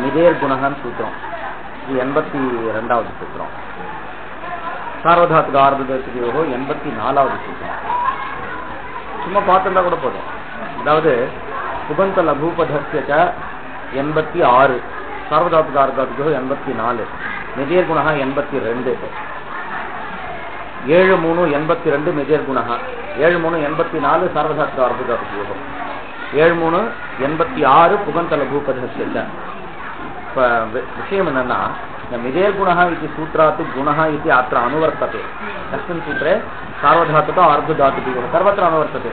மிதேர் குணகான் சூத்திரம் இது 82வது சூத்திரம். சார்வதாத்துக ஆர்ததாத்துகயோகோ 84வது சூத்திரம். சும்மா பார்த்துட்டா கூட போதும். அதாவது புகந்த லபூபதஸ்ய 86, சார்வதாத்துக ஆர்ததாத்துகோ 84, மிதேர் குணகா 82, 7-3 82 மிதேர் குணகா, 7-3 84 சார்வதாத்துக ஆர்ததாத்துகயோகோ, 7-3 86 புகந்த லபூபதஸ்ய. இப்ப விஷயம் என்னன்னா, மிதேர் குணः इति सूत्रात् गुणः इति अत्र अनुवर्तते. तस्मिन् सूत्रे सार्वधातुक आर्धधातुकयोः सर्वत्र अनुवर्तते.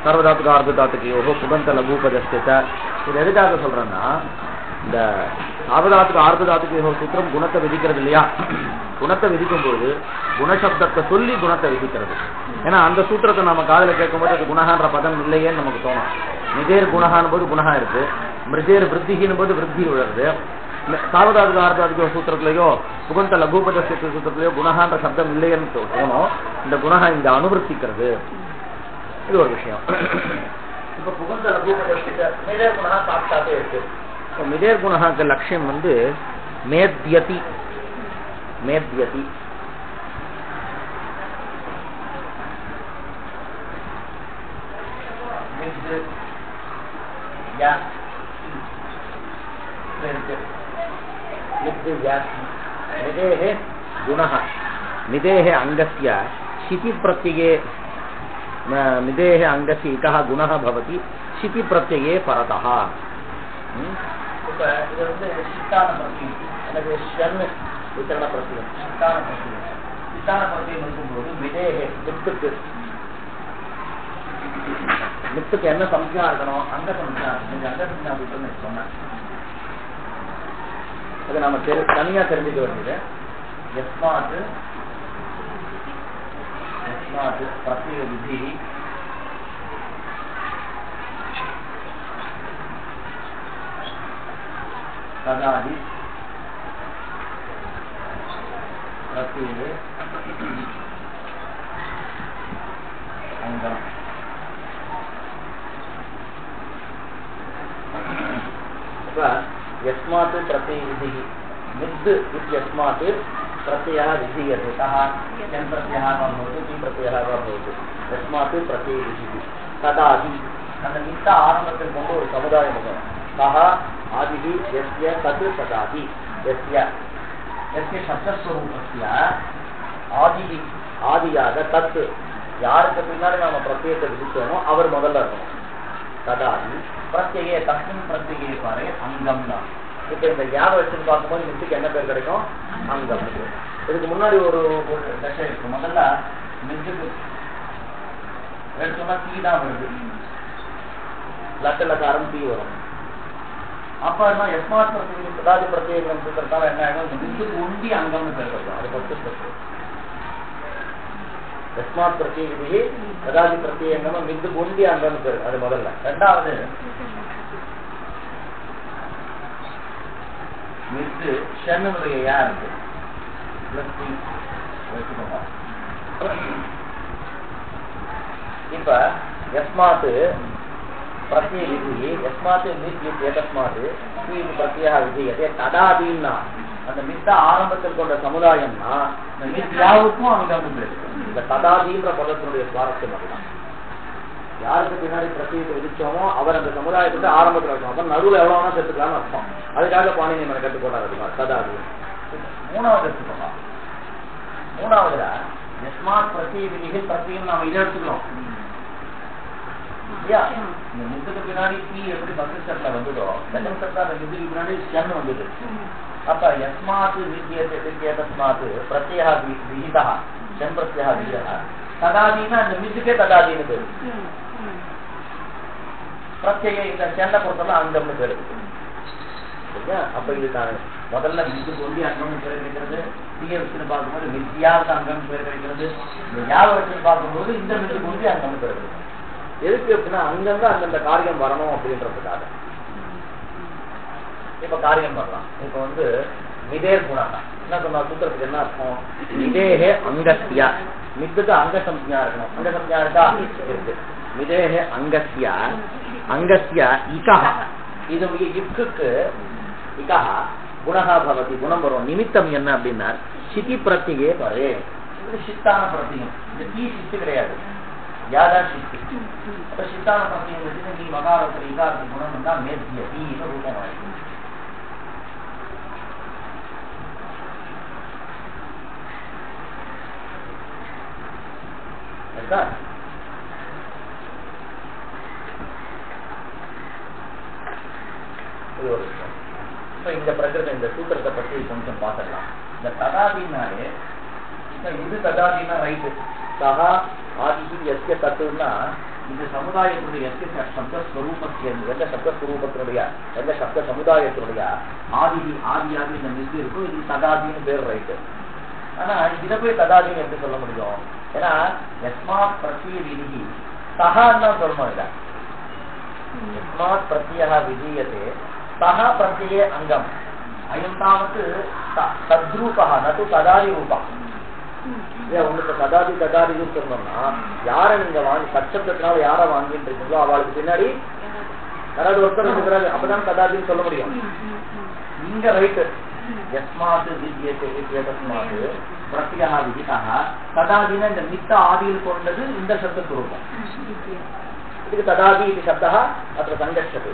सार्वधातुक आर्धधातुकयोः पुगन्त लघुपदस्य च. இது எதுக்காக சொல்றேன்னா, இந்த சார்வதாத்துக ஆர்ததாத்துகயோः சூத்திரம் குணத்தை விதிக்கிறது இல்லையா? குணத்தை விதிக்கும் போது குணசப்தத்தை சொல்லி குணத்தை விதிக்கிறது. ஏன்னா அந்த சூத்திரத்தை நம்ம காதல கேட்கும்போது அது குணகான்ற பதம் இல்லையேன்னு நமக்கு தோணும். மிதேர் குணகான் போது குணகா இருக்கு, மிருதேர் விருத்திகின் போது விருத்தி விழுறது. சார்வதாத்துக ஆர்ததாத்துக சூத்திரத்திலேயோ புகந்த லഘுபதஸ்ய சூத்திரத்திலேயோ குணகான்ற சப்தம் இல்லையன்னு தோணும். இந்த குணகா இங்க அனுவர்த்திக்கிறது. இது ஒரு விஷயம். இப்ப புகந்த லঘுபதஸ்ய மிதேர் குணகா சாட்சாத்தே இருக்கு. மிதேர் குணகாக்கு லட்சியம் வந்து மேத்யதி. மேத்யதி मिदेः अंगस्य शिति प्रत्यये मिदेः अंगस्य इकः गुणः भवति शिति प्रत्यये परतः. இது வந்து சித்தான பிரத்தியம், அல்லது ஷன் வித்தரண பிரத்தியம். சித்தான பிரத்தியம், சித்தான பிரத்தியம் இருக்கும்போது மிதேஹ மித்துக்கு மித்துக்கு என்ன சம்ஞா இருக்கணும்? அங்க சம்ஞா. நீங்க அங்க சம்ஞா விட்டுன்னு சொன்னேன். அது நம்ம தனியா தெரிஞ்சுக்க வேண்டியது. யஸ்மாத் பிரத்யய விதி ததாதி பிரத்யய அங்கம். यस्मात् प्रत्ययविधिः मिद् इत्यस्मात् प्रत्ययः विधीयते. कः यन् प्रत्ययः वा भवतु ति प्रत्ययः वा भवतु, यस्मात् प्रत्ययविधिः तदादि. அந்த மித்த ஆரம்பத்தில் கொண்டு ஒரு சமுதாயம் வரும். கஹ ஆதிஹி யஸ்ய தத் ததாதி. யஸ்ய சப்தஸ்வரூபஸ்ய ஆதிஹி ஆதியாக தத், யாருக்கு பின்னாடி நாம பிரத்யேகத்தை விதிச்சோமோ அவர் முதல்ல இருக்கணும். ததாதி பிரத்யே தஸ்மின் பிரத்யே பாரு அங்கம் தான். இப்ப இந்த யாவை வச்சுன்னு பார்க்கும்போது மித்துக்கு என்ன பேர் கிடைக்கும்? அங்கம். இதுக்கு முன்னாடி ஒரு தசை இருக்கு. முதல்ல மித்துக்கு எடுத்தோம்னா தீ தான் வருது, லட்டலக்காரம் தீ வரும். அப்ப என்ன எஸ்மாத் பிரத்யேகம் ததாதி பிரத்யேகம் சொல்றதால என்ன ஆகும்? இந்த மித்துக்கு உண்டி அங்கம்னு பேர் கிடைக்கும். அது ஃபர்ஸ்ட் எஸ்மாத் பிரத்யேகி ததாதி பிரத்யேகம் மித்துக்கு உண்டி அங்கம்னு பேர். அது முதல்ல. ரெண்டாவது மித்து ஷன்னுடைய யார் இருக்கு? இப்ப எஸ்மாத் பிரத்யே விதி எஸ்மாத் மித் ஏதஸ்மாத் பிரத்யா விதியதே ததாதீன்னா அந்த மித்த ஆரம்பத்தில் கொண்ட சமுதாயம்னா இந்த மித் யாவுக்கும் அங்கம் இருக்கு. இந்த ததாதீன்ற பதத்தினுடைய சுவாரஸ்யம் அதுதான். யாருக்கு பின்னாடி பிரத்யேகத்தை விதிச்சோமோ அவர் அந்த சமுதாயத்துக்கு ஆரம்பத்தில் இருக்கும். அப்ப நடுவில் எவ்வளவு வேணா சேர்த்துக்கலாம்னு அர்த்தம். அதுக்காக பாணினி மன கட்டு போட்டாரு ததாதி. மூணாவது எடுத்துக்கோங்க. மூணாவதுல எஸ்மாத் பிரத்யே விதிகள் பிரத்யம் நாம இதை எடுத்துக்கிறோம். இந்த மித்துக்கு பின்னாடி தீ எப்படி ஃபர்ஸ்ட் ஸ்டெப்ல வந்ததோ செகண்ட் ஸ்டெப்ல அந்த மித்துக்கு பின்னாடி ஷன் வந்தது. அப்ப எஸ்மாத் வித்யேதஸ்மாத் பிரத்யா விஹிதா ஷன் பிரத்யா விஹிதா ததாதினா அந்த மித்துக்கே ததாதின்னு பேரு. பிரத்யே இந்த ஷன்னை பொறுத்தவரை அங்கம்னு பேரு. சரியா? அப்ப இதுக்கான முதல்ல மித்துக்கு ஒண்டி அங்கம்னு பேர் கிடைக்கிறது. தீய வச்சுன்னு பார்க்கும்போது மித்தியாவுக்கு அங்கம்னு பேர் கிடைக்கிறது. இந்த யாவை வச்சுன்னு பார்க்கும்போது இந்த மித்துக்கு ஒண்டி அங்கம்னு பேர் கிடைக்கிறது. எதுக்கு அப்படின்னா அங்கங்க அந்தந்த காரியம் வரணும் அப்படின்றதுக்காக. இப்ப காரியம் வரலாம். இப்ப மிதேர் குணம் என்ன சொன்னா சூத்திரத்துக்கு என்ன அர்த்தம்? மிதேஹே அங்கஸ்யா மித்துக்கு அங்க சம்ஞா இருக்கணும். அங்க சம்ஞா இருக்கா? இருக்கு. மிதேஹே அங்கஸ்யா அங்கஸ்யா இகா இது இக்கு இகா குணஹா பவதி குணம் வரும். நிமித்தம் என்ன அப்படின்னா சிதி பிரத்யே பரே. இது சித்தான பிரத்தியம். இந்த தீ சித்து கிடையாது, யாதான் சித்தி. அப்ப சித்தான பிரத்தியம் வச்சு நீ மகாரத்தில் இகாரத்து குணம் தான் மேத்திய தீன்னு ரூபம் ஆயிடுச்சு. இந்த பிரகிருதி இந்த சூத்திரத்தை பற்றி கொஞ்சம் பார்த்துடலாம். இந்த ததாதினாலே இது ததாதினா ரைட்டு. சகா ஆதி எஸ்ய தத்துவம்னா இந்த சமுதாயத்தினுடைய எஸ்ய சப்தஸ்வரூபத்திய எந்த சப்தஸ்வரூபத்தினுடைய எந்த சப்த சமுதாயத்தினுடைய ஆதியாக இந்த மித்து இருக்கும். இது ததாதின்னு பேர் ரைட்டு. ஆனா இதை போய் ததாதின்னு எப்படி சொல்ல முடியும்? ஏன்னா எஸ்மாத் பிரத்ய விதி சகான்னு தான் சொல்லணும். இல்ல எஸ்மாத் பிரத்யா விதீயதே சஹ பிரத்யே அங்கம் அயம் தாவத்து தத்ரூபா நது ததாதி ரூபா. உங்களுக்கு ததாதி ததாதின்னு சொன்னோம்னா யாரை நீங்க வாங்கி சச்சப்தத்தினால யாரை வாங்கிட்டு இருக்கீங்களோ அவளுக்கு பின்னாடி யாராவது ஒருத்தர் இருக்கிறாரு, அப்பதான் ததாதின்னு சொல்ல முடியும். இங்க ரைட்டு எஸ்மாத் வித்யேதஸ்மாத் பிரத்யா விதிதா ததாதின இந்த மித்த ஆதியில் கொண்டது இந்த சப்தஸ்வரூபம். இதுக்கு ததாதி இது சப்தா அப்புறம் சங்கச்சது.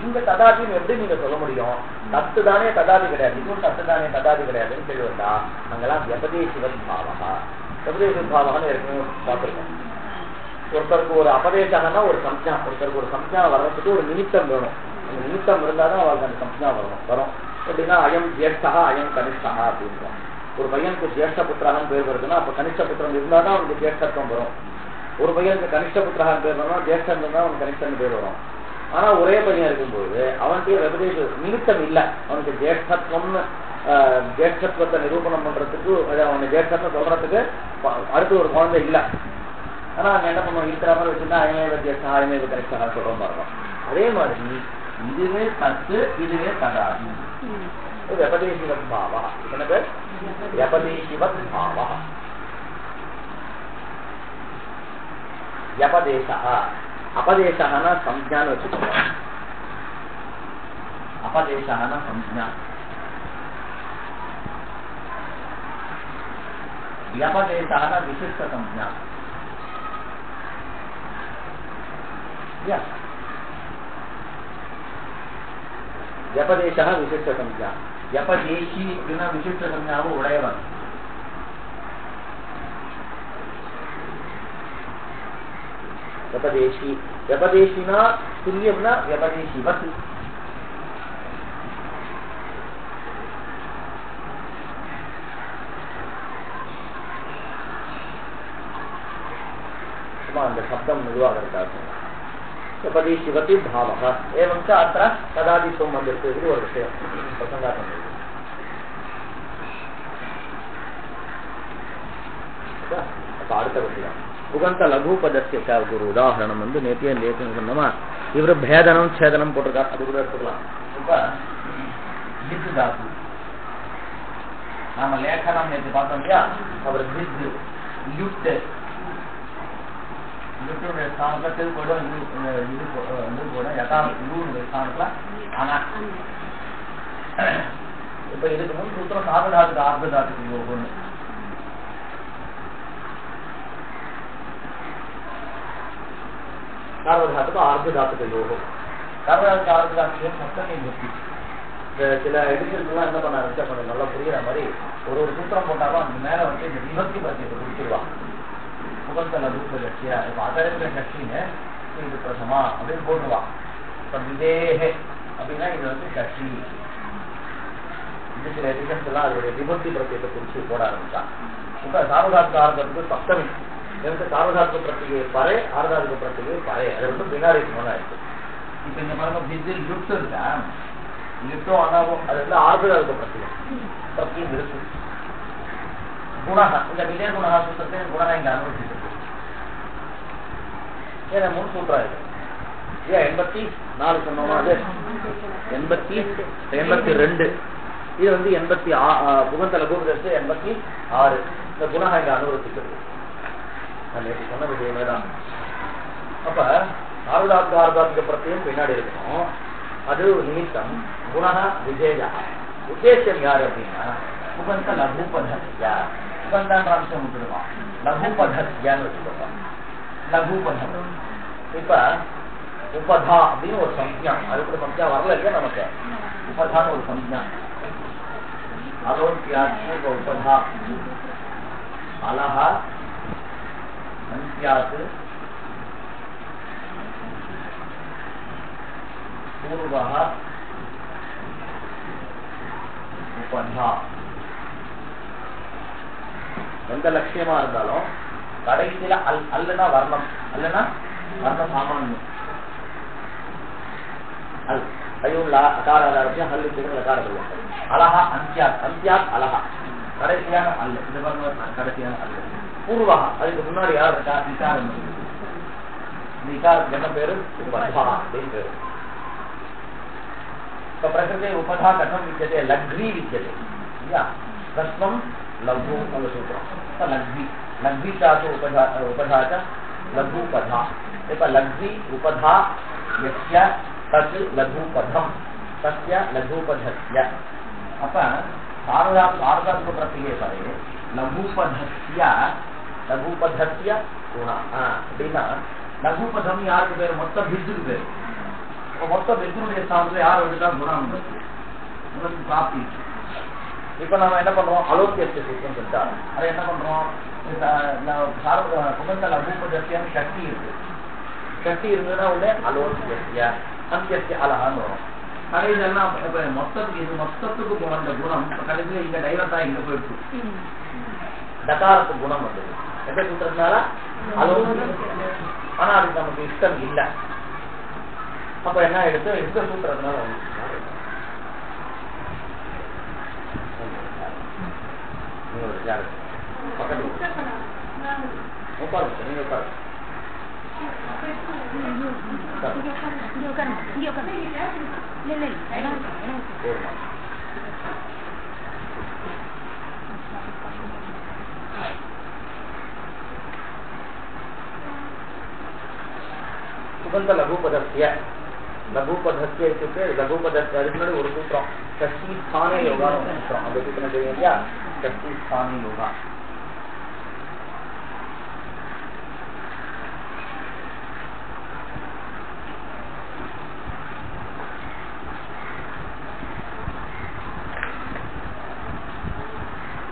இங்க ததாதின்னு எப்படி நீங்க சொல்ல முடியும்? தத்து தானே ததாதி கிடையாது, இன்னும் தத்து தானே ததாதி கிடையாதுன்னு சொல்லி வந்தா அங்கெல்லாம் வியபதேசிவத் பாவகா. வியபதேசிவத் பாவகான்னு ஏற்கனவே பார்த்துருக்கோம். ஒருத்தருக்கு ஒரு அபதேசகன்னா ஒரு சம்ஜா, ஒருத்தருக்கு ஒரு சம்ஜா வர்றதுக்கு ஒரு நிமித்தம் வேணும். அந்த நிமித்தம் இருந்தாதான் அவருக்கு அந்த சம்ஜா வரும். எப்படின்னா அயம் ஜேஷ்டா அயம் கனிஷ்டா அப்படின்றோம். ஒரு பையனுக்கு ஜேஷ்ட புத்திராகன்னு பேர் வருதுன்னா அப்ப கனிஷ்ட புத்திரம் இருந்தாதான் அவனுக்கு ஜேஷ்டத்துவம் வரும். ஒரு பையனுக்கு கனிஷ்ட புத்திராகன்னு பேர் வரணும், ஜேஷ்டம் இருந்தா அவனுக்கு கனிஷ்டன் பேர் வரும். ஆனா ஒரே பையன் இருக்கும்போது அவனுக்கு வெபதேச நிமித்தம் இல்ல. அவனுக்கு ஜேஷ்டத்துவம்னு ஜேஷ்டத்துவத்தை நிரூபணம் பண்றதுக்கு அவனுக்கு ஜேஷ்டத்துவம் சொல்றதுக்கு அடுத்து ஒரு குழந்தை இல்ல. ஆனா அங்க என்ன பண்ணுவோம்? இருக்கிற மாதிரி வச்சுருந்தா அயமேவ ஜேஷ்டா அயமேவ கனிஷ்டா சொல்ற மாதிரி. அதே மாதிரி இதுவே தத்து இதுவே ததாதி. வெபதேசிவத் பாவா. என்ன பேர்? வெபதேசிவத் பாவா. யபதேசா அபதேசனா சம்ஞான்னு வச்சுக்கோங்க. அபதேசனா சம்ஞா. யபதேசனா விசிஷ்ட சம்ஞா. யபதேசா விசிஷ்ட சம்ஞா. யபதேசி அப்படின்னா விசிஷ்ட சம்ஞாவும் உடையவன். உபதேசி व्यपदेशिना तुल्यं न व्यपदेशिवत् அந்த சப்தம் மெதுவாக இருக்காது व्यपदेशिवति भावः एवं च अत्र तदादित्वं वदति इति ஒரு விஷயம் பிரசங்கார்த்தம் அப்ப அடுத்த விஷயம் புகந்த லகுபதஸ்ய ஒரு உதாரணம் வந்து நேத்தியே சொன்னோமா இவர் பேதனம் சேதனம் போட்டிருக்கா அது கூட எடுத்துக்கலாம் இப்ப ஜித் தாத்து நாம லேಖனம் நேற்று பார்த்தோம் இல்லையா அவர் ஜித் யுக்ட் யுக்டுடைய ஸ்தானத்துல கூட இது கூட யதா யுடைய ஸ்தானத்துல ஆனா இப்ப இதுக்கு முன் சூத்திரம் சாததாத்துக்கு ஆர்த்ததாத்துக்கு யோகம்னு சார்வதாத்துக்கு ஆர்த்ததாத்துக்கு யோகம் சார்வதாத்துக்கு ஆர்த்ததாத்துக்கு சப்தமி புத்தி சில எடிஷன்லாம் என்ன பண்ண கொஞ்சம் நல்லா புரியுற மாதிரி ஒரு சூத்திரம் போட்டாலும் அந்த மேல வந்து இந்த விபக்தி பத்தியத்தை கொடுத்துருவாங்க புகந்த லகுபதஸ்ய இப்ப அதரத்துல சக்தின்னு இது பிரசமா அப்படின்னு போட்டுருவான் இப்ப விதேகே அப்படின்னா இது வந்து சக்தி இது சில எடிஷன்ஸ் எல்லாம் அதோடைய விபக்தி பிரத்தியத்தை குறிச்சு போட ஆரம்பிச்சான் இப்ப சார்வதாத்துக்கு ஆர்த்தத்துக்கு சப்தமி எனக்கு சார்வதாத்துக்கு பிரத்திகை பறை ஆர்தாத்துக்கு பிரத்திகை பறை அது வந்து பின்னாடி இருக்கு இப்ப இந்த மாதிரி விதில் யுக்ட் இருக்கா யுக்டோ ஆனாவும் அது வந்து ஆர்தாத்துக்கு பிரத்திகை பிரத்தியம் இருக்கு குணக இந்த விஜய குணகா சூத்திரத்தை குணகா இங்க அனுபவிச்சிருக்கு ஏன்னா மூணு சூத்திரம் இது ஏன் 84 சொன்னோமா அது 82 இது வந்து 86 புகந்த லகுபதஸ்ய 86 இந்த குணகா இங்க அனுபவிச்சிருக்கு நான் நேற்று சொன்ன விஷயமே தான் அப்ப ஆர்தாத்துக்கு பிரத்தியம் பின்னாடி இருக்கணும் அது நிமித்தம் குணக விஜயா உத்தேசம் யாரு அப்படின்னா புகந்த லகுபதஸ்ய புகந்தான்ற அம்சம் விட்டுடுவான் லகுபதஸ்யான்னு வச்சுக்கோங்க லகுபதம் இப்ப உபதா அப்படின்னு ஒரு சம்ஞா அதுக்கு சம்ஞா வரல இல்லையா நமக்கு உபதான்னு ஒரு சம்ஞா அலோக்கியாத்து உபதா அலஹா அந்தியாத்து பூர்வஹ உபதா எந்த லட்சியமா இருந்தாலும் கடைசியில அல்லனா வர்ணம் அல்லனா வர்ண சாமானியம் அல் ஐயுள்ள அகாராதாரத்தையும் ஹல்லுக்கு அகாரம் அழகா அந்தியாத் அந்தியாத் அழகா கடைசியான அல்ல இந்த கடைசியான அல்ல பூர்வகா அதுக்கு முன்னாடி யார் இருக்கா விகாரம் விகாரத்துக்கு என்ன பேரு உபதா அப்படின்னு பேரு இப்ப பிரகிருதி உபதா கட்டம் வித்தியதே லக்ரி வித்தியதே இல்லையா கஷ்டம் लघु सूत्र लघ्वी लघ्वी चातु उपधा च लघुपधा लघ्वी उपधा यस्य तत् लघुपधम तस्य लघुपधस्य अप सार्वधातुक प्रत्यये परे लघुपधस्य गुण அப்படின்னா லகுபதம் யாருக்கு பேரு மொத்த பித்துக்கு பேரு மொத்த பித்துடைய ஸ்தானத்துல யார் வந்துட்டா குணம் உங்களுக்கு காப்பி இப்ப நம்ம என்ன பண்றோம் அலோக்கியத்தை சூத்திரம் சொல்லிட்டாரு அதை என்ன பண்றோம் புகந்த லகுபதஸ்யம் சக்தி இருக்கு சக்தி இருந்ததுன்னா உடனே அலோக்கிய அந்தியஸ்ய அழகான்னு வரும் கடைசியில் என்ன இப்ப மொத்தத்துக்கு இது மொத்தத்துக்கு போன அந்த குணம் கடைசியில இங்க டைரக்டா இங்க போயிடுச்சு டகாரத்து குணம் வந்தது எந்த சூத்திரத்தினால அலோக்கிய ஆனா அதுக்கு நமக்கு இஷ்டம் இல்லை அப்ப என்ன எடுத்து இந்த சூத்திரத்தினால பக்கத்து உட்காரு நீங்க உட்காரு சுகந்த லகுபதஸ்ய லகுபதஸ்ய இருக்கு லகுபதஸ்ய அதுக்கு முன்னாடி ஒரு சூத்திரம் ஷஷ்டி ஸ்தான யோகான்னு ஒரு சூத்திரம் அந்த சூத்திரம் தெரியும் இல்லையா ஷஷ்டி ஸ்தான யோகா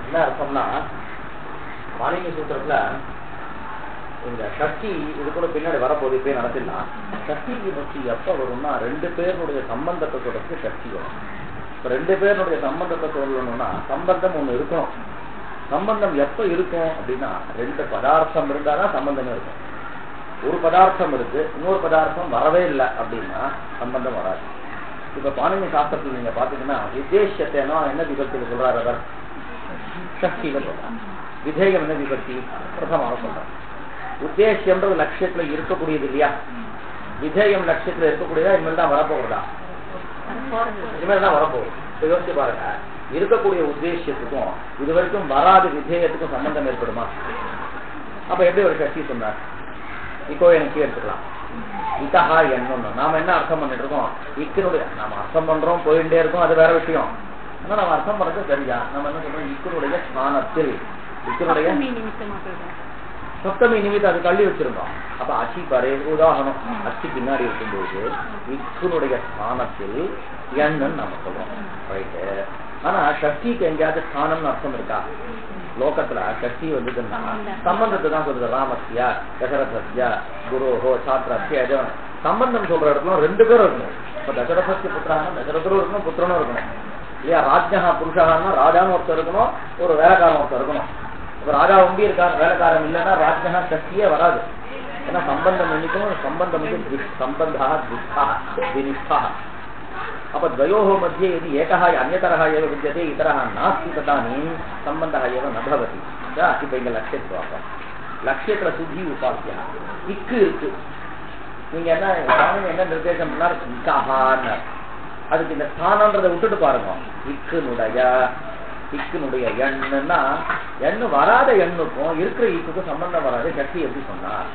என்ன அர்த்தம்னா மாணிக்க சூத்திரத்துல இந்த சக்தி இது கூட பின்னாடி வரப்போது இப்பயே நடத்திடலாம். சக்தி விபக்தி எப்ப வரும்னா ரெண்டு பேருடைய சம்பந்தத்தை தொடர்ந்து சக்தி வரும். இப்ப ரெண்டு பேருடைய சம்பந்தத்தை சொல்லணும்னா சம்பந்தம் ஒண்ணு இருக்கணும். சம்பந்தம் எப்ப இருக்கும் அப்படின்னா ரெண்டு பதார்த்தம் இருந்தாதான் சம்பந்தமே இருக்கும். ஒரு பதார்த்தம் இருக்கு, இன்னொரு பதார்த்தம் வரவே இல்லை அப்படின்னா சம்பந்தம் வராது. இப்ப பாணினி சாஸ்திரத்தில் நீங்க பாத்தீங்கன்னா விதேசத்தைனா என்ன விபக்தியில சொல்றாரு அவர்? சக்தியில சொல்றாரு. விதேயம் என்ன விபக்தி? பிரதமாக சொல்றாரு. உத்தேசியம்ன்றது லட்சியத்துல இருக்கக்கூடியது இல்லையா? விதேயம் லட்சியத்துல இருக்கக்கூடியதா இனிமேல் தான் வரப்போகுதா? இனிமேல் தான் வரப்போகுது. இப்ப யோசிச்சு பாருங்க, இருக்கக்கூடிய உத்தேசியத்துக்கும் இது வரைக்கும் வராத விதேயத்துக்கும் சம்பந்தம் ஏற்படுமா? அப்ப எப்படி ஒரு சக்தி சொன்னார்? இப்போ எனக்கு எடுத்துக்கலாம். இத்தஹா என்னன்னு நாம என்ன அர்த்தம் பண்ணிட்டு இருக்கோம்? இக்கினுடைய நாம அர்த்தம் பண்றோம், போயிட்டே இருக்கோம், அது வேற விஷயம். ஆனா நம்ம அர்த்தம் பண்றது சரியா? நம்ம என்ன சொல்றோம்? இக்கினுடைய ஸ்தானத்தில், இக்கினுடைய சப்தமி நிமித்தம் அது தள்ளி வச்சிருந்தோம். அப்ப அச்சி பாரு உதாரணம், அச்சி பின்னாடி இருக்கும்போது இக்கினுடைய ஸ்தானத்தில் எண்ணு நாம சொல்றோம், ரைட்டு. ஆனா சக்திக்கு எங்கேயாவது ஸ்தானம்னு அர்த்தம் இருக்கா? லோகத்துல சக்தி வந்ததுன்னா சம்பந்தத்தை தான் சொல்றது. ராமஸ்யா தசரதஸ்ய குரோஹோ சாத்திரஸ்ய சம்பந்தம் சொல்ற இடத்துல ரெண்டு பேரும் இருக்கணும். இப்ப தசரதஸ்ய புத்திரானா தசரதரும் இருக்கணும், புத்திரனும் இருக்கணும் இல்லையா? ராஜ்யா புருஷகான்னா ராஜான்னு ஒருத்தர் இருக்கணும், ஒரு வேலைக்காரன் ஒருத்தர் இருக்கணும். இப்ப ராஜா ஒம்பி இருக்காரு, வேலைக்காரன் இல்லைன்னா ராஜ்யா சக்தியே வராது. ஏன்னா சம்பந்தம் என்னைக்கும் சம்பந்தம் சம்பந்தா துஷ்டா வினிஷ்டா. அப்ப द्वयोः मध्ये यदि एकः अन्यतरः एव विद्यते इतरः नास्ति तदानीं सम्बन्धः एव न भवति. இப்ப இங்க லட்சியத்துக்கு பார்ப்போம். லட்சியத்துல சுத்தி உபாசியா இக்கு இருக்கு. நீங்க என்ன சுவாமி என்ன நிர்தேசம் பண்ணார்? இக்காஹான்னு. அதுக்கு இந்த ஸ்தானன்றதை விட்டுட்டு பாருங்க. இக்குனுடைய எண்ணுன்னா எண்ணு வராத எண்ணுக்கும் இருக்கிற ஈக்குக்கும் சம்பந்தம் வராது. சக்தி எப்படி சொன்னார்?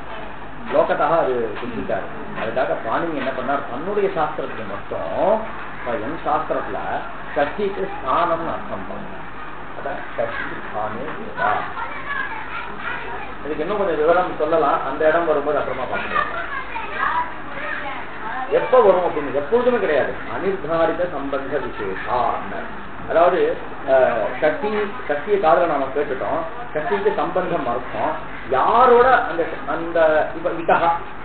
லோகத்தாக அது குறிப்பிட்டாரு. அதுக்காக பாணினி என்ன பண்ணார்? தன்னுடைய சாஸ்திரத்துக்கு மட்டும் என் சாஸ்திரத்துல சக்திக்கு ஸ்தானம்னு அர்த்தம் பண்ண. அதான் சக்தி ஸ்தானே தேவா. இதுக்கு இன்னும் கொஞ்சம் விவரம் சொல்லலாம், அந்த இடம் வரும்போது அப்புறமா பார்க்கலாம். எப்ப வரும் அப்படின்னு எப்பொழுதுமே கிடையாது. அனிர்தாரித சம்பந்த விசேஷா. அதாவது சக்தியை காதல நாம கேட்டுட்டோம். சக்திக்கு சம்பந்தம் அர்த்தம் யாரோட அந்த அந்த இப்ப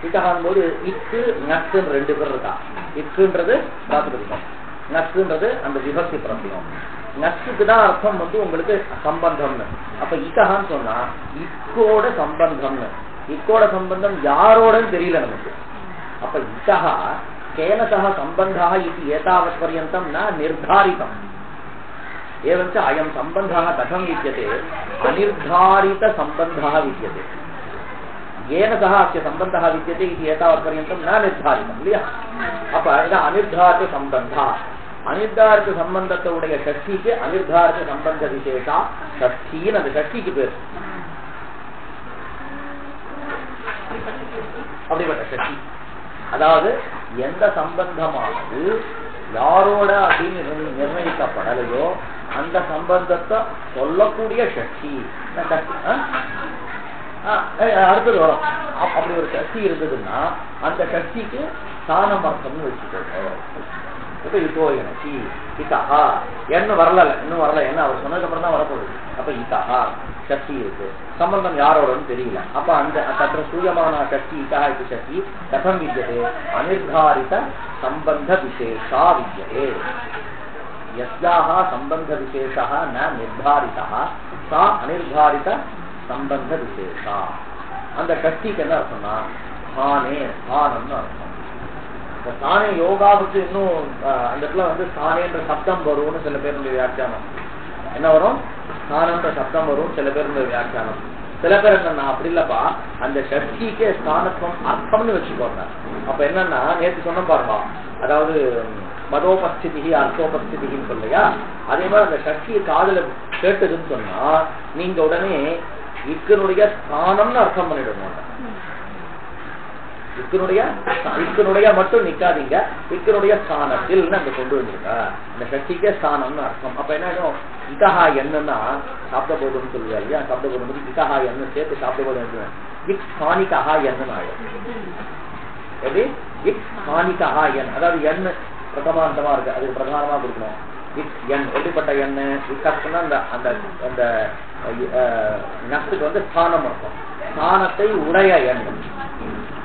இட்டகான் போது இக்கு நக்குன்னு ரெண்டு பேர் இருக்கா. இக்குன்றது பிராத்திபதிகம், நக்குன்றது அந்த விபக்தி பிரத்தியம். நக்குக்கு தான் அர்த்தம் உங்களுக்கு சம்பந்தம்னு. அப்ப இட்டகான்னு சொன்னா இக்கோட சம்பந்தம்னு. இக்கோட சம்பந்தம் யாரோடன்னு தெரியல நமக்கு. அப்ப இட்டகா கேனசா சம்பந்தா இது ஏதாவத் பர்யந்தம் ந நிர்தாரிதம். एवञ्च अयं सम्बन्धः कथं विद्यते? अनिर्धारित सम्बन्धः विद्यते. येन सह अस्य सम्बन्धः विद्यते इति एतावत्पर्यन्तं न निर्धारितम् இல்லையா? அப்ப இது அனிர்தாரித சம்பந்தா. அனிர்தாரித சம்பந்தத்தை உடைய சக்திக்கு அனிர்தாரித சம்பந்த விசேஷா சக்தின்னு அந்த சக்திக்கு பேர். அப்படிப்பட்ட சக்தி, அதாவது எந்த சம்பந்தமானது யாரோட அப்படின்னு நிர்ணயிக்கப்படலையோ அந்த சம்பந்தத்தை சொல்லக்கூடிய சக்தி. அடுத்தது வரும். அப்படி ஒரு சக்தி இருந்ததுன்னா அந்த சக்திக்கு ஸ்தானம் அர்த்தம்னு வச்சுக்கோங்க. இப்ப இப்போ எனக்கு இத்தஹா என்ன வரல, இன்னும் வரல, என்ன அவர் சொன்னதுக்கு அப்புறம் தான் வரப்போகுது. அப்ப இத்தஹா சக்தி இருக்கு, சம்பந்தம் யாரோடன்னு தெரியல. அப்ப அந்த தத்திர சூயமான சக்தி இத்தஹா இது சக்தி கதம் வித்யதே? அனிர்தாரித சம்பந்த விசேஷா வித்யதே. யஸ்யாஹ சம்பந்த விசேஷா ந நிர்தாரிதா சா அனிர்தாரித சம்பந்த விசேஷா. அந்த சக்திக்கு என்ன அர்த்தம்னா தானே ஸ்தானம்னு அர்த்தம். தானே யோகாவுக்கு இன்னும் அந்த இடத்துல தானேன்ற சப்தம் வரும்னு சில பேருடைய வியாக்கியானம். என்ன வரும்? ஸ்தானம்ன்ற சப்தம் வரும் சில பேருடைய வியாக்கியானம். சில பேர் என்னன்னா அப்படி இல்லப்பா, அந்த சக்திக்கே ஸ்தானத்துவம் அர்த்தம்னு வச்சுக்கோங்க. அப்ப என்னன்னா நேற்று சொன்ன பாருங்க, அதாவது மதோபஸ்திதி அர்த்தோபஸ்திதின்னு சொல்லையா, அதே மாதிரி அந்த சக்தியை காதல கேட்டதுன்னு சொன்னா நீங்க உடனே இக்கனுடைய ஸ்தானம்னு அர்த்தம் பண்ணிடுவோம். இக்கனுடைய மட்டும் நிக்காதீங்க, இக்கனுடைய ஸ்தானத்தில் அங்க கொண்டு வந்துருங்க. இந்த சக்திக்கே ஸ்தானம்னு அர்த்தம். அப்ப என்ன ஆகும்? இத்தஹா என்னன்னா சாப்பிடபோதுன்னு சொல்லுவா இல்லையா? சாப்பிடபோது இத்தஹா என்ன சேர்த்து சாப்பிடபோது இக் ஸ்தானிகா என்னன்னு ஆயிடும். எப்படி இக் ஸ்தானிகா எண், அதாவது எண்ணு பிரதமாந்தமா இருக்கு, அதுக்கு பிரதானமா கொடுக்கணும். இக் எண் எப்படிப்பட்ட எண்ணு? இக்கப்புன்னா அந்த அந்த அந்த நஷ்டுக்கு ஸ்தானம் இருக்கும். ஸ்தானத்தை உடைய எண்.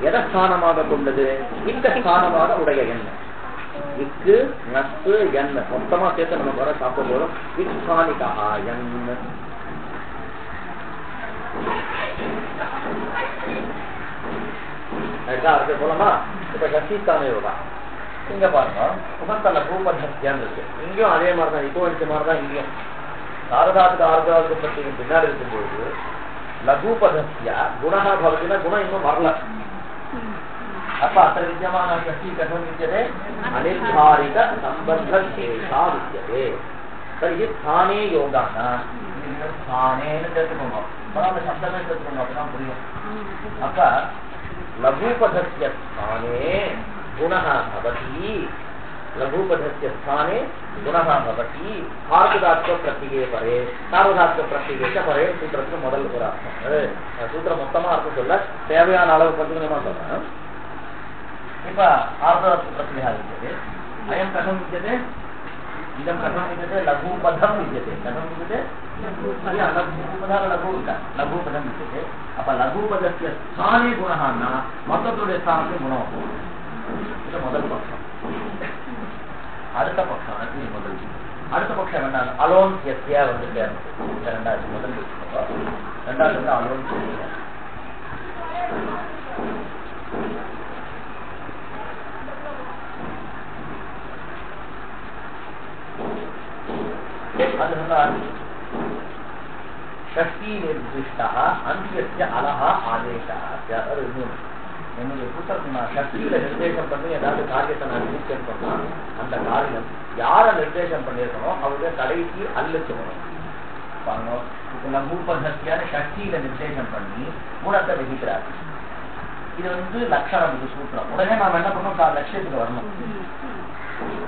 எதை ஸ்தானமாக கொண்டது? இந்த ஸ்தானமாக உடைய எண். இக்கு நட்பு எண் மொத்தமா சேர்த்து நம்ம வர சாப்பிடும் போதும் இக்கானிகா எண். போலமா இப்ப சசிஸ்தான யோகா இங்க பாருங்க, புகத்தல பூபத்தியம் இருக்கு. இங்கேயும் அதே மாதிரிதான், இப்போ இந்த மாதிரிதான் இங்கேயும் சாரதாத்துக்கு ஆர்காவுக்கு பற்றி பின்னாடி இருக்கும்போது லகுபதஸ்ய குணஹா பவதினா குணம் இன்னும் வரல. அப்ப அத்த வித்தியமான சக்தி கதம் வித்தியதே அனிர்தாரிக சம்பந்த சேஷா வித்தியதே. சரி, ஸ்தானே யோகானா ஸ்தானேன்னு சேர்த்துக்கோங்க, அந்த சப்தமே சேர்த்துக்கோங்க, அப்பதான் புரியும். அப்ப லகுபதஸ்ய ஸ்தானே குணஹா பவதி, लघुपधस्य स्थाने गुणः भवति. सार्वधातुक प्रत्यये परे सार्वधातुक प्रत्यये च परे सूत्रस्य முதல் ஒரு அர்த்தம். சூத்திரம் மொத்தமா அர்த்தம் சொல்ல தேவையான அளவு கொஞ்சமா சொல்றேன். இப்ப ஆர்வதாத்துक प्रत्ययः विद्यते. अयं कथं विद्यते? इदं कथं विद्यते? लघुपदं विद्यते. कथं विद्यते? लघुपदः लघुपदं विद्यते. அப்ப लघुपदस्य स्थाने गुणः न மொத்தத்துடைய ஸ்தானத்தில் குணம். இது முதல் பட்சம். அடுத்த பட்சம் முதல் அடுத்த பட்சம் வேண்டாம், அலோன் எஸ்யா வந்து ரெண்டாவது முதல் ரெண்டாவது வந்து அலோன். அது षष्ठी निर्दिष्टः अन्त्यस्य अलः आदेशः. என்னுடைய புத்தகத்தை நான் சக்தியில நிர்தேசம் பண்ணி ஏதாவது காரியத்தை நான் நிச்சயம் பண்ணா அந்த காரியம் யாரை நிர்தேசம் பண்ணியிருக்கணும் அவருடைய கடைசி அல்லுக்கணும். லகுபதஸ்யான சக்தியில நிர்தேசம் பண்ணி குணத்தை விதிக்கிறார். இது வந்து லட்சணம், இது சூத்திரம். உடனே நாம் என்ன பண்ணோம், லட்சியத்துக்கு வரணும்.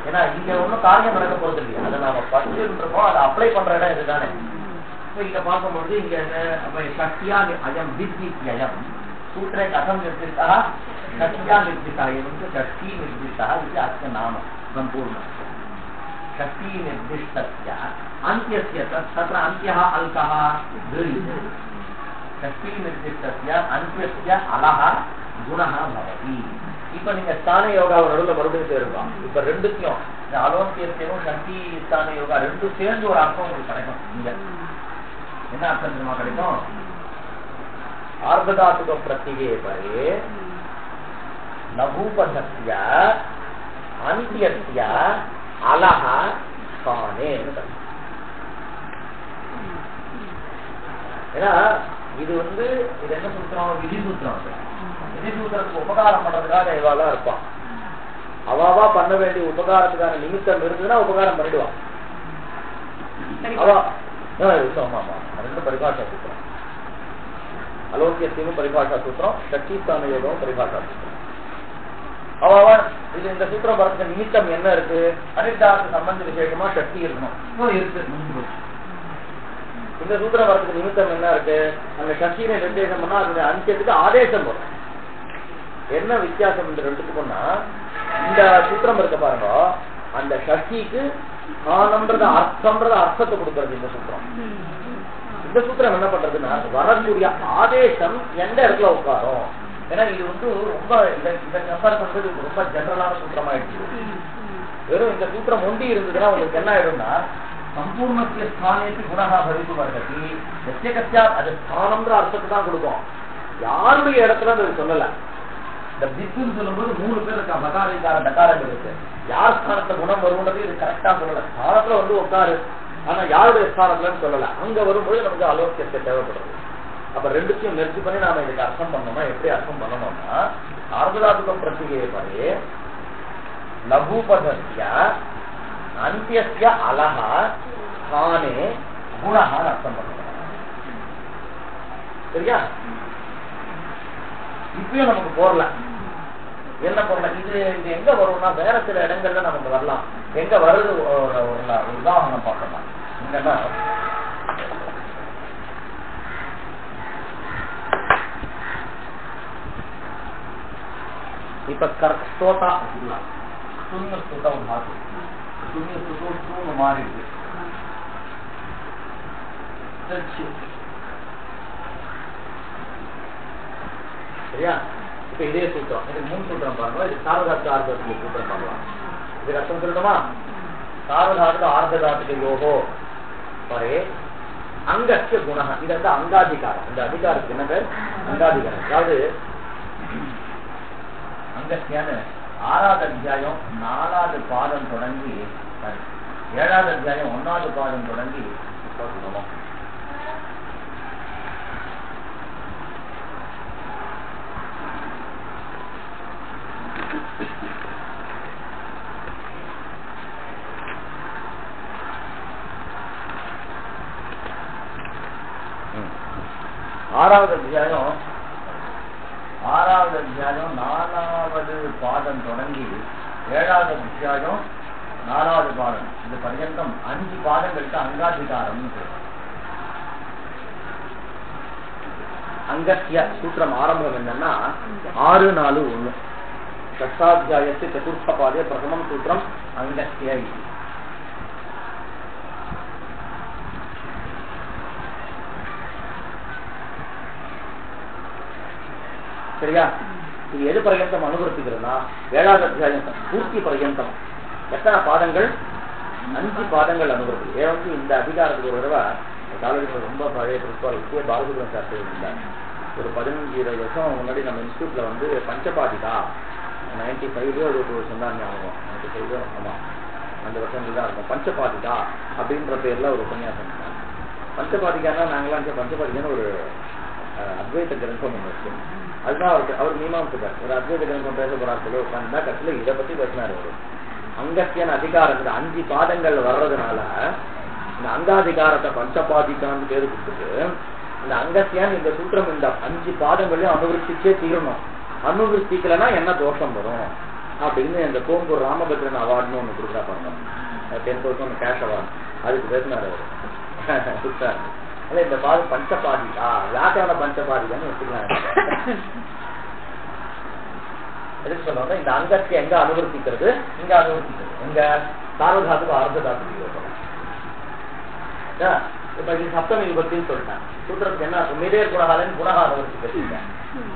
ஏன்னா இங்க ஒன்றும் காரியம் நடக்க போறது இல்லையா, அதை நாம படிச்சிருக்கோம், அதை அப்ளை பண்ற இடம் இதுதானே. இப்போ இங்க பார்க்கும்போது இங்க என்ன சக்தியா அயம் வித்யம் सूत्रे कथं निर्दिष्टः? षष्ट्या निर्दिष्टः एवं षष्ठी निर्दिष्टः इति अस्य नाम सम्पूर्णं. षष्ठी निर्दिष्टस्य अन्त्यस्य तत्र अन्त्यः अल्कः दृढ्. षष्ठी निर्दिष्टस्य अन्त्यस्य अलः गुणः भवति. இப்போ நீங்க ஸ்தான யோகாவை நடுவில் மறுபடியும் சேருவோம். இப்ப ரெண்டுத்தையும் அலோக்கியத்தையும் சக்தி ஸ்தான யோகா ரெண்டும் சேர்ந்து ஒரு அர்த்தம் உங்களுக்கு கிடைக்கும். இங்க என்ன அர்த்தம் தெரியுமா கிடைக்கும்? आर्धधातुक प्रत्यये परे लघुपधस्य अन्त्यस्य अलः स्थाने. ஏன்னா இது வந்து இது என்ன சூத்திரம்? விதி சூத்திரம். விதி சூத்திரத்துக்கு உபகாரம் பண்றதுக்காக இவாளா இருப்பான். அவாவா பண்ண வேண்டிய உபகாரத்துக்கான நிமித்தம் இருந்ததுன்னா உபகாரம் பண்ணிடுவான். அவா ஆமா ரெண்டு பரிபாஷா சூத்திரம். அலோக்கியத்தையும் பரிபாஷா சூத்திரம், சக்தி ஸ்தான யோகம் பரிபாஷா சூத்திரம். அவாவா இது இந்த சூத்திரம் வரதுக்கு நிமித்தம் என்ன இருக்கு? அனிர்தார்த்த சம்பந்த விசேஷமா சக்தி இருக்கணும் இருக்கு. இந்த சூத்திரம் வரதுக்கு நிமித்தம் என்ன இருக்கு? அந்த சக்தியை நிர்தேசம் பண்ணா அதனுடைய அந்தியத்துக்கு ஆதேசம் வரும். என்ன வித்தியாசம் இந்த ரெண்டுக்குன்னா, இந்த சூத்திரம் இருக்க பாருங்க, அந்த சக்திக்கு ஆனம்ன்றது அர்த்தம்ன்றது அர்த்தத்தை கொடுக்கறது இந்த சூத்திரம். இந்த சூத்திரம் என்ன பண்றதுன்னா வரக்கூடிய ஆதேசம் எந்த இடத்துல உட்காரும். ஏன்னா இது வந்து ரொம்ப இதை கம்பேர் பண்றது ரொம்ப ஜெனரலான சூத்திரமாயிடுச்சு. வெறும் இந்த சூத்திரம் ஒண்டி இருந்ததுன்னா உங்களுக்கு என்ன ஆயிடும்னா சம்பூர்ணத்திய ஸ்தானேக்கு குணஹா பவித்து வருகதி எஸ்ய கஸ்யா அது ஸ்தானம்ன்ற அர்த்தத்தை தான் கொடுக்கும். யாருடைய இடத்துல அது சொல்லல. இந்த பித்துன்னு சொல்லும்போது 3 பேர் இருக்கா, பகாரிகார டகாரங்கள் இருக்கு. யார் ஸ்தானத்துல குணம் வரும்ன்றது இது கரெக்டா சொல்லல. ஸ்தானத்துல வந்து உட்காரு, ஆனா யாருடைய ஸ்தானத்துலன்னு சொல்லல. அங்க வரும்போது நமக்கு அலோக்கியத்தை தேவைப்படுறது. அப்ப ரெண்டுத்தையும் முயற்சி பண்ணி நாம இதுக்கு அர்த்தம் பண்ணோம்னா எப்படி அர்த்தம் பண்ணணும்னா, ஆர்வதாத்துக பிரத்தியே பரே லகுபதஸ்ய அந்தியஸ்ய அலஹ ஸ்தானே குணஹான்னு அர்த்தம் பண்ணணும். சரியா? இப்பயும் நமக்கு போறல என்ன பண்ணலாம். இது எங்க வரும்னா வேற சில இடங்கள்ல நமக்கு வரலாம். எங்க வருது ஒரு உதாரணம் பார்க்கலாம். இங்கன்னா இப்ப ஸ்தோதா சூன்ய ஸ்தோதம் மாறு சூன்ய ஸ்தோதம் மாறிடுது. சரியா? இப்ப இதே சூத்திரம், இதுக்கு 3 சூத்திரம் பாருங்க. இது சார்வதாத்துக ஆர்த்ததாத்துக சூத்திரம் பார்க்கலாம். இதுக்கு அர்த்தம் சொல்லணுமா? சார்வதாத்துக ஆர்த்ததாத்துக யோகோ பரே அங்கஸ்ய குணஹ. இது வந்து அங்காதிகாரம். இந்த அதிகாரத்துக்கு என்ன பேர்? அங்காதிகாரம். அதாவது அங்கஸ்யான்னு 6வது அத்தியாயம் 4வது பாதம் தொடங்கி 7வது அத்தியாயம் 1வது பாதம் தொடங்கி சொல்லணும். ஆறாவது அத்தியாயம் 4வது பாதம் தொடங்கி 7வது அத்தியாயம் 4வது பாதம் இது பர்யந்தம் 5 பாதங்களுக்கு அங்காதிகாரம். அங்கஸ்ய சூத்திரம் ஆரம்பம் என்னன்னா 6-4-1 षष्ठाध्यायस्य चतुर्थपादे प्रथमं सूत्रम् अङ्गस्य इति. சரியா? இது எது பர்யந்தம் அனுவர்த்திக்கிறதுனா 7வது அத்தியாயம் பூர்த்தி பர்யந்தம் எத்தனை பாதங்கள்? 5 பாதங்கள் அனுவர்த்தி. ஏன் வந்து இந்த அதிகாரத்துக்கு ஒரு தடவை காலேஜில் ரொம்ப பழைய பிரின்சிபால் பாலசுப்ரமணியம் சார் இருந்தார். ஒரு 15-20 வருஷம் முன்னாடி நம்ம இன்ஸ்டியூட்ல வந்து பஞ்சபாதிகா 95 ஒரு வருஷம் தான் ஞாபகம், 95 ஆமா அந்த வருஷங்கள் தான் இருக்கும். பஞ்சபாதிகா அப்படின்ற பேர்ல ஒரு உபன்யாசம். பஞ்சபாதிகானா நாங்களாம் பஞ்சபாதிகான்னு ஒரு அத்வைத கிரந்தம் ஒன்று இருக்கு. அதுதான் அவர் மீமாம்சக்கார். ஒரு அத்வைத கிரந்தம் பேச போறாரு சொல்லி உட்காந்துனா கட்சியில இதை பத்தி பேசினாரு. அவரு அங்கத்தியான அதிகாரத்துல 5 பாதங்கள் வர்றதுனால இந்த அங்காதிகாரத்தை பஞ்சபாதிகான்னு பேரு கொடுத்துட்டு இந்த அங்கத்தியான் இந்த சூத்திரம் இந்த 5 பாதங்களையும் அனுவர்த்திச்சே தீரணும். அனுவர்த்திக்கலன்னா என்ன தோஷம் வரும் அப்படின்னு இந்த கோம்பூர் ராமபத்ரன் அவார்டுன்னு ஒண்ணு கொடுக்குறா பாருங்க, 10,000 கேஷ் அவார்டு, அதுக்கு பேசினாரு அவரு. இந்த பாது பஞ்சபாதிகா வியாக்கரண பஞ்சபாதிகான்னு வச்சுக்கலாம். எதுக்கு சொல்லுவாங்க? இந்த அங்கத்தை எங்க அனுவர்த்திக்கிறது? இங்க அனுவர்த்திக்கிறது எங்க? சார்வதாத்துக்கு ஆர்த்ததாத்துக்கு யோகம். இப்ப இது சப்தமி விபத்தின்னு சொல்லிட்டேன். சூத்திரத்துக்கு என்ன மிதேர் குணகாலன்னு குணகா அனுவர்த்திக்கிறீங்க.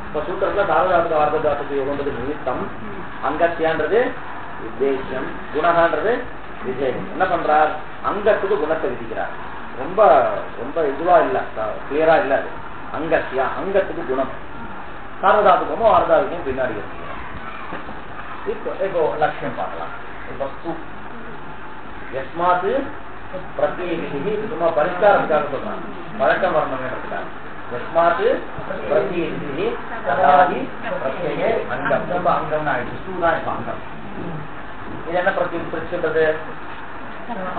இப்ப சூத்திரத்துல சார்வதாத்துக்கு ஆர்த்ததாத்துக்கு யோகம்ன்றது நிமித்தம், அங்கத்தியான்றது உத்தேசம், குணகான்றது விஜயம். என்ன பண்றார்? அங்கத்துக்கு குணத்தை விதிக்கிறார். ரொம்ப ரொம்ப இதுவா இல்ல, கிளியரா இல்ல. அது அங்கத்தியா அங்கத்துக்கு குணம், சார்வதாத்துக்கமோ ஆர்த்தாத்துக்கும் பின்னாடி இருக்கு. இப்போ லட்சியம் பார்க்கலாம். இப்போ எஸ்மாத்து பிரத்யேகி சும்மா பரிஷ்காரத்துக்காக சொல்றாங்க, வழக்கம் வரணும்ன்றதுக்காக. எஸ்மாத்து பிரத்யேகி கதாதி பிரத்யே அங்கம். ரொம்ப அங்கம்னு ஆயிடுச்சு. சூதான் இப்ப அங்கம். இது என்ன பிரச்சனை?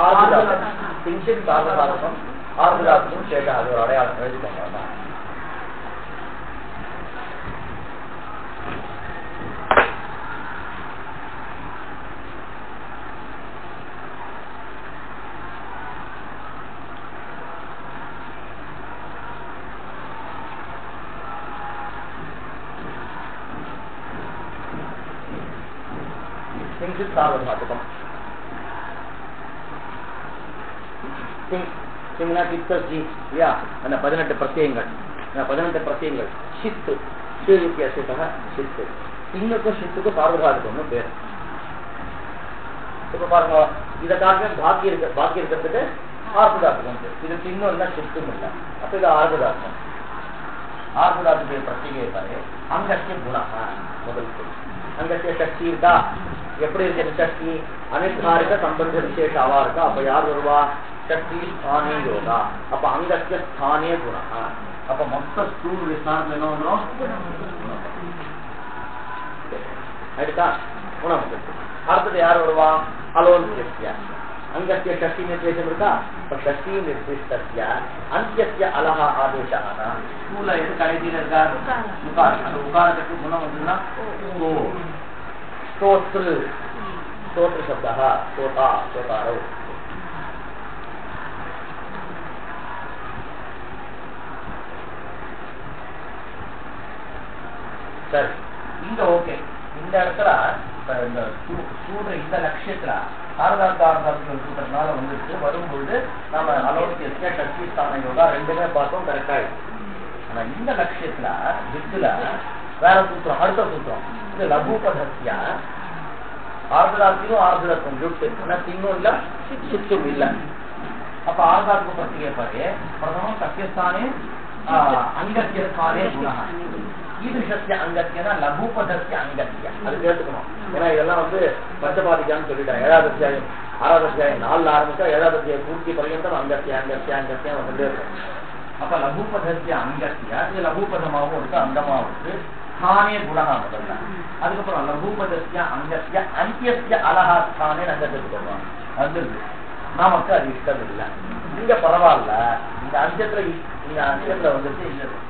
ஆர்த்தாத்துக்கம், கிஞ்சித் சார்வதாத்துக்கம், ஆர்த்தாத்துக்கும் சேட்டா. அது ஒரு அடையாளம் எழுதிக்கோங்க. சார்வதாத்துக்கம் சிங்னா கிப்தி இல்லையா? அந்த 18 பிரத்யங்கள், 18 பிரத்யங்கள். ஷித்து வித்தியாசத்துக்காக ஷித்து. சிங்குக்கும் ஷித்துக்கும் சார்வதாத்துக்கம்னு பேர். இப்ப பாருங்க, இதற்காக பாக்கி இருக்கிறதுக்கு ஆர்த்ததாத்துக்கம். இது சிங்கம் இல்ல, ஷித்தும் இல்ல. அப்ப இது ஆர்த்ததாத்துக்கம். ஆர்த்ததாத்துக்கு பிரத்யேக பாரு. அங்கத்திய குணம் முதல் அங்கத்திய சக்தி இருக்கா? எப்படி இருக்கிற சக்தி? அனிர்தாரிக சம்பந்த விசேஷ அவா இருக்கா? அப்ப யார் வருவா? சக்தி ஸ்தானே யோகா. அப்ப அங்கத்திய ஸ்தானே குணம். அப்ப மொத்த ஸ்தூல் விசாரணை என்ன வந்துடும்? ஆயிடுதா? குணம். அடுத்தது யார் வருவா? அலோன்ய. அங்கத்திய சக்தி நிர்தேசம் இருக்கா? இப்ப சக்தி நிர்திஷ்டத்திய அந்திய அலஹா ஆதேசானா ஸ்தூல எது கடைசியில் இருக்கா? உகார். அந்த உகாரத்துக்கு குணம் வந்துன்னா ஸ்தோத்ரு. ஸ்தோத்ரு சப்தா ஸ்தோதா ஸ்தோதாரோ. சரி, இங்க ஓகே. இந்த இடத்துல இந்த லட்சியத்துல ஆர்த்தாத்துக்கு சூத்திரனால வந்துட்டு வரும்பொழுது நம்ம அலோக்கிய சக்தி ஸ்தான யோகா ரெண்டுமே பார்த்தோம், கரெக்டா இருக்கு. ஆனா இந்த லட்சியத்துல வித்துல வேற சூத்திரம், அடுத்த சூத்திரம். இது லகுபதஸ்ய ஆர்ததாத்தியும் ஆர்ததத்துவம் ஜுட்டு தின்னும் இல்ல சுத்தும் இல்ல. அப்ப ஆர்தாத்ம பத்திரிகை பாரு பிரதமம் சத்தியஸ்தானே அங்கத்தியஸ்தானே குணஹ ஈதிருஷஸ்ய அங்கத்தியனா லகுபதஸ்ய அங்கத்திய. அது கேட்டுக்கணும். ஏன்னா இதெல்லாம் வந்து பஞ்சபாதிக்கான்னு சொல்லிட்டாங்க. 7வது அத்தியாயம் 6வது அத்தியாயம் 4ல ஆரம்பிச்சா 7வது அத்தியாயம் பூர்த்தி பர்யந்தம் அங்கத்திய அங்கத்திய அங்கத்தியம் வந்துட்டே இருக்கும். அப்ப லகுபதஸ்ய அங்கத்திய இது லகுபதமாகவும் இருக்கு அங்கமாகவும் இருக்கு. ஸ்தானே குணஹ முதல்ல, அதுக்கப்புறம் லகுபதஸ்ய அங்கத்திய அந்தியஸ்ய அலஹா ஸ்தானே அங்கத்துக்கு சொல்லுவாங்க. அது நமக்கு அது இஷ்டம் இல்லை. இங்க பரவாயில்ல, இந்த அஞ்சத்துல வந்துட்டு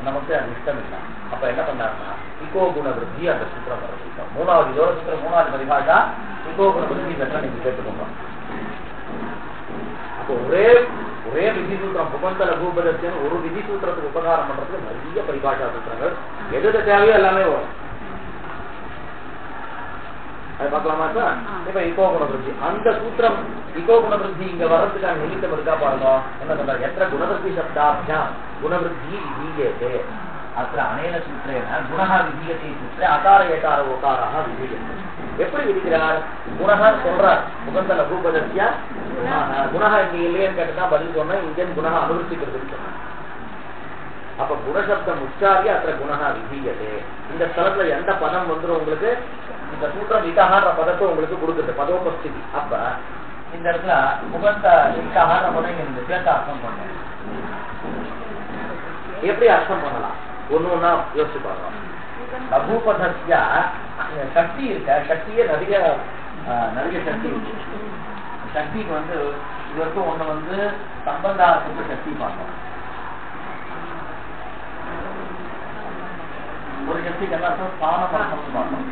நமக்கு அது இஷ்டம் இல்லை. அப்ப என்ன பண்ணாருன்னா இகோ குண விருத்தி அந்த சூத்திரம் வர 3வது இதோட சூத்திரம் 3வது பரிபாஷா இகோ குண விருத்தி பெற்ற நீங்க கேட்டுக்கோங்க. அப்போ ஒரே விதி சூத்திரம் புகந்த லகுபதஸ்யன்னு ஒரு விதி சூத்திரத்துக்கு உபகாரம் பண்றதுக்கு நிறைய பரிபாஷா சூத்திரங்கள் எது தேவையோ எல்லாமே வரும். அது பார்க்கலாமா சார்? இப்ப இகோ குண விருத்தி அந்த சூத்திரம் இகோ குண விருத்தி இங்க வர்றதுக்கான நிமித்தம் இருக்கா பாருங்க. என்ன சொல்றாரு? எத்தனை குணவிருத்தி சப்தாபியாம் குணவிருத்தி விதீயதே அத்த அனேன சூத்திரேன குணஹ விதீயதே சூத்திரே அகார ஏகார ஓகாரஹ விதீயதே. எப்படி விதிக்கிறார்? குணஹ சொல்றார் புகந்த லகுபதஸ்ய குணஹ இங்க இல்லையன்னு கேட்டா பதில் சொன்னா இங்க குணஹ அனுவர்த்திக்கிறதுன்னு சொன்னார். அப்ப குணசப்தம் உச்சாரிய அத்த குணஹ விதீயதே. இந்த ஸ்தலத்துல எந்த பதம் வந்துடும் உங்களுக்கு? இந்த சூத்திரம் இகஹான்ற பதத்தை உங்களுக்கு கொடுக்குது பதோபஸ்திதி. அப்ப இந்த இடத்துல முகந்த இகஹான்ற பதம் இந்த சேர்த்து அர்த்தம் பண்ணணும். எப்படி அர்த்தம் பண்ணலாம்? ஒண்ணு ஒன்னா யோசிச்சு பார்க்கலாம். லகுபதஸ்ய சக்தி இருக்க, சக்தியே நிறைய சக்தி இருக்கு. சக்திக்கு வந்து இதற்கும் ஒண்ணு வந்து சம்பந்தாரத்துக்கு சக்தி பார்க்கணும். ஒரு சக்திக்கு எல்லாருக்கும் ஸ்தானம் அர்த்தம் பார்க்கணும்.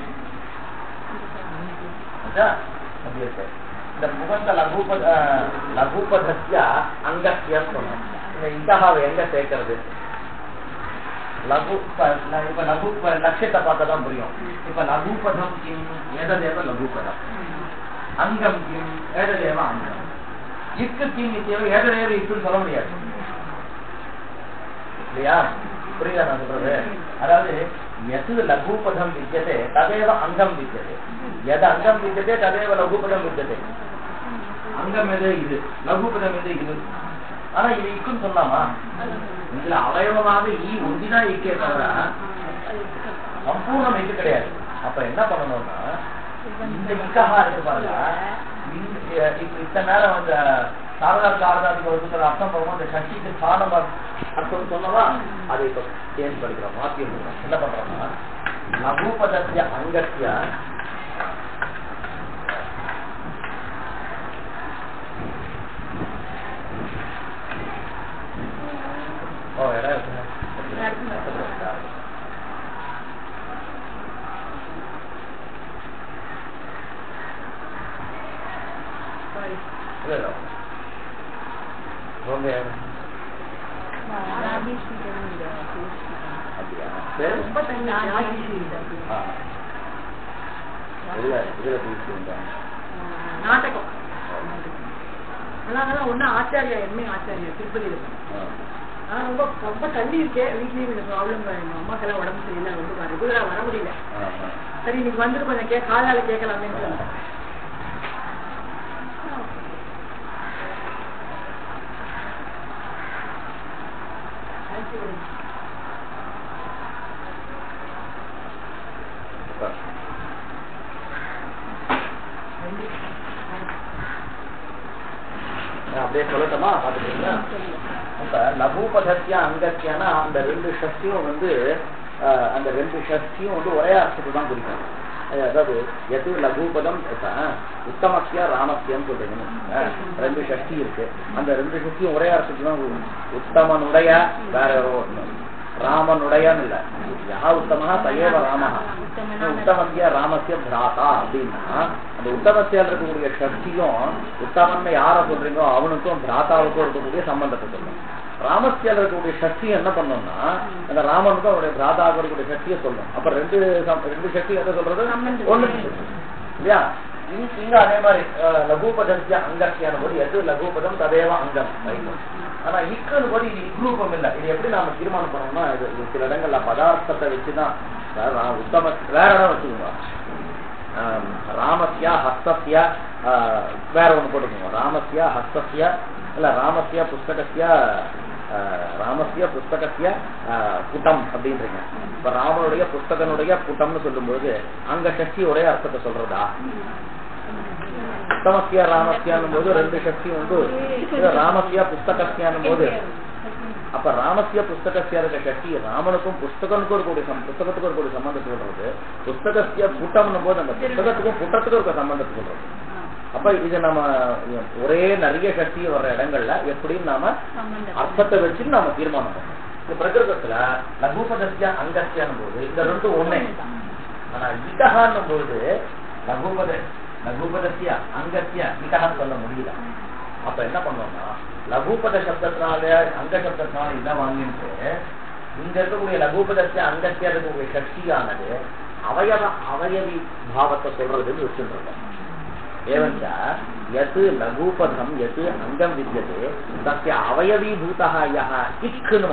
இந்த முகந்த லகுபதஸ்ய அங்கத்திய சொன்னோம். இந்த இந்தஹாவை எங்க சேர்க்கிறது? இப்ப லட்சியத்தை பார்த்தாதான் புரியும். இப்ப லகுபதம் கிம் ஏததேவ லகுபதம், அங்கம் கிம் ஏததேவ அங்கம், இக்கு கிம் இத்தேவ ஏததேவ இக்குன்னு சொல்ல முடியாது இல்லையா? புரியுதா நான் சொல்றது? அதாவது எது லகுபதம் வித்தியதே ததேவ அங்கம் வித்தியதே, எது அங்கம் வித்தியதே ததேவ லகுபதம் வித்தியதே. அங்கம் எது இது, லகுபதம் எது இது. ஆனா இது இக்குன்னு சொல்லாமா? இதுல அவயவமாக ஒன்றிதான் இக்கே தவிர சம்பூர்ணம் இக்கு கிடையாது. அப்ப என்ன பண்ணணும்னா இந்த இக்கஹா இருக்கு பாருங்க, இத்தனை நேரம் அந்த சாரதார்த்த ஆரதாதிக்கு அர்த்தம் பண்ணுவோம். அந்த சக்திக்கு சாதம் அர்த்தம் சொன்னவா அதை இப்ப சேஞ்ச் பண்ணிக்கிறோம், மாற்றி என்ன பண்றோம்னா லகுபதஸ்ய அங்கத்திய நாடகம் ஒண்ணு ஆச்சாரியா எம்ஏ ஆச்சாரியா திருப்பதி ரொம்ப ரொம்ப தள்ளி இருக்கேன். வீட்லயும் இந்த ப்ராப்ளம், எங்க அம்மாக்கெல்லாம் உடம்பு சரியில்லை, ரொம்ப ரெகுலரா வர முடியல. சரி இன்னைக்கு வந்துட்டு கொஞ்சம் காலால கேட்கலாமே சொன்னேன். அப்படியே சொல்லட்டமா? பாத்துக்கீங்களா? இப்ப லகுபதஸ்ய அங்கத்தியனா அந்த ரெண்டு சக்தியும் வந்து அந்த ரெண்டு சக்தியும் வந்து ஒரே அர்த்தத்தை தான் குறிக்கும். அதாவது எது லகுபதம் உத்தமசிய ராமசியன்னு சொல்றீங்க. ரெண்டு சக்தி இருக்கு, அந்த ரெண்டு சக்தியும் ஒரே அர்த்தத்தை தான். உத்தமனுடைய வேற ராமனுடையன்னு இல்ல, யா உத்தமனா தயேவ ராமஹா, உத்தமசிய ராமசிய பிராதா அப்படின்னா அந்த உத்தமசியால் இருக்கக்கூடிய சக்தியும் உத்தமன்னு யார சொல்றீங்களோ அவனுக்கும் பிராதாவுக்கும் இருக்கக்கூடிய சம்பந்தத்தை சொல்லும். ராமசியால் இருக்கக்கூடிய சக்தி என்ன பண்ணோம்னா அந்த ராமனுக்கும் அவருடைய பிராதாவுக்கு இருக்கக்கூடிய சக்தியை சொல்லும். அப்ப ரெண்டு சக்தி எதை சொல்றது? ஒண்ணு இல்லையா? இங்க அதே மாதிரி லகுபதஸ்ய அங்கத்தியான போது எது லகுபதம் ததேவ அங்கம். ஆனா இக்குன்னு போது இது இக்ரூபம் இல்லை. இது எப்படி நாம தீர்மானம் பண்ணோம்னா இது சில இடங்கள்ல பதார்த்தத்தை வச்சுதான் உத்தம வேற இடம் வச்சுக்கோங்க. ராமஸ்ய ஹஸ்தஸ்ய வேற ஒண்ணு போட்டுக்கோங்க. ராமஸ்ய ஹஸ்தஸ்ய இல்ல ராமஸ்ய புஸ்தகஸ்ய புட்டம் அப்படின்றீங்க. இப்ப ராமனுடைய புஸ்தகனுடைய புட்டம்னு சொல்லும்போது அங்க சக்தி ஒரே அர்த்தத்தை சொல்றதா? உத்தமஸ்ய ராமஸ்யானும் போது ரெண்டு சக்தி உண்டு. ராமஸ்ய புஸ்தகஸ்யானும் போது அப்ப ராமஸ்ய புஸ்தகஸ்யா இருக்க சக்தி ராமனுக்கும் புஸ்தகனுக்கும் புஸ்தகத்துக்கும் ஒரு சம்பந்தத்தை சொல்றது. புஸ்தகஸ்ய புட்டம்னும் போது அந்த புஸ்தகத்துக்கும் புட்டத்துக்கும் இருக்க சம்பந்தத்தை சொல்றது. அப்ப இது நம்ம ஒரே நிறைய சக்தி வர்ற இடங்கள்ல எப்படின்னு நாம அர்த்தத்தை வச்சு நாம தீர்மானம் பண்ணோம். இந்த பிரகிருதத்துல லகுபதஸ்ய அங்கஸ்யானும் போது இந்த ரெண்டும் ஒண்ணே. ஆனா இதகான்னும் போது லகுபதஸ்ய அங்கஸ்ய இதகான்னு சொல்ல முடியல. அப்ப என்ன பண்ணோம்னா லகுபத சப்தத்தினால அங்க சப்தத்தினால இதை வாங்கிட்டு இங்க இருக்கக்கூடிய லகுபதஸ்ய அங்கஸ்யா இருக்கக்கூடிய சக்தியானது அவயவி பாவத்தை சொல்றதுன்னு வச்சுருக்கோம். एवञ्च यत् लघुपदं यत् अंगम विद्यते तस्य அவயவீபூதः यः இக்னு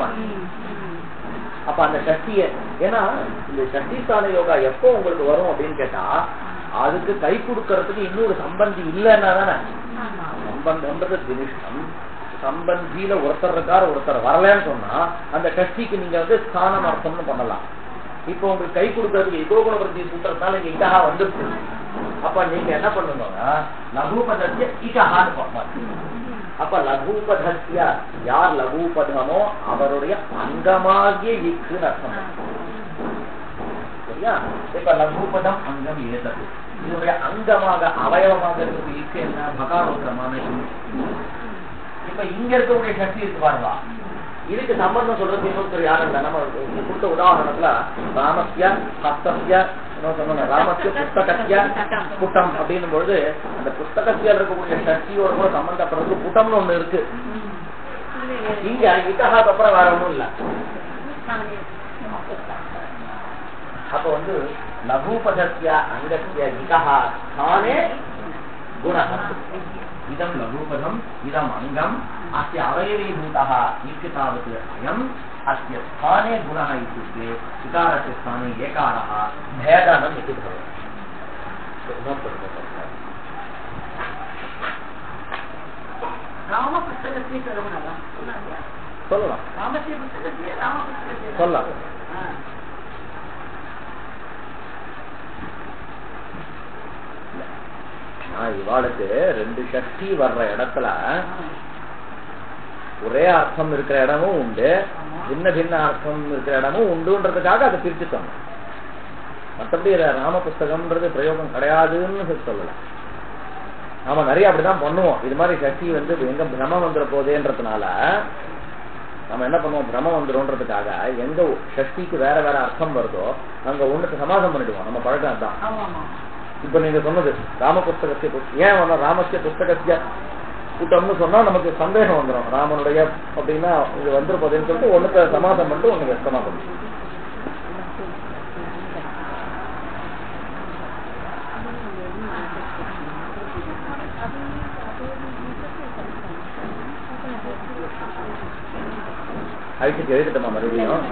அப்ப அந்த சக்தியை ஏன்னா இந்த சக்திசால யோகா எப்போ உங்களுக்கு வரும் அப்படின்னு கேட்டா அதுக்கு கை கொடுக்கறதுக்கு இன்னொரு சம்பந்தி இல்லைன்னா தானே. சம்பந்தம்ன்றது தினிஷ்டம். சம்பந்தியில ஒருத்தர் இருக்காரு ஒருத்தர் வரலன்னு சொன்னா அந்த சக்திக்கு நீங்க ஸ்தானம் அர்த்தம்னு பண்ணலாம். இப்ப உங்களுக்கு கை கொடுக்கறதுக்கு ஏகோகுணவர்த்தி சூத்திரத்தால இங்க இதா வந்துருச்சு. அப்ப நீங்க என்ன பண்ணணும்னா லகுபதஸ்ய இகஹான்னு பார்ப்பாங்க. அப்ப லகுபதஸ்ய யார் லகுபதமோ அவருடைய அங்கமாகிய இக்குன்னு அர்த்தம். சரியா? இப்ப லகுபதம் அங்கம் ஏதது இதனுடைய அங்கமாக அவயவமாக இருக்கக்கூடிய இக்கு என்ன பகாரோத்திரமான. இப்ப இங்க இருக்கக்கூடிய சக்தி இருக்கு பாருங்களா. இதுக்கு சம்பந்தம் சொல்றது இன்னொருத்தர் யாரும் இல்லை. நம்ம கொடுத்த உதாரணத்துல ராமஸ்ய ஹஸ்தஸ்ய ராமஸ்ய புஸ்தகஸ்ய புட்டம் அப்படின்னும் பொழுது அந்த புஸ்தகத்தில இருக்கக்கூடிய சக்தியோட கூட சம்பந்தப்படுறது புட்டம்னு ஒண்ணு இருக்கு. இங்க இதகாக்கு அப்புறம் வேற ஒண்ணும் இல்ல. அப்ப லகுபதஸ்ய அங்கஸ்ய இதஹா தானே குணஹ. இதம் லகுபதம் இதம் அங்கம் அஸ்ய அவயவீபூதः ஈக்தாவத் அயம் அஸ்ய ஸ்தானே குணः இत्युक्ते विकारस्य स्थाने एकारः भेदनम् इति भवति. ராம புஸ்தகத்தை சொல்லலாம். ராமஸ்ய புஸ்தகத்தை ராம புஸ்தகத்தை சொல்லலாம். இவாளுக்கு ரெண்டு சக்தி வர்ற இடத்துல ஒரே அர்த்தம் இருக்கிற இடமும் உண்டு, பின்ன பின்ன அர்த்தம் இருக்கிற இடமும் உண்டுன்றதுக்காக அதை பிரிச்சு சொன்னோம். மற்றபடி ராம புஸ்தகம்ன்றது பிரயோகம் கிடையாதுன்னு சொல்லல. நாம நிறைய அப்படிதான் பண்ணுவோம். இது மாதிரி சக்தி எங்க பிரமம் வந்துட போதேன்றதுனால நம்ம என்ன பண்ணுவோம், பிரமம் வந்துடும்ன்றதுக்காக எங்க சக்திக்கு வேற வேற அர்த்தம் வருதோ அங்க ஒண்ணுக்கு சமாதம் பண்ணிடுவோம். நம்ம பழக்கம் தான். இப்ப நீங்க சொன்னது ராம புஸ்தகத்தை ஏன் ராமஸ்ய புஸ்தகத்திய கூட்டம்னு சொன்னா நமக்கு சந்தேகம் வந்துடும். ராமனுடைய அப்படின்னா இது வந்துருப்பதுன்னு சொல்லிட்டு ஒண்ணுக்கு சமாதம் பண்ணிட்டு ஒண்ணு வெஸ்டமா பண்ணும். அழிச்சுட்டு எழுதிட்டோமா மறுபடியும்?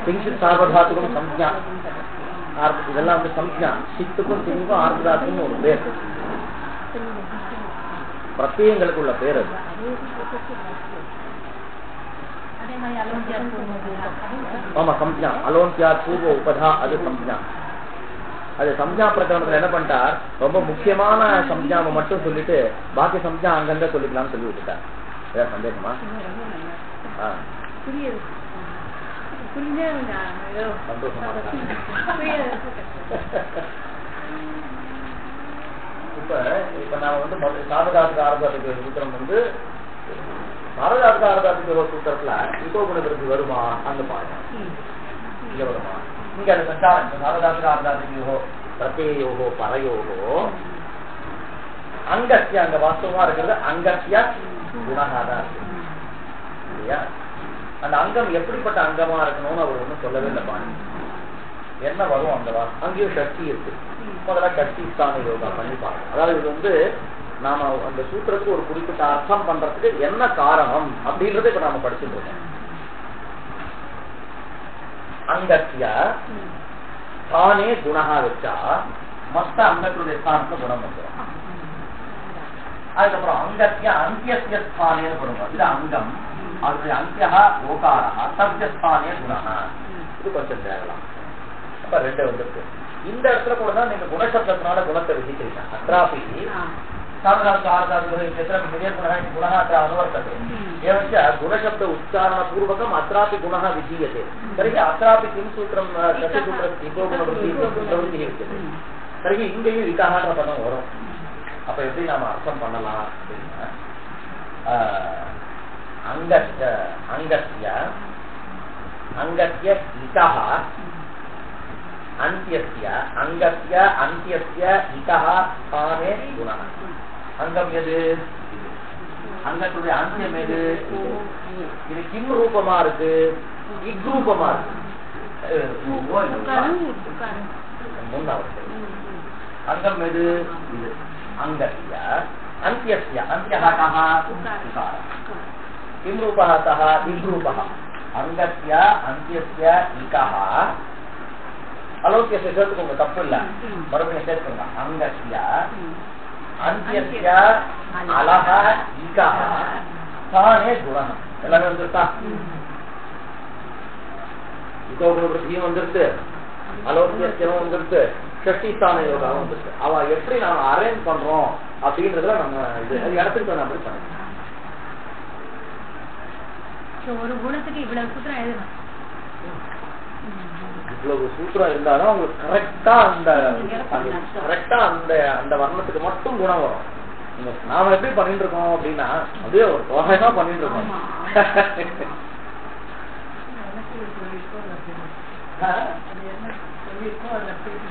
கிஞ்சித் சார்வதாத்துக்கும் சம்ஜா இதெல்லாம் சம்ஜா. சித்துக்கும் திங்கும் ஆர்தாத்துக்கும் ஒரு பேர், பிரத்யங்களுக்கு உள்ள பேர் அது. ஆமா சம்ஜா அலோன்யா பூர்வ உபதா அது சம்ஜா. அது சம்ஜா பிரகரணத்துல என்ன பண்ணிட்டார், ரொம்ப முக்கியமான சம்ஜாவை மட்டும் சொல்லிட்டு பாக்கி சம்ஜா அங்கங்க சொல்லிக்கலாம்னு சொல்லி விட்டுட்டார். ஏதாவது சந்தேகமா? இப்ப நாம சாரதாத்க ஆரதாத்துக்கு சூத்திரம் சாரதாத்க ஆரதாத்துக்கு சூத்திரத்துல இப்போ குணத்திற்கு வருமா அந்த பாருங்க. இங்க வருமா? இங்க அந்த சஞ்சாரம் சாரதாத்க ஆரதாத்துக்கு பிரத்யோகோ பரயோகோ அங்கத்திய அங்க வாஸ்தவமா இருக்கிறது அங்கத்திய குணகாதான் இருக்கு இல்லையா? அந்த அங்கம் எப்படிப்பட்ட அங்கமா இருக்கணும்னு அவர் ஒன்றும் சொல்லவே இல்லை பாணி. என்ன வரும் அந்த அங்கேயும் சக்தி இருக்கு. முதல்ல சக்தி ஸ்தான யோகா பண்ணி பாருங்க. அதாவது இது வந்து நாம அந்த சூத்திரத்துக்கு ஒரு குறிப்பிட்ட அர்த்தம் பண்றதுக்கு என்ன காரணம் அப்படின்றத இப்ப நாம படிச்சுட்டு இருக்கோம். அங்கத்திய தானே குணகா வச்சா மொத்த அங்கத்துடைய ஸ்தானத்துல குணம் வந்துடும். அதுக்கப்புறம் அங்கத்திய அந்தியஸ்ய ஸ்தானேன்னு பண்ணுவோம். இது அங்கம், அது அந்தியா ஓகாரா சப்ஜஸ்தானே குணகா. இது கொஞ்சம் தேவலாம். அப்ப ரெண்டு வந்துருக்கு. இந்த இடத்துல கூட தான் நீங்க குணசப்தத்தினால குணத்தை விதிக்கிறீங்க. அத்ராபி गुणशब्द उच्चारण पूर्वकम अत्रापि गुणः विधीयते तर्हि अत्रापि किं सूत्रं सत्यसूत्रस्य इको गुणवृत्तिः उच्यते तर्हि इङ्गेयु विकाहன்ற பதம் வரும். அப்ப எப்படி நாம அர்த்தம் பண்ணலாம் அப்படின்னா அங்கத்ய இகஹ அந்தியஸ்ய அங்கத்ய அந்தியஸ்ய இகஹ தானே குணः. அங்கம் எது? அங்கத்துடைய அந்தியம் எது? இது கிம் ரூபமா இருக்கு, இக் ரூபமா இருக்கு. அங்கம் எது? இது அங்கத்ய அந்தியஸ்ய அந்தியஹ கஹ உகார கிம் ரூபः சஹ இக் ரூபः. அங்கத்ய அந்தியஸ்ய இகஹ அலோக்கிய சேர்த்துக்கோங்க, தப்பு இல்ல, மறுபடியும் சேர்த்துக்கோங்க. அங்கத்ய அந்தியஸ்ய அலஹ இகஹ தானே குணः. எல்லாமே வந்துருக்கா? இகோ குணவృద్ధిயும் வந்துருச்சு, அலோக்கியம் வந்துருச்சு, ஷஷ்டி ஸ்தான யோகாவும் வந்துருச்சு. அவ எப்படி நாம அரேஞ்ச் பண்றோம் அப்படின்றதுல நம்ம இது இடத்துக்கு நான் அப்படி பண்ணேன். ஒரு குணத்துக்கு இவ்வளவு சூத்திரம் எழுதணும். இவ்வளவு சூத்திரம் இருந்தாலும் உங்களுக்கு கரெக்டா அந்த வர்ணத்துக்கு மட்டும் குணம் வரும். நாம எப்படி பண்ணிட்டு இருக்கோம் அப்படின்னா அதே ஒரு தோகைமா பண்ணிட்டு இருக்கோம்.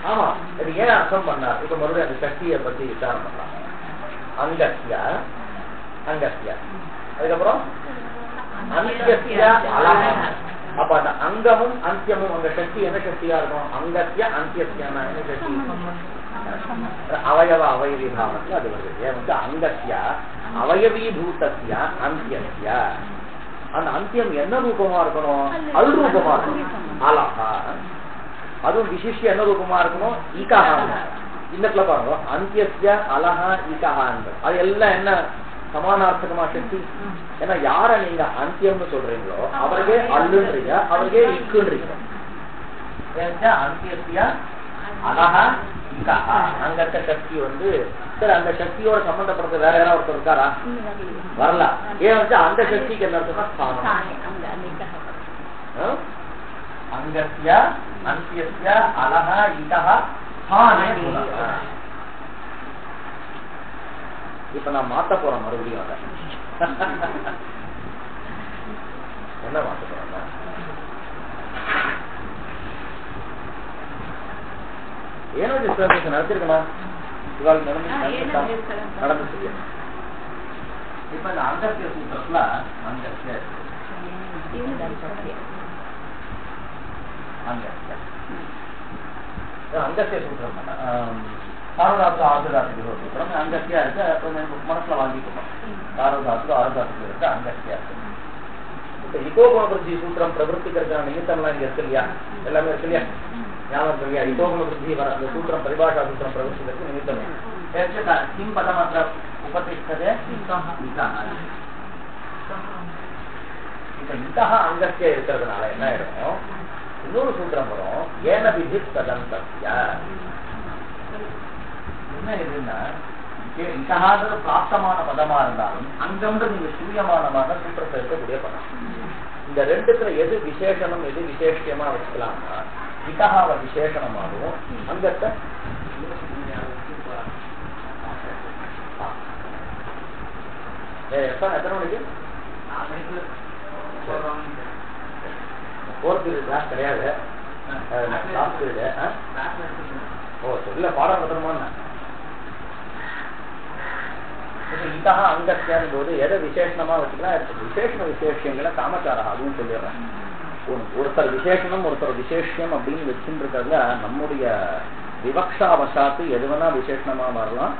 ஆமா, இது ஏன் அர்த்தம் பண்ணார்? இப்ப மறுபடியும் அந்த சக்தியை பத்தி விசாரம் பண்ணலாம். அங்கத்ய அங்கத்ய அதுக்கப்புறம் அந்தியஸ்ய அலஹ. அப்ப அந்த அங்கமும் அந்தியமும் அங்க சக்தி என்ன சக்தியா இருக்கும்? அங்கத்ய அந்தியஸ்யான என்ன சக்தி? அவயவ அவயவி பாவத்துல அது வருது. ஏன் வந்து அங்கத்ய அவயவீபூதஸ்ய அந்தியஸ்ய அந்த அந்தியம் என்ன ரூபமா இருக்கணும்? அல் ரூபமா இருக்கணும். அலஹா அதுவும் விசிஷ்ய என்ன ரூபமா இருக்கணும்? ஈகாஹா. இந்த பாருங்க, அந்தியஸ்ய அலஹா ஈகாஹா. அது எல்லாம் என்ன சமானார்த்தகமா சக்தி? ஏன்னா யார நீங்க அந்தியம்னு சொல்றீங்களோ அவருக்கே அல்லுன்றீங்க, அவருக்கே இக்குன்றீங்க. அந்தியஸ்ய அலஹா ஈகாஹா அங்கத்த சக்தி வந்து சரி, அந்த சக்தியோட சம்பந்தப்படுறது வேற யாராவது ஒருத்தர் இருக்காரா? வரல. ஏன் வந்து அந்த சக்திக்கு என்ன அர்த்தம்னா ஸ்தானம். அங்கத்ய அந்தியஸ்ய அலஹ இகஹ ஸ்தானே குணः. இப்ப நான் மாத்த போறேன் மறுபடியும். அத என்ன மாத்த போறேன்? ஏனோ டிஸ்டர்பன்ஸ் நடத்திருக்கலாம், இவாள் நடந்துச்சு. இப்ப இந்த அங்கத்திய சூத்திரத்துல அங்கத்திய அங்கத்திய சூத்திரம் சாரதாத்து ஆறுதாத்துக்கு ஒரு சூத்திரம் அங்கத்தியா இருக்கு. மனசுல வாங்கிக்கணும். சாரதாத்துக்கு ஆறுதாத்துக்கு இருக்கு அங்கத்தியா இருக்கு. இப்ப இகோ குணவృద్ధి சூத்திரம் பிரவருத்திக்கிறதுக்கான நிமித்தம்லாம் இங்க இருக்கு இல்லையா? எல்லாமே இருக்கு இல்லையா? ஞாபகம் இருக்கு இல்லையா? இகோ குணவృద్ధి வர அந்த சூத்திரம் பரிபாஷா சூத்திரம் பிரவருத்திக்கிறதுக்கு நிமித்தம் கிம் பதமாத்திர உபதிஷ்டதே இப்ப இந்தஹ அங்கத்திய இருக்கிறதுனால என்ன ஆயிடும்? இன்னொரு சூத்திரம் வரும், ஏன விதி ததந்தஸ்ய. என்ன இதுன்னா இகஹான்றது பிராப்தமான பதமா இருந்தாலும் அங்கம்ன்றது நீங்க சூரியமானமான சூத்திரத்தை இருக்கக்கூடிய பதம். இந்த ரெண்டுத்துல எது விசேஷனம் எது விசேஷமா வச்சுக்கலாம்னா இகஹாவை விசேஷனமாகவும் அங்கத்தை எத்தனை மணிக்கு? 4th கிளாஸ் கிடையாது. ஓ இல்ல பாடம் பத்திரமா இதா அங்கத்தியான போது எதை விசேஷமா வச்சுக்கலாம், விசேஷங்களை காமச்சாரா அதுவும் சொல்லிடுறேன். ஒருத்தர் விசேஷனம் ஒருத்தர் விசேஷம் அப்படின்னு வச்சுட்டு இருக்கிறதுல நம்முடைய விவக்ஷாவசாத்து எது வேணா விசேஷமா வரலாம்.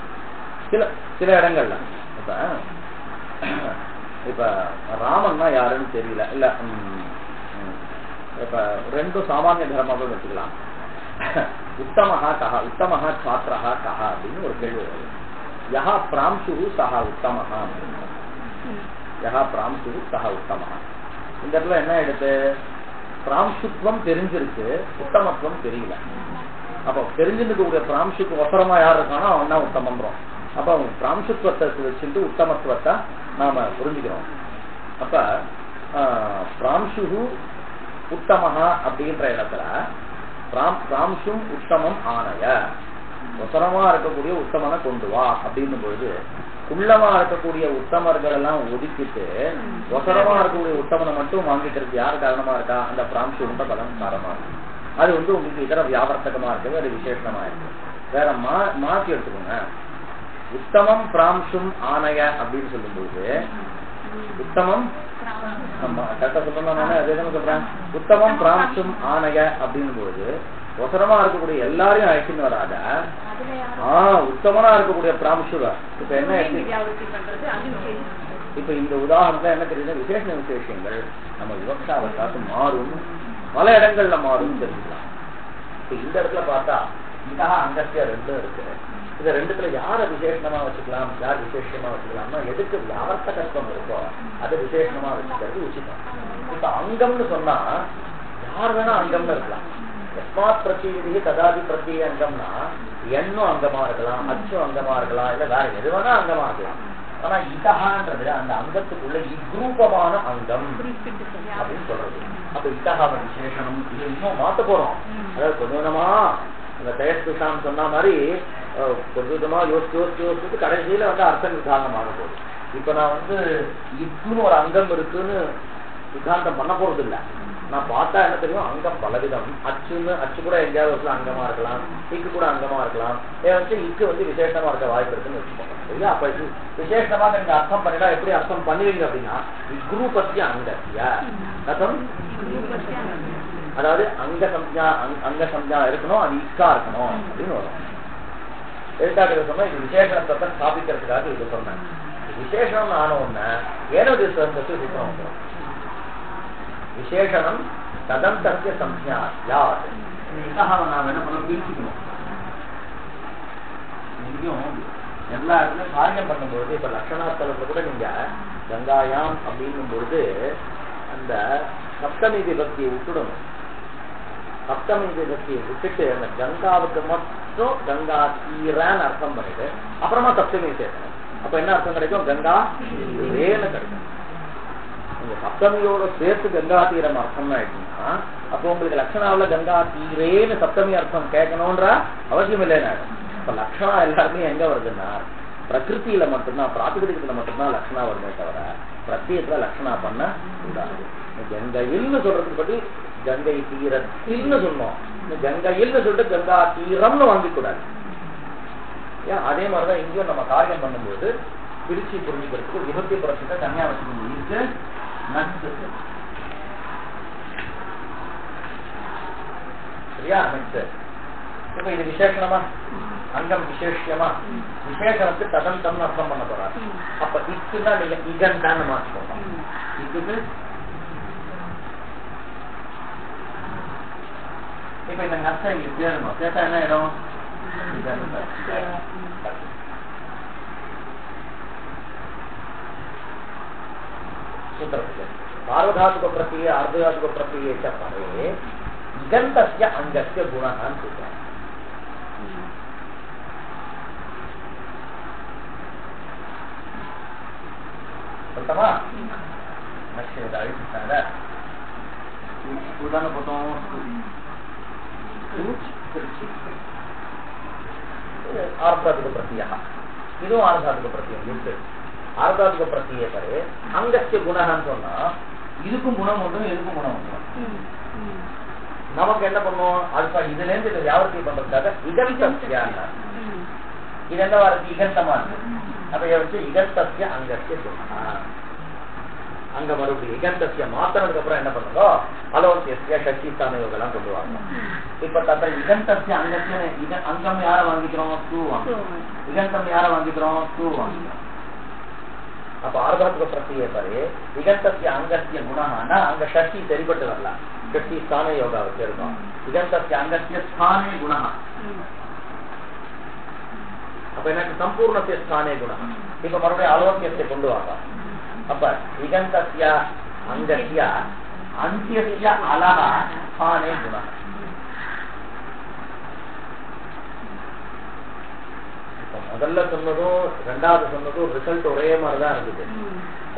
சில இடங்கள்ல இப்ப ராமன்னா யாருன்னு தெரியல, இல்ல இப்ப ரெண்டும் சாமானிய தர்மாவும் வச்சுக்கலாம். உத்தமஹா கஹா, உத்தமஹா சாத்திரஹா கஹா அப்படின்னு ஒரு கேள்வி வருது. யஹா பிராம்சு சஹா உத்தமஹா, யஹா பிராம்சு சஹா உத்தமஹா. இந்த இடத்துல என்ன எடுத்து பிராம்சுத்வம் தெரிஞ்சிருக்கு, உத்தமத்துவம் தெரியல. அப்போ தெரிஞ்சிருக்கக்கூடிய பிராம்சுக்கு ஒசரமா யார் இருக்கானோ அவன் தான் உத்தமன்றோம். அப்ப அவங்க பிராம்சுத்வத்தை வச்சுட்டு உத்தமத்துவத்தை நாம புரிஞ்சுக்கிறோம். அப்ப பிராம்சு உத்தமஹா அப்படின்ற இடத்துல பிராம்சும் உத்தமம் ஆணைய, ஒசரமா இருக்கக்கூடிய உத்தமனை கொண்டு வா அப்படின்னும் பொழுது குள்ளமா இருக்கக்கூடிய உத்தமர்கள் எல்லாம் ஒதுக்கிட்டு ஒசரமா இருக்கக்கூடிய உத்தமனை மட்டும் வாங்கிட்டு யார் காரணமா இருக்கா, அந்த பிராம்சு உண்ட பலம் காரணமா இருக்கு. அது உங்களுக்கு இதர வியாவர்த்தகமா இருக்குது, அது விசேஷமா இருக்கு. வேற மாற்றி எடுத்துக்கோங்க. உத்தமம் பிராம்சும் ஆணைய அப்படின்னு சொல்லும்போது உத்தமம் கரெக்டா சொல்லணும், அதேதான் சொல்றேன். உத்தமம் பிராம்சும் ஆணைய அப்படின்னும் போது ஒசரமா இருக்கக்கூடிய எல்லாரையும் அழைச்சின்னு வராத, உத்தமனா இருக்கக்கூடிய பிராம்சுவ. இப்ப என்ன இப்ப இந்த உதாரணத்துல என்ன தெரியுது, விசேஷங்கள் நம்ம விவசாயத்தை மாறும், பல இடங்கள்ல மாறும் தெரிஞ்சுக்கலாம். இப்ப இந்த இடத்துல பார்த்தா இதா அங்கத்தியா ரெண்டும் இருக்கு. இந்த ரெண்டுத்துல யார விசேஷமா வச்சுக்கலாம், யார் விசேஷமா வச்சுக்கலாம்னா எதுக்கு வியாவர்த்தகத்துவம் இருக்கோ அதை விசேஷமா வச்சுக்கிறது உச்சிதம். இப்ப அங்கம்னு சொன்னா யார் வேணா அங்கம்னு இருக்கலாம். எஸ்மாத் பிரத்தியே ததாதி பிரத்திய அங்கம்னா எண்ணும் அங்கமா இருக்கலாம், அச்சும் அங்கமா இருக்கலாம், இல்ல வேற எது வேணா அங்கமா இருக்கலாம். ஆனா இதகான்றது அந்த அங்கத்துக்குள்ள இக்ரூபமான அங்கம் அப்படின்னு சொல்றது. அப்ப இதகாவ விசேஷனம் இது இன்னும் மாத்த போறோம். அதாவது கொஞ்சமா இந்த தயஸ்தான் சொன்ன மாதிரி கொஞ்சமா யோசிச்சு கடைசியில அர்த்தம் விசாரணமாக போகுது. இப்ப நான் இதுன்னு ஒரு அங்கம் இருக்குன்னு சித்தாந்தம் பண்ண போறது இல்ல. நான் பார்த்தா என்ன தெரியும், அங்கம் பலவிதம். அச்சு கூட எங்கேயாவது அங்கமா இருக்கலாம், இக்கு கூட அங்கமா இருக்கலாம். இக்கு விசேஷமா இருக்க வாய்ப்பு இருக்குன்னு வச்சுக்கோங்க. சரியா? அப்ப இது விசேஷமாக நீங்க அர்த்தம் பண்ணிட்டா எப்படி அர்த்தம் பண்ணுவீங்க அப்படின்னா இக்ரூபத்திய அங்கத்திய கதம், அதாவது அங்க சம்ஜா இருக்கணும், அது இக்கா இருக்கணும் அப்படின்னு வரும். எதுக்காக சொன்னா இது விசேஷத்தை ஸ்தாபிக்கிறதுக்காக இது சொன்னேன். விசேஷம் ஆன ஒண்ணு ஏனது சூத்திரம் வந்துடும். விசேஷனம் ததந்தத்திய சம்யா யார் நாம என்ன பண்ணணும், பிரிச்சுக்கணும். இங்கேயும் எல்லா இடத்துலயும் காரியம் பண்ணும்பொழுது இப்ப லட்சணாஸ்தலத்துல கூட நீங்க கங்காயாம் அப்படிங்கும் பொழுது அந்த சப்தமி விபக்தியை விட்டுடணும். சப்தமி விபக்தியை விட்டுட்டு அந்த கங்காவுக்கு மட்டும் கங்கா தீரான்னு அர்த்தம் பண்ணிட்டு அப்புறமா சப்தமி சேர்க்கணும். அப்ப என்ன அர்த்தம் கிடைக்கும், கங்கா தீரேன்னு கிடைக்கும். நீங்க சப்தமியோட சேர்த்து கங்கா தீரம் அர்த்தம்னு ஆயிடுச்சுன்னா அப்போ உங்களுக்கு லட்சணாவில் கங்கா தீரேன்னு சப்தமி அர்த்தம் கேட்கணும்ன்ற அவசியம் இல்லைன்னு ஆயிடும். இப்ப லட்சணா எல்லாருமே எங்க வருதுன்னா பிரகிருத்தியில மட்டும்தான், பிராத்திகத்துல மட்டும்தான் லட்சணா வருமே தவிர பிரத்யத்துல லட்சணா பண்ண கூடாது. கங்கையில்னு சொல்றதுக்கு பற்றி கங்கை தீரத்தில்னு சொன்னோம். கங்கையில்னு சொல்லிட்டு கங்கா தீரம்னு வாங்கிக்கூடாது. ஏன் அதே மாதிரிதான் இங்கேயும் நம்ம காரியம் பண்ணும்போது பிரிச்சு புரிஞ்சுக்கிறதுக்கு விபத்தி புரட்சிட்ட தனியா வச்சுக்கணும். இருக்கு நட்சு சரியா நட்சு. இப்ப இது விசேஷமா அங்கம் விசேஷமா விசேஷனுக்கு ததந்தம்னு அர்த்தம் பண்ண போறாரு. அப்ப இதுக்குதான் நீங்க இகந்தான்னு மாற்றிக்கோங்க. இதுக்கு இப்ப இந்த நஷ்டம் இங்க சேரணும். கேட்டா என்ன இடம் सूत्रस्य सार्वधातुक प्रत्यय अर्धधातुक प्रत्यय च परे इगन्तस्य अङ्गस्य गुणः सूत्रम्. சொல்லுமா நஷ்டத்தை அழிச்சுட்டாங்க. உதாரணம் போட்டோம் आर्धातुक प्रत्यय, ಇದು आर्धातुक प्रत्यय இருக்கு. आर्धातुक प्रत्यय परे अंगस्य गुणः சொன்னா இதுக்கும் குணம் உண்டு, இதுக்கும் குணம் உண்டு. நமக்கு என்ன பண்ணுவோம், அல்பா இதுல இருந்து இதை வியாவர்த்தி பண்றதுக்காக இகந்தம் இது என்ன வார்த்தை இகந்தமா இருக்கு. அப்ப வந்து இகந்தஸ்ய அங்கஸ்ய குணஹ. அங்க மறுபடியும் இகந்தஸ்ய மாத்தினதுக்கு அப்புறம் என்ன பண்ணுறோ அலோக்கிய சக்தி ஸ்தான யோகெல்லாம் கொண்டு வாங்க. இப்ப தத்த இகந்தஸ்ய அங்கஸ்ய அங்கம் யார வாங்கிக்கிறோம்? தூ வாங்கிக்கிறோம். இகந்தம் யார வாங்கிக்கிறோம்? தூ வாங்கிக்கிறோம். அப்ப ஆர்பாத்க பிரத்தியே பாரு இகந்தஸ்ய அங்கஸ்ய குணஹனா அங்க சக்தி சரிபட்டு வரலாம். சக்தி ஸ்தான யோகா வச்சிருக்கோம். இகந்தஸ்ய அங்கஸ்ய ஸ்தானே குணஹ. அப்ப எனக்கு சம்பூர்ணஸ்ய ஸ்தானே குணஹ. இப்ப மறுபடியும் அலோக்கியத்தை கொண்டு வாங்க. அப்ப இகந்தஸ்ய அங்கஸ்ய அந்தியஸ்ய அலஹ ஸ்தானே குணஹ. முதல்ல சொன்னதும் ரெண்டாவது சொன்னதும் ரிசல்ட் ஒரே மாதிரிதான் இருந்தது.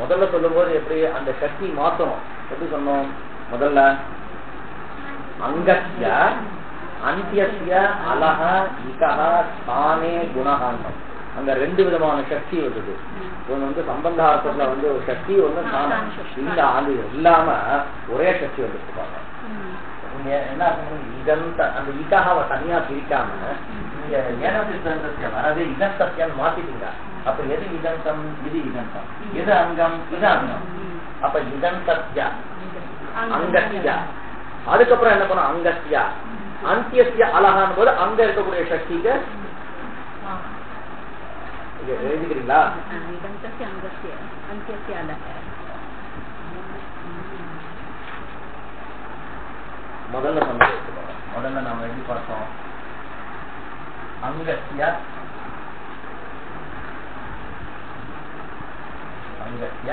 முதல்ல சொல்லும் போது எப்படி அந்த சக்தி மாத்தணும்? எப்படி சொன்னோம்? முதல்ல அங்கஸ்ய அந்தியஸ்ய அலஹ இகஹ ஸ்தானே குணஹான்னம். அங்க ரெண்டு விதமான சக்தி வருது. ஒண்ணு வந்து சம்பந்தார்த்தத்துல வந்து ஒரு சக்தி, ஒண்ணு ஸ்தானம். இந்த அது இல்லாம ஒரே சக்தி வந்துருப்பாங்க. என்ன இகந்த அந்த இகஹாவை தனியா பிரிக்காம நீங்க ஏனோசித்தந்தஸ்ய வரவே இகந்தஸ்யான்னு மாத்திட்டீங்க. அப்ப எது இகந்தம், இது இகந்தம், எது அங்கம், இது அங்கம். அப்ப இகந்தஸ்ய அங்கஸ்ய. அதுக்கப்புறம் என்ன பண்ணும்? அங்கஸ்ய அந்தியஸ்ய அலஹான் போது அங்க இருக்கக்கூடிய சக்திக்கு எழுதிக்கிறீங்களா? முதல்ல சொன்னது முதல்ல நாம எப்படி பார்த்தோம்? அங்கஸ்ய அங்கஸ்ய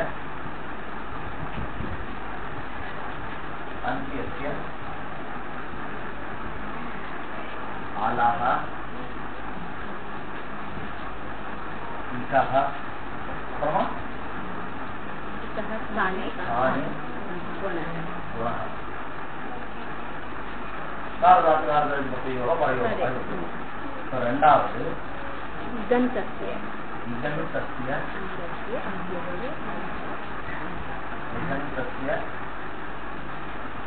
அந்தியஸ்ய அலஹ இகஹ அப்புறமா ஸ்தானே குணஹ. ரெண்டாவது இகந்தஸ்ய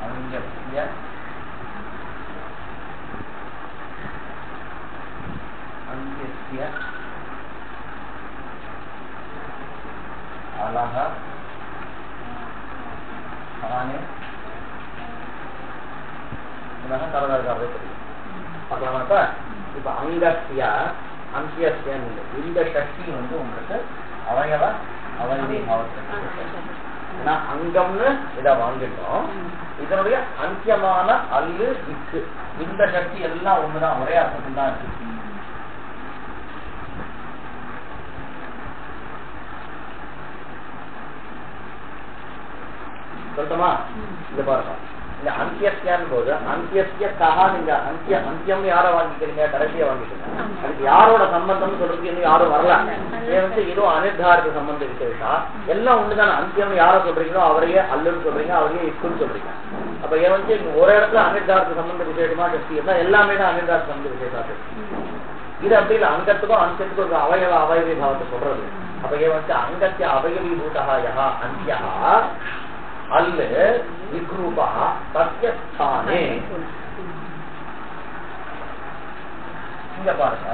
அங்கஸ்ய அந்தியஸ்ய அலஹ ஸ்தானே பார்க்கலாமாப்பா? இப்ப அங்கஸ்ய அந்தியஸ்ய இந்த சக்தி வந்து உங்களுக்கு அவயவ அவயவி பாவத்தை அங்கம்னு இதை வாங்கிட்டோம். இதனுடைய அந்தியமான அல்லு இக்கு இந்த சக்தி எல்லாம் ஒண்ணுதான், ஒரே அர்த்தத்தில் தான் இருக்கு. சொல்லுமா? இது பாருங்க, இந்த அந்தியஸ்யான் போது அந்தியஸ்ய கஹா நீங்க அந்தியம் யார வாங்கிக்கிறீங்க? கடைசியா வாங்கிக்கிறீங்க. அதுக்கு யாரோட சம்பந்தம் சொல்றதுக்கு இன்னும் யாரும் வரல. வந்து ஏதோ அனிர்தாரத்து சம்பந்தம் விசேஷா எல்லாம் ஒண்ணுதானே. அந்தியம் யார சொல்றீங்களோ அவரையே அல்லுன்னு சொல்றீங்க, அவரையே இக்குன்னு சொல்றீங்க. அப்ப வந்து ஒரு இடத்துல அனிர்தாரத்து சம்பந்த விசேஷமா சக்தி இருந்தா எல்லாமே தான் அனிர்தாரத்து சம்பந்த விசேஷா சக்தி. இது அப்படி இல்லை, அங்கத்துக்கும் அந்தியத்துக்கும் ஒரு அவயவ அவயவி பாவத்தை சொல்றது. அப்ப வந்து அங்கத்திய அவயவி பூதா யஹா அந்தியா அல்ல விக்ரூபா தஸ்ய ஸ்தானே. இங்க பாருங்க,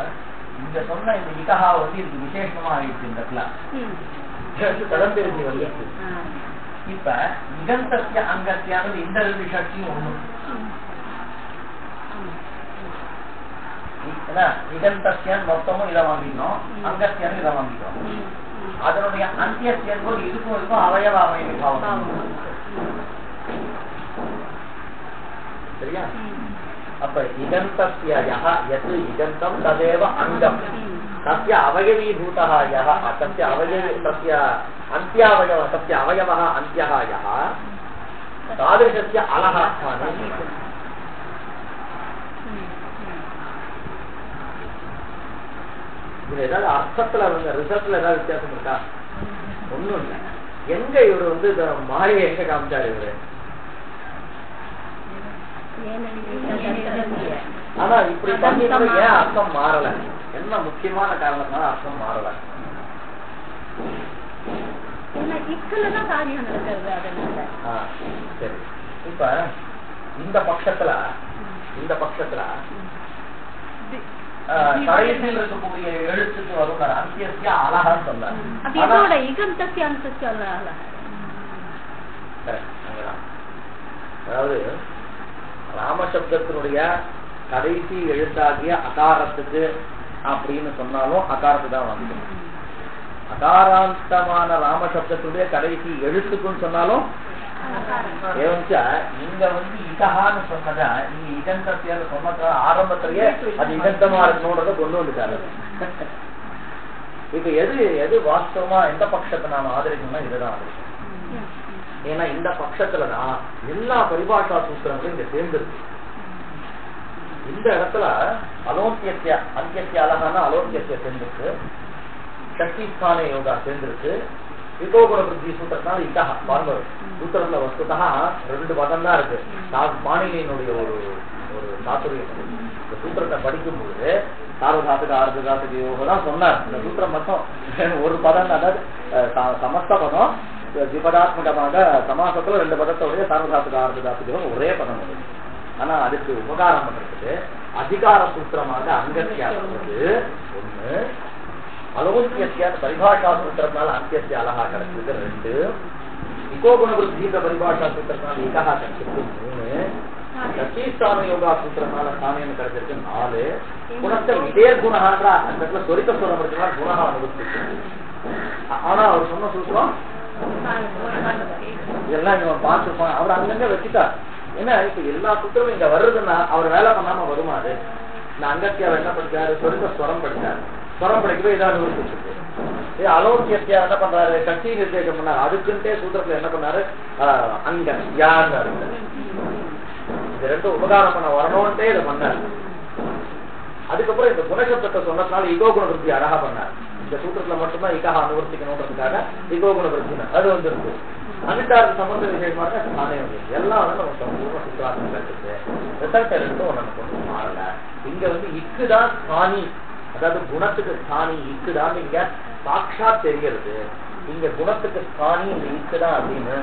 இங்க சொன்ன இந்த இகஹா வந்து இதுக்கு விசேஷமா ஆயிடுச்சு. இந்த இடத்துல கடந்தெரிஞ்சு வந்துருக்கு. இப்ப இகந்தஸ்ய அங்கத்தியானது இந்த ரெண்டு சக்தியும் ஒண்ணு. இகந்தஸ்யான் மொத்தமும் இதை வாங்கிக்கணும், அங்கத்தியான் இதை வாங்கிக்கணும். அதனுடைய அந்தியஸ்யன் போது இதுக்கும் இருக்கும் அவயவ அவயவி பாவம். சரியா? அப்ப இகந்தஸ்ய யஹ யத் இகந்தம் ததேவ அங்கம் தஸ்ய அவயவீபூதः யஹ தஸ்ய அவயவி தஸ்ய அந்தியாவயவ தஸ்ய அவயவः அந்தியः யஹ தாதृशस्य अलः स्थाने. இது ஏதாவது அர்த்தத்துல ரிசல்ட்ல ஏதாவது வித்தியாசம் இருக்கா? ஒண்ணும் இல்லை. எங்க இவரு வந்து மாயை எங்க காமிச்சாரு இவரு? ஆனா இப்படி பண்ணி ஏன் அர்த்தம் மாறல? என்ன முக்கியமான காரணத்தினால அர்த்தம் மாறல? சரி, இப்ப இந்த பட்சத்துல கடைசியில் இருக்கக்கூடிய எழுத்துக்கு வரும் அந்தியசிய அழகான்னு சொன்னார். அதாவது ராமசப்தத்தினுடைய கடைசி எழுத்தாகிய அகாரத்துக்கு அப்படின்னு சொன்னாலும் அகாரத்து தான் வந்துடும். அகாராந்தமான ராமசப்தத்துடைய கடைசி எழுத்துக்குன்னு சொன்னாலும் இங்க இதகான்னு சொன்னதா நீங்க இதந்தத்தியால சொன்னதா ஆரம்பத்திலேயே அது இதந்தமா இருக்கணும்ன்றத கொண்டு வந்துட்டாரு. இப்ப எது வாஸ்தவமா எந்த பட்சத்தை நாம ஆதரிக்கணும்னா இதுதான் ஆதரிக்கணும். ஏன்னா இந்த பட்சத்துலதான் எல்லா பரிபாஷா சூத்திரங்களும் இங்க சேர்ந்துருக்கு. இந்த இடத்துல அலோக்கிய அந்திய அழகான அலோக்கியத்தை சேர்ந்துருக்கு, சக்திஸ்தான யோகா சேர்ந்திருக்கு, விகோகுண புத்தி சூத்திரத்தினால இக்கா பாருங்க. சூத்திரத்துல வஸ்துதா 2 பதம் தான் இருக்கு. பாணினியினுடைய ஒரு தாத்துரியம். இந்த சூத்திரத்தை படிக்கும் பொழுது சார்வதாத்துக்கு ஆர்வதாத்துக்கு யோகம் தான் சொன்னார். இந்த சூத்திரம் மட்டும் ஒரு பதம், அதாவது சமஸ்த பதம் விபதாத்மகமாக சமாசத்துல 2 பதத்தோடைய சார்வதாத்துக்கு ஆர்வதாத்துக்கு யோகம் ஒரே பதம் வருது. ஆனா அதுக்கு உபகாரம் பண்றதுக்கு அதிகார சூத்திரமாக அங்கத்தியாவது ஒண்ணு, அலோக்கிய பரிபாஷா சூத்திரத்தினால அந்தியசிய அழகா கிடைச்சது 2, விகோகுண விருத்தின்ற பரிபாஷா சூத்திரத்தினால இகா கிடைச்சிருக்கு 3, சக்திஸ்தான யோகா சூத்திரத்தினால ஸ்தானியம் கிடைச்சிருக்கு 4, குணத்தை இதே குணகான்ற அந்த இடத்துல சொரிக்க சொல்ல முடியுமா குணகா அனுபவிச்சிருக்கு. ஆனா அவர் சொன்ன சூத்திரம் இதெல்லாம் இவங்க பார்த்துருப்பாங்க. அவர் அங்கங்க வச்சுட்டார். ஏன்னா இப்ப எல்லா சூத்திரமும் இங்க வருதுன்னா அவர் வேலை பண்ணாம வருமாறு இந்த அங்கத்தியாவை என்ன படிச்சாரு, சொரிக்க ஸ்வரம் படிச்சாரு. ஸ்வரம் படிக்கவே இதான் அனுபவிச்சிருக்கு. அலோக்கியத்தியா என்ன பண்றாரு, சக்தி நிர்தேசம் பண்ணாரு. அதுக்குன்ட்டே சூத்திரத்துல என்ன பண்ணாரு, அங்க யான்னு இது 2 உபகாரம் பண்ண வரணும்ட்டே இதை பண்ணாரு. அதுக்கப்புறம் இந்த குணசப்தத்தை சொன்னதுனால இகோ குண விருத்தி அழகா பண்ணார். இந்த சூத்திரத்துல மட்டும்தான் இகா அனுவர்த்திக்கணும்ன்றதுக்காக இகோ குண விருத்தி அது வந்துருக்கு. அனுட்டாருக்கு சம்பந்த விசேஷமாக நானே வந்து எல்லாம் வந்து நம்ம சம்பூர்ண சூத்திரார்த்தம் கிடைச்சிருக்கு. ரிசல்ட் 2 நமக்கு ஒன்றும் மாறல. இங்க இக்குதான் ஸ்தானி, அதாவது குணத்துக்கு ஸ்தானி இக்குதான் இங்க சாட்சா தெரிகிறது. இங்க குணத்துக்கு ஸ்தானி இந்த இக்குதான் அப்படின்னு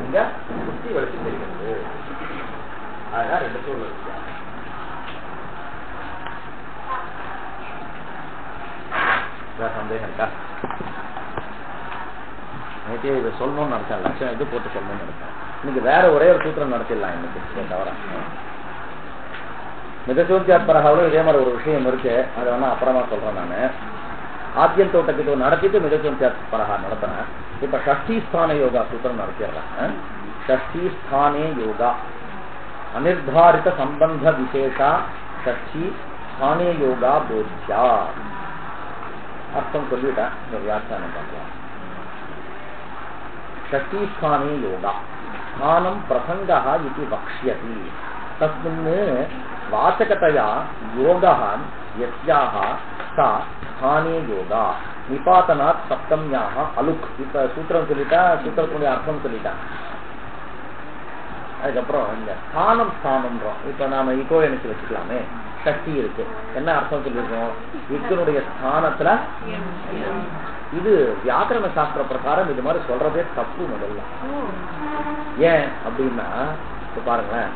இங்க சுத்தி வலிச்சு தெரிகிறது. அதுதான் 2 சூழல் இருக்கு. சந்தேகம் இருக்கா? நேற்றே இதை சொல்லணும்னு நினைச்சேன், லட்சம் இது போட்டு சொல்லணும்னு நினைச்சேன். இன்னைக்கு வேற ஒரே ஒரு சூத்திரம் நடத்திடலாம் இன்னைக்கு தவிர. மிதச்சோத்தியாத்பரகாவிலும் இதே மாதிரி ஒரு விஷயம் இருக்கு, அதை வேணா அப்புறமா சொல்றேன். நான் ஆத்தியன் தோட்டத்துக்கு நடத்திட்டு மிதச்சோத்தியாத்பரகா நடத்தினேன். இப்ப ஷஷ்டிஸ்தான யோகா சூத்திரம் நடத்திடுறேன். ஷஷ்டிஸ்தானே யோகா அனிர்தாரித சம்பந்த விசேஷா ஷஷ்டி ஸ்தானே யோகா போத்யா. அர்த்தம் சொல்லிட்டேன், இந்த வியாக்கியானம் பண்ணலாம். ஷஷ்டிஸ்தானே யோகா ஸ்தானம் பிரசங்கः इति वक्ष्यति. तस्मिन् वाचकतया योगः यस्याः सा स्थाने योगा निपातनात् सप्तम्याः अलुक्. இப்ப சூத்திரம் சொல்லிட்டா, சூத்திரத்துடைய அர்த்தம் சொல்லிட்டா. அதுக்கப்புறம் இந்த ஸ்தானம் ஸ்தானம்ன்றோம். இப்ப நாம இக்கோ எனக்கு வச்சுக்கலாமே, சக்தி இருக்கு, என்ன அர்த்தம் சொல்லிருக்கோம், இக்கனுடைய ஸ்தானத்துல. இது வியாக்கரண சாஸ்திர பிரகாரம் இது மாதிரி சொல்றதே தப்பு முதல்ல. ஏன் அப்படின்னா இப்ப பாருங்களேன்,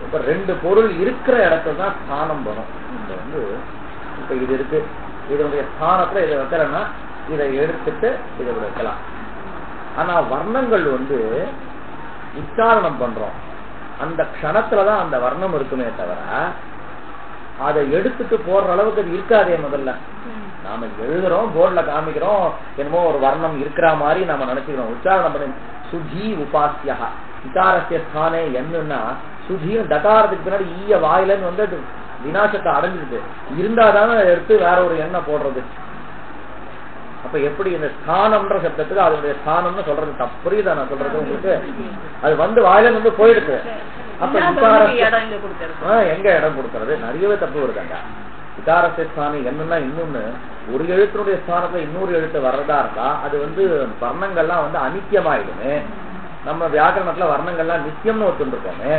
இப்ப 2 பொருள் இருக்கிற இடத்துல தான் ஸ்தானம் வரும். இப்ப இது இருக்கு, இதனுடைய ஸ்தானத்துல இதை வைக்கிறேன்னா இதை எடுத்துட்டு இதை வைக்கலாம். ஆனா வர்ணங்கள் உச்சாரணம் பண்றோம், அந்த க்ஷணத்துலதான் அந்த வர்ணம் இருக்குமே தவிர அதை எடுத்துட்டு போடுற அளவுக்கு அது இருக்காதே. முதல்ல நாம எழுதுறோம், போர்ட்ல காமிக்கிறோம், என்னமோ ஒரு வர்ணம் இருக்கிற மாதிரி நாம நினைச்சுக்கிறோம். உச்சாரணம் பண்ணி சுஜி உபாசியா இகாரஸ்ய ஸ்தானே என்னன்னா சுஜியும் டகாரத்துக்கு பின்னாடி ஈய வாயிலன்னு அது விநாசத்தை அடைஞ்சிருக்கு. இருந்தாதானே எடுத்து வேற ஒரு எண்ணெய் போடுறது. அப்ப எப்படி இந்த ஸ்தானம்ன்ற சப்தத்துக்கு அதனுடைய ஸ்தானம்னு சொல்றது தப்பு. புரியுதா நான் சொல்றது உங்களுக்கு? அது வாயில போயிடுது. அப்ப எங்க இடம் கொடுக்கறது? நிறையவே தப்பு வருதாங்க. இகாரஸ்ய ஸ்தானி என்னன்னா இன்னொன்னு, ஒரு எழுத்தினுடைய ஸ்தானத்துல இன்னொரு எழுத்து வர்றதா இருந்தா அது வர்ணங்கள்லாம் அனித்தியமாயிடுமே. நம்ம வியாக்கரணத்துல வர்ணங்கள்லாம் நித்தியம்னு ஒத்துருக்கோமே.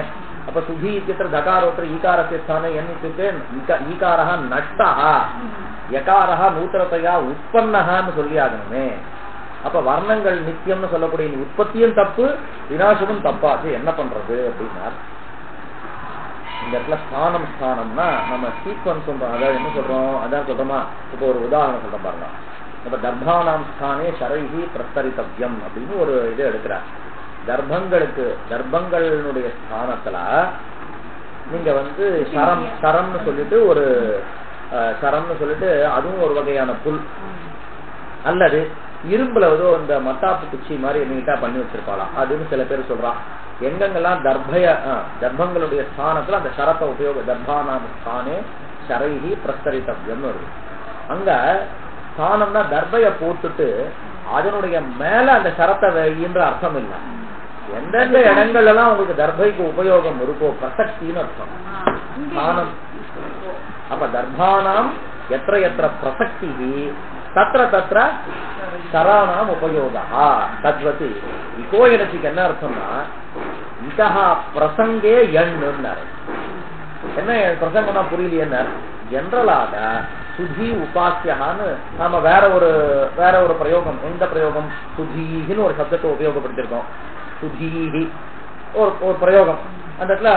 அப்ப சுகி இத்தியத்திர தகாரோத்திர ஈகாரஸ்ய ஸ்தானே என்ன ஈகாரஹ நஷ்டஹ யகாரஹ நூத்தனத்தையா உற்பன்னஹன்னு சொல்லி ஆகணுமே. அப்ப வர்ணங்கள் நித்தியம்னு சொல்லக்கூடிய உற்பத்தியும் தப்பு, விநாசமும் தப்பாச்சு. என்ன பண்றது அப்படின்னா இந்த இடத்துல ஸ்தானம் ஸ்தானம்னா நம்ம சீக்வன்ஸ் சொல்றோம். அதாவது என்ன சொல்றோம், அதான் சொல்றோமா, இப்போ ஒரு உதாரணம் சொல்றோம் பாருங்க. இப்ப தர்பானாம் ஸ்தானே ஷரைஹி பிரஸ்தரித்தவ்யம் அப்படின்னு ஒரு இது எடுக்கிறார். தர்பங்களுடைய ஸ்தானத்துல நீங்க வந்து சரம்னு சொல்லிட்டு ஒரு சரம்னு சொல்லிட்டு அதுவும் ஒரு வகையான புல், அல்லது இரும்புல ஏதோ இந்த மத்தாப்பு குச்சி மாதிரி நீட்டா பண்ணி வச்சிருப்பாளாம் அதுன்னு சில பேர் சொல்றான். எங்கெங்கெல்லாம் தர்பங்களுடைய ஸ்தானத்துல அந்த சரத்தை உபயோக தர்பானாம் ஸ்தானே ஷரைஹி பிரஸ்தரித்தவ்யம்னு வருது. அங்க ஸ்தானம்னா தர்பைய போட்டுட்டு அதனுடைய மேல அந்த சரத்தை வைன்ற அர்த்தம் இல்லை. எந்தெந்த இடங்கள் எல்லாம் உங்களுக்கு தர்பைக்கு உபயோகம் இருக்கோ பிரசக்தின்னு அர்த்தம் ஸ்தானம். அப்ப தர்பானாம் எத்திர எத்திர பிரசக்தி தத்திர தத்திர சராணாம் உபயோகா தத்வதி. இப்போ எனக்கு என்ன அர்த்தம்னா இதா பிரசங்கே எண்ணு. என்ன பிரசங்கம்னா புரியலையே. ஜெனரலாக சுதி உபாசியான்னு நாம வேற ஒரு பிரயோகம், எந்த பிரயோகம், சுதீன்னு ஒரு சப்தத்தை உபயோகப்படுத்திருக்கோம். சுதீஹி ஒரு பிரயோகம். அந்த இடத்துல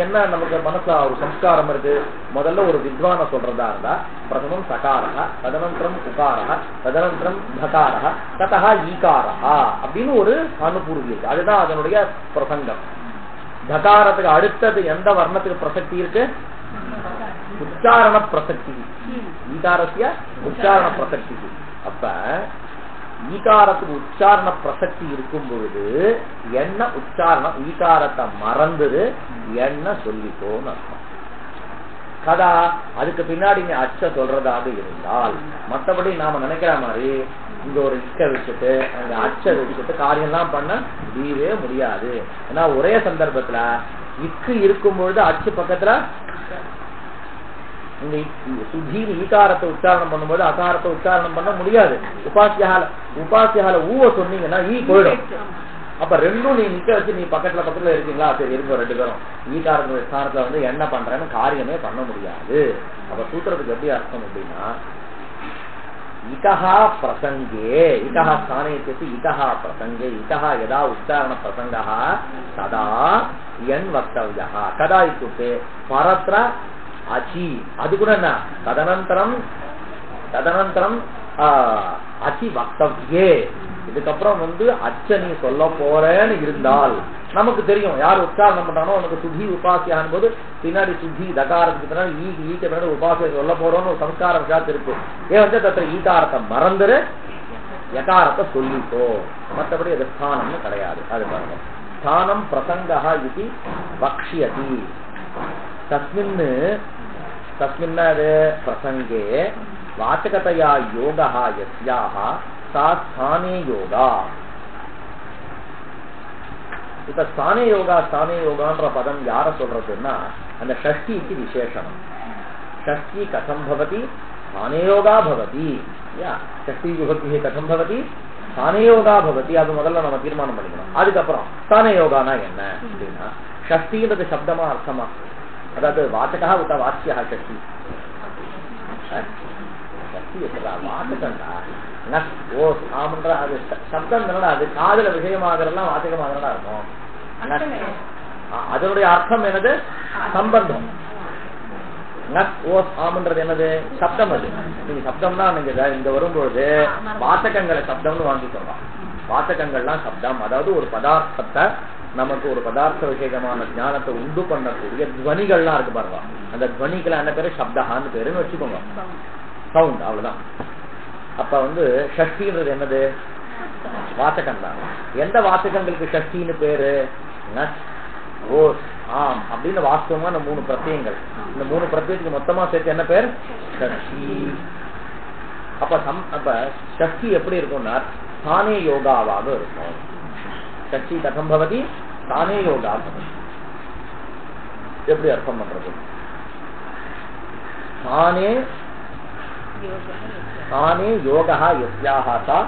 என்ன நமக்கு மனசுல ஒரு சம்ஸ்காரம் இருக்கு. முதல்ல ஒரு வித்வான சொல்றதா இருந்தா பிரதமம் சகாரா, ததனந்தரம் உகாரா, ததனந்தரம் தகாரா, ததா ஈகாரா அப்படின்னு ஒரு அனுபூர்வி இருக்கு. அதுதான் அதனுடைய பிரசங்கம். தகாரத்துக்கு அடுத்தது எந்த வர்ணத்துக்கு பிரசக்தி இருக்கு? உச்சாரண பிரசக்தி. ஈகாரத்திய உச்சாரண பிரசக்தி. அப்ப ஈகாரத்துக்கு உச்சாரண பிரசக்தி இருக்கும் பொழுது என்ன உச்சாரணம், ஈகாரத்தை மறந்துரு என்ன சொல்லிக்கோன்னு அர்த்தம். கதா அதுக்கு பின்னாடி நீ அச்ச சொல்றதாக இருந்தால், மற்றபடி நாம நினைக்கிற மாதிரி இங்க ஒரு இக்க வச்சுட்டு அங்க அச்ச வச்சுட்டு காரியம்லாம் பண்ண முடியவே முடியாது. ஏன்னா ஒரே சந்தர்ப்பத்துல இக்கு இருக்கும் பொழுது அச்சு பக்கத்துல இந்த சுதீர் ஈகாரத்தை உச்சாரணம் பண்ணும்போது அகாரத்தை உச்சாரணம் பண்ண முடியாது. உபாசியால ஊவ சொன்னீங்கன்னா ஈ போயிடும். அப்ப ரெண்டும் நீ நிக்க வச்சு நீ பக்கத்துல இருக்கீங்களா, சரி இருங்க ரெண்டு பேரும் ஈகாரத்துடைய ஸ்தானத்துல வந்து என்ன பண்றேன்னு காரியமே பண்ண முடியாது. அப்ப சூத்திரத்துக்கு எப்படி அர்த்தம் அப்படின்னா இகஹா பிரசங்கே இகஹா ஸ்தானேத்தி இகஹா பிரசங்கே இகஹா யதா உச்சாரண பிரசங்கா ததா என் வக்தவ்யா கதா இத்துக்தே பரத்ர அச்சி. அது கூட என்ன ததனந்தரம் அச்சி வக்தவ்யே. இதுக்கப்புறம் வந்து அச்ச நீ சொல்ல போறேன்னு இருந்தால் நமக்கு தெரியும் யார் உச்சாரணம் பண்றானோ உனக்கு சுத்தி உபாசியான் போது பின்னாடி சுத்தி தகாரத்துக்கு பின்னாடி ஈக்க பின்னாடி உபாசிய சொல்ல போறோம்னு ஒரு சம்ஸ்கார விஷயத்து இருக்கு. ஏன் வந்து தத்திர ஈகாரத்தை மறந்துரு யகாரத்தை சொல்லிட்டோ, மற்றபடி அது ஸ்தானம்னு கிடையாது. அது பாருங்க ஸ்தானம் பிரசங்கா இது வக்ஷியதி தஸ்மின்னது பிரசங்கே வாச்சகதையா யோகா யஸ்யாஹ சா ஸ்தானே யோகா. இப்ப ஸ்தானே யோகான்ற பதம் யார சொல்றதுன்னா அந்த ஷஷ்டிக்கு விசேஷம். ஷஷ்டி கதம் பவதி ஸ்தானே யோகா பவதி. ஷஷ்டி விபக்தி கதம் பவதி ஸ்தானே யோகா பவதி. அது முதல்ல நம்ம தீர்மானம் பண்ணிக்கணும். அதுக்கப்புறம் ஸ்தானே யோகானா என்ன அப்படின்னா ஷஷ்டின்றது சப்தமா அர்த்தமா, அதாவது வாச்சகா உத்த வாச்சியா சக்தி சக்தி வாச்சகண்டா ஓ ஆமன்ற அது சப்தம் தானடா, அது காதல விஷயமாகறதுலாம் வாச்சகமாகறதா இருக்கும். அதனுடைய அர்த்தம் என்னது சம்பந்தம். ஆமன்றது என்னது சப்தம். அது நீங்க சப்தம்னா நீங்க இங்க வரும்பொழுது வாச்சகங்களை சப்தம்னு வாங்கி சொல்லலாம். வாச்சகங்கள்லாம் சப்தம், அதாவது ஒரு பதார்த்தத்தை நமக்கு ஒரு பதார்த்த விஷயமான ஞானத்தை உண்டு பண்ணக்கூடிய துவனிகள்லாம் இருக்கு பாருங்க. அந்த துவனிக்கெல்லாம் என்ன பேரு சப்தஹான்னு பேருன்னு வச்சுக்கோங்க, சவுண்ட், அவ்வளவுதான். அப்ப வந்து ஷஷ்டின்றது என்னது வாச்சகம் தான். எந்த வாச்சகங்களுக்கு ஷஷ்டின்னு பேரு ஆம் அப்படின்னு வாஸ்தவமான 3 பிரத்யங்கள். இந்த 3 பிரத்யத்துக்கு மொத்தமா சேர்த்து என்ன பேர் ஷஷ்டி. அப்ப ஷஷ்டி எப்படி இருக்கும்னா ஸ்தானே யோகாவாக இருக்கும். ஷஷ்டி கதம் பவதி ஸ்தானே யோகா பவதி. எப்படி அர்த்தம் பண்றது? ஸ்தானே யோகா யஸ்யாஹ சா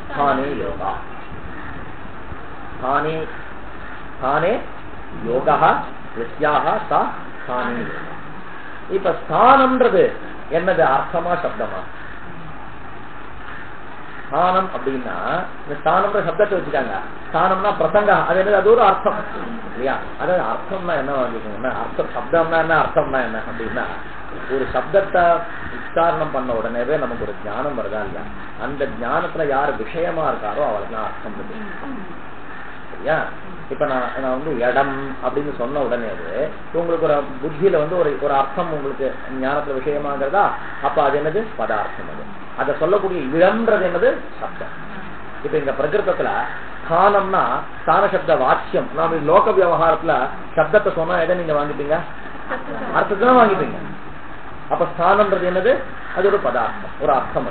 ஸ்தானே யோகா. ஸ்தானே யோகா யஸ்யாஹ சா ஸ்தானே யோகா. இப்ப ஸ்தானம்ன்றது என்னது அர்த்தமா சப்தமா? ஸ்தானம் அப்படின்னா இந்த ஸ்தானம்ன்ற சப்தத்தை வச்சுக்காங்க. ஸ்தானம்னா பிரசங்க, அது ஒரு அர்த்தம் இல்லையா? அதாவது அர்த்தம்னா என்ன வாங்கிக்கோங்கன்னா, அர்த்தம் சப்தம்னா என்ன, அர்த்தம்னா என்ன அப்படின்னா, ஒரு சப்தத்தை உச்சாரணம் பண்ண உடனேவே நமக்கு ஒரு ஞானம் வருதா இல்லையா? அந்த ஞானத்துல யாரு விஷயமா இருக்காரோ அவளுக்கு தான் அர்த்தம் இருக்கு சரியா? இப்ப நான் வந்து இடம் அப்படின்னு சொன்ன உடனே உங்களுக்கு ஒரு புத்தியில வந்து ஒரு அர்த்தம் உங்களுக்கு ஞானத்துல விஷயமாங்கிறதா, அப்ப அது என்னது பதார்த்தம். அதை சொல்லக்கூடிய இடம்ன்றது என்னது சப்தம். இப்ப இந்த பிரகிருதத்துல ஸ்தானம்னா ஸ்தான சப்த வாக்கியம். நாம லோக விவகாரத்துல சப்தத்தை சொன்னா எதை நீங்க வாங்கிப்பீங்க? அர்த்தத்தை தான் வாங்கிப்பீங்க. அப்ப ஸ்தானம்ன்றது என்னது? அது ஒரு பதார்த்தம், ஒரு அர்த்தம்.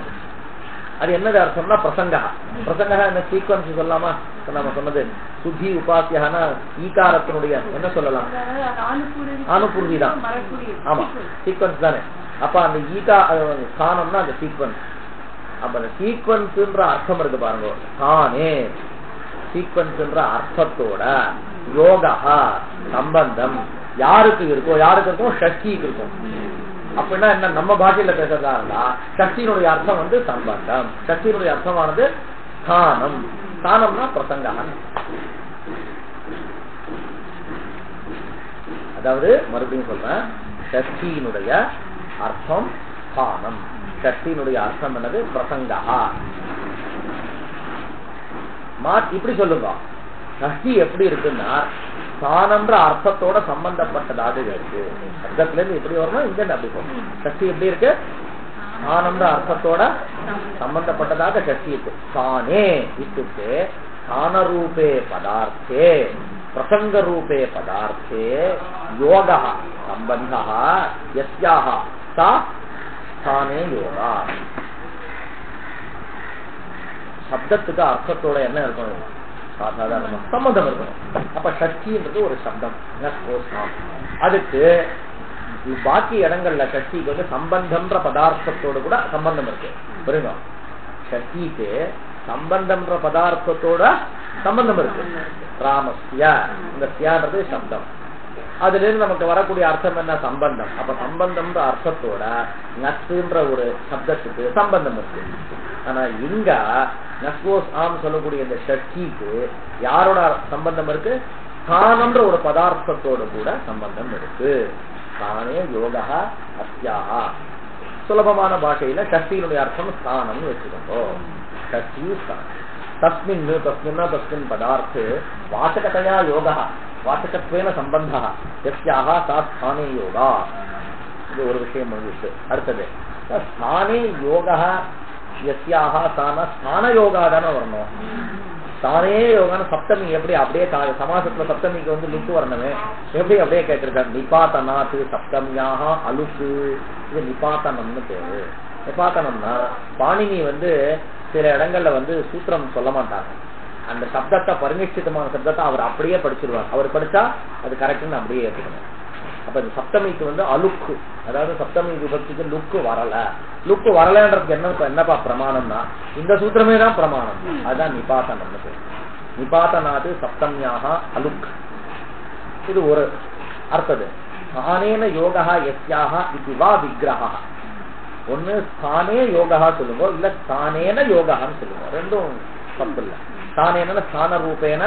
அது என்னது அர்த்தம்னா பிரசங்கா. பிரசங்கா என்ன சீக்வன்ஸ் சொல்லலாமா? நம்ம சொன்னது சுத்தி உபாசியான ஈகாரத்தினுடைய என்ன சொல்லலாம்? அனுபூர்வி தான். ஆமா, சீக்வன்ஸ் தானே. அப்ப அந்த ஈகா ஸ்தானம்னா அந்த சீக்வன்ஸ். அப்ப அந்த சீக்வன்ஸ்ன்ற அர்த்தம் இருக்கு பாருங்க. தானே சீக்வன்ஸ்ன்ற அர்த்தத்தோட யோகா சம்பந்தம் யாருக்கு இருக்கும்? யாருக்கு இருக்கும்? ஷஷ்டிக்கு இருக்கும். அப்படின்னா என்ன? நம்ம பாஷையில பேசுறதா இருந்தா சக்தியினுடைய அர்த்தம் வந்து சம்பந்தம். சக்தியினுடைய அர்த்தமானது ஸ்தானம். ஸ்தானம்னா பிரசங்கம். அதாவது மறுபடியும் சொல்றேன், சக்தியினுடைய அர்த்தம் ஸ்தானம். சக்தியினுடைய அர்த்தம் என்னது? பிரசங்கா. இப்படி சொல்லுங்க. சக்தி எப்படி இருக்குன்னா ஸ்தானம்ன்ற அர்த்தத்தோட சம்பந்தப்பட்டதாக இருக்கு. சப்தத்துல இருந்து எப்படி வரணும், இங்க அப்படி போகணும். சக்தி எப்படி இருக்கு? ஸ்தானம்ன்ற அர்த்தத்தோட சம்பந்தப்பட்டதாக சக்தி இருக்கு. தானே இத்துக்கு ஸ்தானரூபே பதார்த்தே பிரசங்க ரூபே பதார்த்தே யோக சம்பந்த யஸ்யாஹ சா ஸ்தானே யோகா. சப்தத்துக்கு அர்த்தத்தோட என்ன இருக்கணும்? சாதாரண சம்பந்தம் இருக்கணும். அப்ப சக்தின்றது ஒரு சப்தம். அதுக்கு பாக்கி இடங்கள்ல சக்திக்கு வந்து சம்பந்தம்ன்ற பதார்த்தத்தோடு கூட சம்பந்தம் இருக்கு. புரியுங்க? சக்திக்கு சம்பந்தம்ன்ற பதார்த்தத்தோட சம்பந்தம் இருக்கு. ராமஸ்ய இந்த சியான்றது சப்தம். அதுல இருந்து நமக்கு வரக்கூடிய அர்த்தம் என்ன? சம்பந்தம். அப்ப சம்பந்தம்ன்ற அர்த்தத்தோட நத்துன்ற ஒரு சப்தத்துக்கு சம்பந்தம் இருக்கு. ஆனா இங்க நஸ்வோஸ் ஆம் சொல்லக்கூடிய இந்த சக்திக்கு யாரோட சம்பந்தம் இருக்கு? ஸ்தானம்ன்ற ஒரு பதார்த்தத்தோடு கூட சம்பந்தம் இருக்கு. தானே யோகா அஸ்யாஹா. சுலபமான பாஷையில சக்தியினுடைய அர்த்தம் ஸ்தானம் வச்சுக்கோ. சக்தி தஸ்மின் தஸ்மின்னா தஸ்மின் பதார்த்தே வாசகத்தையா யோகா வாசகத்வேன சம்பந்தா யஸ்யாஹா சா ஸ்தானே யோகா. இது ஒரு விஷயம் முடிஞ்சிட்டு. அடுத்தது ஸ்தானே யோகா யஸ்யாஹா சான ஸ்தான யோகா தானே வரணும். தானே யோகான சப்தமி எப்படி அப்படியே சமாசத்துல சப்தமிக்கு வந்து லுக்கு வரணுமே. எப்படி அப்படியே கேட்டிருக்காங்க. நிபாத்தனாத்து சப்தமியாக அலுக்கு. இது நிபாத்தனம்னு பேரு. நிபாத்தனம்னா பாணினி வந்து சில இடங்கள்ல வந்து சூத்திரம் சொல்ல மாட்டாங்க. அந்த சப்தத்தை பரிநிஷ்டிதமான சப்தத்தை அவர் அப்படியே படிச்சிருவார். அவர் படிச்சா அது கரெக்ட்னு அப்படியே ஏற்றுக்கணும். அப்ப இந்த சப்தமிக்கு வந்து அலுக்கு, அதாவது சப்தமி விபக்திக்கு லுக்கு வரல. லுக்கு வரலன்றதுக்கு என்னப்பா பிரமாணம்னா இந்த சூத்திரமே தான் பிரமாணம். அதுதான் நிபாத்தனம்னு பேரு. நிபாத்தனாது சப்தமியாக அலுக். இது ஒரு அர்த்தது. ஸ்தானேன யோகா யஸ்யாஹா இதுவா விக்கிரஹா. ஒண்ணு ஸ்தானே யோகா சொல்லுங்க, இல்ல ஸ்தானேன யோகான்னு சொல்லுங்க. ரெண்டும் தப்பு இல்ல. ஸ்தானேன ஸ்தான ரூபேன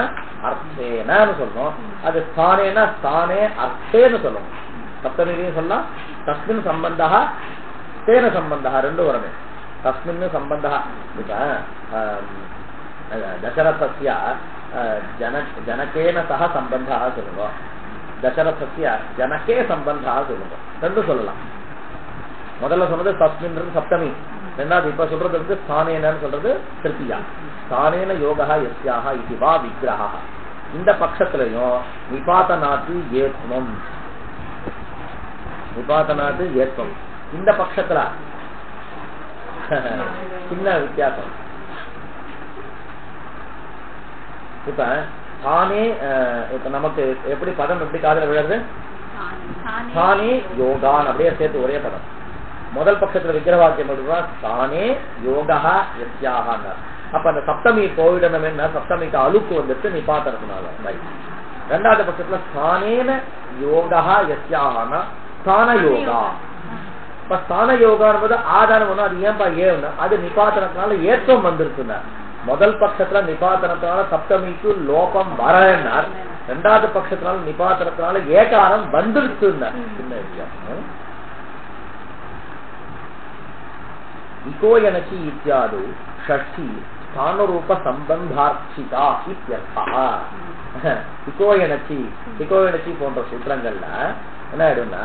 அர்த்தேனு சொல்லணும். அது ஸ்தானேன ஸ்தானே அர்த்தேன்னு சொல்லணும். சப்தமிலையும் சொல்லலாம். தஸ்மின் சம்பந்தா தேன சம்பந்தா ரெண்டும் வரமே. தஸ்மின் சம்பந்தா. இப்ப தசரதஸ்ய ஜனகேன சக சம்பந்தா சொல்லுங்க. தசரதஸ்ய ஜனகே சம்பந்தா சொல்லுங்க. ரெண்டும் சொல்லலாம். முதல்ல சொன்னது தஸ்மின் சப்தமி. ரெண்டாவது இப்ப சொல்றது வந்து ஸ்தானேனு சொல்றது திருத்தியா. ஸ்தானேன யோகா யஸ்யாஹா இதுவா விக்கிரஹா. இந்த பட்சத்திலையும் நிபாத்தனாத்து ஏத்மம். நிபாத்தனாத்து ஏத்மம். இந்த பட்சத்துல சின்ன வித்தியாசம். இப்ப தானே இப்ப நமக்கு எப்படி பதம் எப்படி காதல விழுறது? தானே யோகான் அப்படியே சேர்த்து ஒரே பதம். முதல் பட்சத்துல விக்கிரவாக்கியம் தானே யோகா யஸ்யாஹான். அப்ப அந்த சப்தமி போயிடணும். என்ன சப்தமிக்கு அழுக்கு வந்துட்டு நிபாத்தனத்தினால. ரெண்டாவது பட்சத்துல ஸ்தானேன யோகா யஸ்யாஹானா ஸ்தான யோகா. இப்ப ஸ்தான யோகா என்பது ஆதாரம். அது ஏன்பா ஏன்னா அது நிபாத்தனத்தினால ஏற்றம் வந்திருக்குங்க. முதல் பட்சத்துல நிபாத்தனத்தினால சப்தமிக்கு லோபம் வரன்னார், ரெண்டாவது பட்சத்தினால நிபாத்தனத்தினால ஏகாரம் வந்துடுச்சு. சின்ன வித்தியாசம். இகோயனச்சி இத்தியாது ஷஷ்டி ஸ்தானரூப சம்பந்தார்ச்சிதா இத்யர்த்தः. இகோயனச்சி இகோயனச்சி போன்ற சூத்திரங்கள்ல என்ன ஆயிடும்னா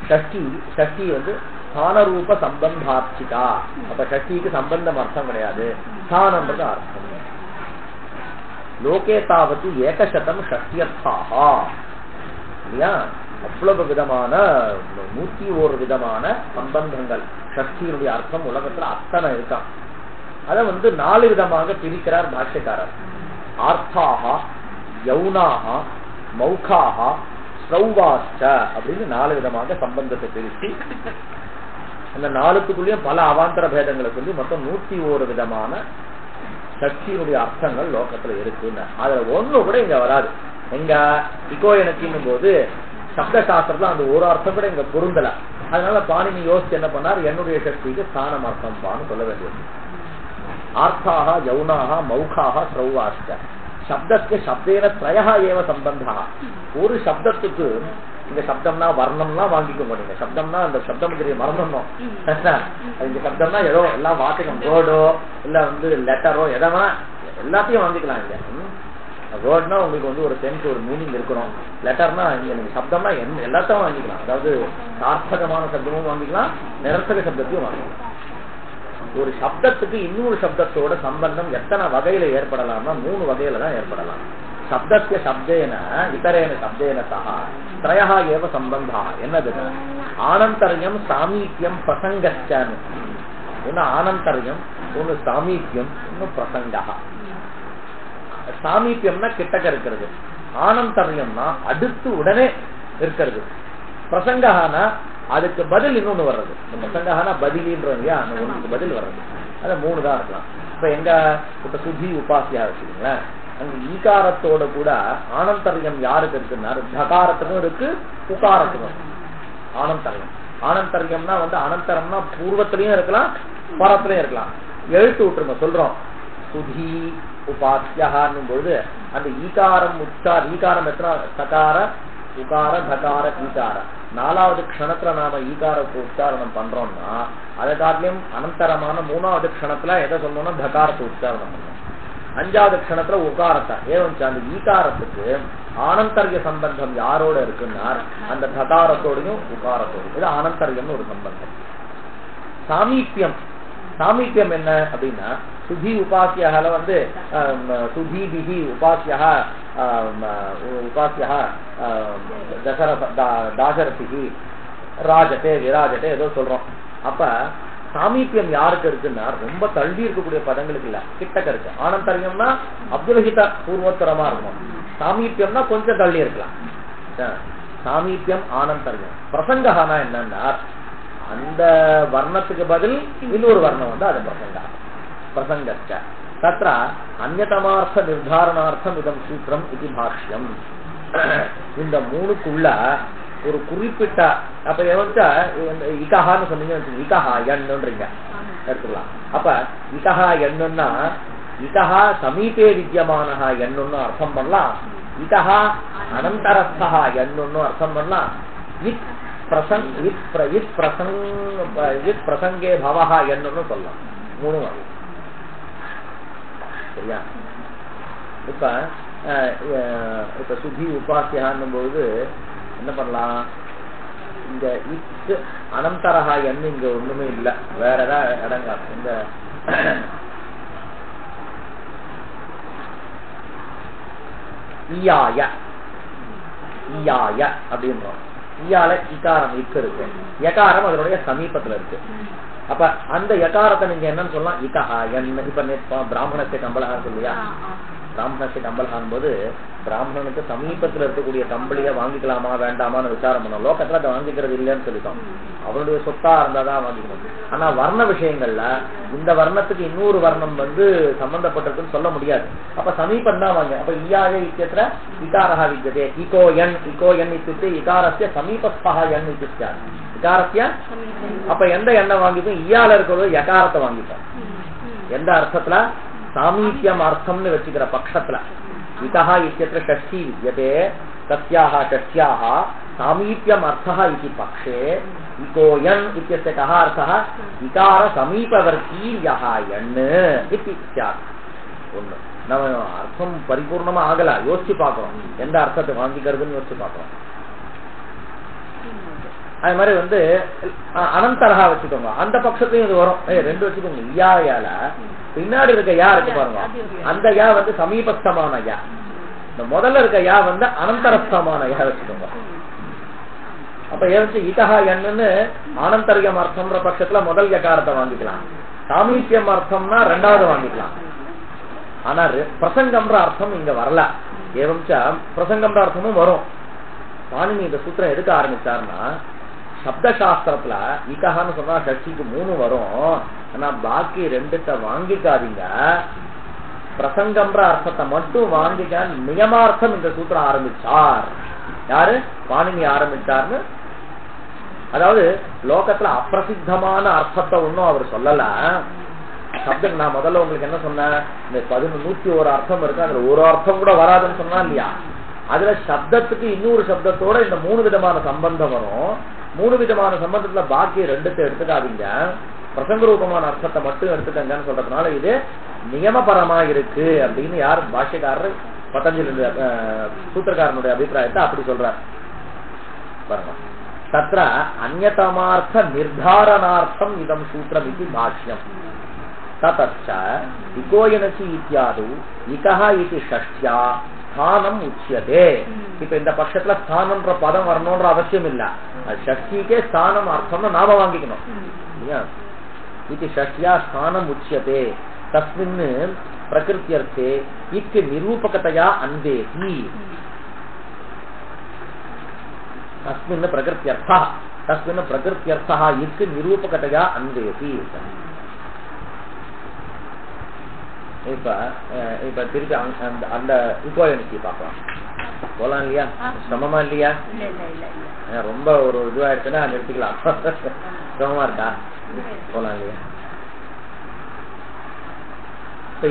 ஷஷ்டி வந்து ஸ்தானரூப சம்பந்தார்ச்சிதா. அப்ப ஷஷ்டிக்கு சம்பந்தம் அர்த்தம் கிடையாது, ஸ்தானம்ன்றது அர்த்தம். லோகே தாவது ஏகசதம் ஷஷ்டியர்த்தாக இல்லையா? அவ்வளவு விதமான 101 விதமான சம்பந்தங்கள் ஷஷ்டியினுடைய அர்த்தம் உலகத்துல அத்தனை இருக்கான். அத வந்து 4 விதமாக பிரிக்கிறார் பாஷ்யக்காரர். ஆர்த்தாக, யௌனாக, மௌகாக, ஸ்ரௌவாச்ச அப்படின்னு 4 விதமாக சம்பந்தத்தை பிரித்து அந்த 4த்துக்குள்ளேயும் பல அவாந்தர பேதங்களை சொல்லி மொத்தம் 101 விதமான சக்தியினுடைய அர்த்தங்கள் லோகத்துல இருக்குன்னு. அதுல ஒண்ணு கூட இங்க வராது. எங்க இகோயனச்சின் போது சப்த சாஸ்திரத்துல அந்த ஒரு அர்த்தம் கூட இங்க பொருந்தல. அதனால பாணினி யோசிச்சு என்ன பண்ணார், என்னுடைய சக்திக்கு ஸ்தானம் அர்த்தம் பான்னு சொல்ல வேண்டியது. ஆர்த்தாக, யௌனாக, மௌகாக, ஸ்ரௌவாச்ச. சப்தத்துக்கு சப்தேன த்ரயஹ ஏவ சம்பந்தா. ஒரு சப்தத்துக்கு இந்த சப்தம்னா வர்ணம்லாம் வாங்கிக்கோங்க. நீங்க சப்தம்னா அந்த சப்தம் மறந்துடணும். இந்த சப்தம்னா ஏதோ எல்லாம் வார்த்தைக்கும் வேர்டோ இல்ல வந்து லெட்டரோ எதனா எல்லாத்தையும் வாங்கிக்கலாம். இங்க வேர்ட்னா உங்களுக்கு வந்து ஒரு சென்ஸ் ஒரு மீனிங் இருக்கணும். லெட்டர்னா நீங்க சப்தம்னா எல்லாத்தையும் வாங்கிக்கலாம். அதாவது சார்த்தகமான சப்தமும் வாங்கிக்கலாம், நிரர்த்தக சப்தத்தையும் வாங்கிக்கலாம். ஒரு சப்தத்துக்கு இன்னொரு சப்தத்தோட சம்பந்தம் எத்தனை வகையில ஏற்படலாம்னா 3 வகையில தான் ஏற்படலாம். சப்தத்திய சப்தேன இதரேன சப்தேன சஹ த்ரயஹ ஏவ சம்பந்தா. என்னது? ஆனந்தர்யம், சாமீப்யம், பிரசங்கச்சன். ஒன்னு ஆனந்தர்யம், ஒன்னு சாமீப்யம், ஒன்னு பிரசங்கா. சாமீப்யம்னா கிட்டக்க இருக்கிறது, ஆனந்தர்யம்னா அடுத்து உடனே இருக்கிறது, பிரசங்கஹானா அதுக்கு பதில் இன்னொன்னு வர்றது. பிரசங்கஹானா பதிலின்றது அந்த ஒன்றுக்கு பதில் வர்றது. அது 3 தான் இருக்கலாம். இப்ப எங்க இப்ப சுத்தி உபாசியா வச்சுக்கீங்களேன், அங்க ஈகாரத்தோட கூட ஆனந்தர்யம் யாருக்கு இருக்குன்னா தகாரத்துக்கும் இருக்கு, உகாரத்துக்கும். ஆனந்தர்யம் ஆனந்தர்யம்னா வந்து அனந்தரம்னா பூர்வத்திலையும் இருக்கலாம், பரத்திலையும் இருக்கலாம். எழுத்து விட்டுருங்க சொல்றோம். சுதி உபாசியான்னும் பொழுது அந்த ஈகாரம் ஈகாரம் எத்தனை? சகார, உகார, தகார, ஈகார. 4வது க்ஷணத்துல நாம ஈகாரத்தை உச்சாரணம் பண்றோம்னா அதை காட்டிலும் அனந்தரமான 3வது க்ஷணத்துல எதை சொல்லணும்னா தகாரத்தை உச்சாரணம் பண்ணணும். 5வது க்ஷணத்துல உகாரத்தை. ஏன் அந்த ஈகாரத்துக்கு ஆனந்தர்ய சம்பந்தம் யாரோட இருக்குன்னா அந்த தகாரத்தோடையும் உகாரத்தோடையும். இது ஆனந்தர்யம்னு ஒரு சம்பந்தம். சாமீப்யம் சாமீப்யம் என்ன அப்படின்னா சுதி உபாசியால வந்து சுதி பிகி உபாசியா உபாசியா தாசரதிகி ராஜட்டே விராஜட்டே ஏதோ சொல்றோம். அப்ப சாமீபியம் யாருக்கு இருக்குன்னா ரொம்ப தள்ளி இருக்கக்கூடிய பதங்களுக்கு இல்ல, கிட்டக்க இருக்கு. ஆனந்தர்யம்னா அப்துல்ஹித பூர்வோத்தரமா இருக்கும், சாமீபியம்னா கொஞ்சம் தள்ளி இருக்கலாம். சாமீபியம் ஆனந்தர்யம். பிரசங்கஹானா என்னன்னா அந்த வர்ணத்துக்கு பதில் இன்னொரு வர்ணம் வந்து அது பிரசங்கா. பிரசங்கச்ச தத்ர அந்யதமார்த்த நிர்தாரணார்த்தம் இதம் சூத்திரம் இது பாஷ்யம். இந்த 3க்குள்ள ஒரு குறிப்பிட்ட அப்ப எவன்ச்சா இகஹான்னு சொன்னீங்க, இகஹா எண்ணுன்றீங்க எடுத்துக்கலாம். அப்ப இகஹா எண்ணுன்னா இகஹா சமீபே வித்தியமானஹா எண்ணுன்னு அர்த்தம் பண்ணலாம், இகஹா அனந்தரஸ்தஹா எண்ணுன்னு அர்த்தம் பண்ணலாம், பிரசங்கே பவஹா எண்ணுன்னு சொல்லலாம். 3 வகை. சரியா? இப்ப சுதி உபாசியான்னும் போது என்ன பண்ணலாம், இந்த இத் அனந்தரஹா எண்ணு இங்க ஒண்ணுமே இல்ல, வேற ஏதாவது இடங்க. இந்த ஈயாய ஈயாய அப்படின்றோம். ஈயால இகாரம் இக்கு இருக்கு, யகாரம் அதனுடைய சமீபத்துல இருக்கு. அப்ப அந்த யகாரத்தை நீங்க என்னன்னு சொல்லலாம், இகஹா என். இப்ப பிராமணத்தை கம்பளஹான்னு சொல்லியா, பிராமணத்தை கம்பளஹான் போது பிராமணனுக்கு சமீபத்துல இருக்கக்கூடிய கம்பளிய வாங்கிக்கலாமா வேண்டாமான்னு விசாரம் பண்ணோம். லோகத்துல அதை வாங்கிக்கிறது இல்லைன்னு சொல்லிட்டோம், அவனுடைய சொத்தா இருந்தாதான் வாங்கிக்கணும். ஆனா வர்ண விஷயங்கள்ல இந்த வர்ணத்துக்கு இன்னொரு வர்ணம் வந்து சம்பந்தப்பட்டிருக்குன்னு சொல்ல முடியாது. அப்ப சமீபம் தான் வாங்க. அப்ப ஈயாய இத்தியத்திர இகாரஹா வித்யதே. இகோ என் இத்தியுக்தே இகாரஸ்ய சமீபஸ்தஹ என் இத்தியுக்தே இகாரஸ்ய. அப்ப எந்த எண்ணெய் வாங்கிப்போம், ஈயால இருக்கிறது யகாரத்தை வாங்கிப்போம். எந்த அர்த்தத்துல சாமீபியம் அர்த்தம்னு வச்சுக்கிற பட்சத்துல இதஹ இத்யத்ர ஷஷ்டி வித்யதே தஸ்யாஹ ஷஷ்யாஹ சாமீபியம் அர்த்தஹ இதி பக்ஷே இகோயன் இத்யஸ்ய கஹ அர்த்தஹ இகார சமீபவர்த்தி யஹ யன் இதி ஸ்யாத். ஒண்ணு நம்ம அர்த்தம் பரிபூர்ணமா ஆகல, யோசிச்சு பாக்குறோம் எந்த அர்த்தத்தை வாங்கிக்கிறதுன்னு யோசிச்சு பாக்குறோம். அது மாதிரி வந்து அனந்தரகா வச்சுக்கோங்க, அந்த பட்சத்தையும் இது வரும். ரெண்டு வச்சுக்கோங்க, யா பின்னாடி இருக்க யா இருக்கு பாருங்க, அந்த யா வந்து சமீபஸ்தமான யா, இந்த முதல்ல இருக்க யா வந்து அனந்தரஸ்தமான யா வச்சுக்கோங்க. அப்ப ஏன் இதஹா என்னன்னு ஆனந்தரியம் அர்த்தம்ன்ற பட்சத்துல முதல் யகாரத்தை வாங்கிக்கலாம், சாமீபியம் அர்த்தம்னா ரெண்டாவது வாங்கிக்கலாம். ஆனா பிரசங்கம்ன்ற அர்த்தம் இங்க வரல. ஏவம்சா பிரசங்கம்ன்ற அர்த்தமும் வரும். பாணினி இந்த சூத்திரம் எடுக்க ஆரம்பிச்சாருன்னா சப்த சாஸ்திரத்துல இகஹான்னு சொன்னா ஷஷ்டிக்கு 3 வரும். ஆனா பாக்கி 2 வாங்கிக்காதீங்க, பிரசங்கம்ன்ற அர்த்தத்தை மட்டும் வாங்கிக்க நியமார்த்தம் இந்த சூத்திரம் ஆரம்பிச்சார். யாரு? பாணினி ஆரம்பிச்சார்னு. அதாவது லோகத்துல அப்பிரசித்தமான அர்த்தத்தை ஒன்னும் அவர் சொல்லல. சப்தம் நான் முதல்ல உங்களுக்கு என்ன சொன்னேன், இந்த 101 அர்த்தம் இருக்கு, அதுல ஒரு அர்த்தம் கூட வராதுன்னு சொன்னா இல்லையா? அதுல சப்தத்துக்கு இன்னொரு சப்தத்தோட இந்த 3 விதமான சம்பந்தம் வரும். 3 விதமான சம்பந்தத்துல பாக்கி 2 எடுத்துக்காதீங்க, பிரசங்க ரூபமான அர்த்தத்தை மட்டும் எடுத்துக்கங்கன்னு சொல்றதுனால இது நியமபரமா இருக்கு அப்படின்னு யார் பாஷ்யக்காரர் பதஞ்சலி சூத்திரக்காரனுடைய அபிப்பிராயத்தை அப்படி சொல்றார் பாருங்க. தத்ர அந்யதமார்த்த நிர்தாரணார்த்தம் இதம் சூத்திரம் இது பாஷ்யம். ததச்ச இகோயனசி இத்யாது இகஹ இதி ஷஷ்ட்யா ஸ்தானம் உச்சியதே. இப்ப இந்த பட்சத்துல ஸ்தானம்ன்ற பதம் வரணும்ன்ற அவசியம் இல்ல, ஷஷ்டிக்கே ஸ்தானம் அர்த்தம்னு நாம வாங்கிக்கணும். இது ஷஷ்ட்யா ஸ்தானம் உச்சியதே தஸ்மின் பிரகிருத்தியர்த்தே இக்கு நிரூபகதையா அன்வேதி. தஸ்மின் பிரகிருத்தியர்த்தா தஸ்மின் பிரகிருத்தியர்த்தா இக்கு நிரூபகதையா அன்வேதி. இப்ப திருப்பி அந்த இக்கோயனுக்கு பாக்கலாம் போலாம் இல்லையா? சிரமமா இல்லையா? ரொம்ப ஒரு இதுவாயிடுச்சுன்னா நிறுத்திக்கலாம். சிரமமா இருக்கா? போலாம் இல்லையா?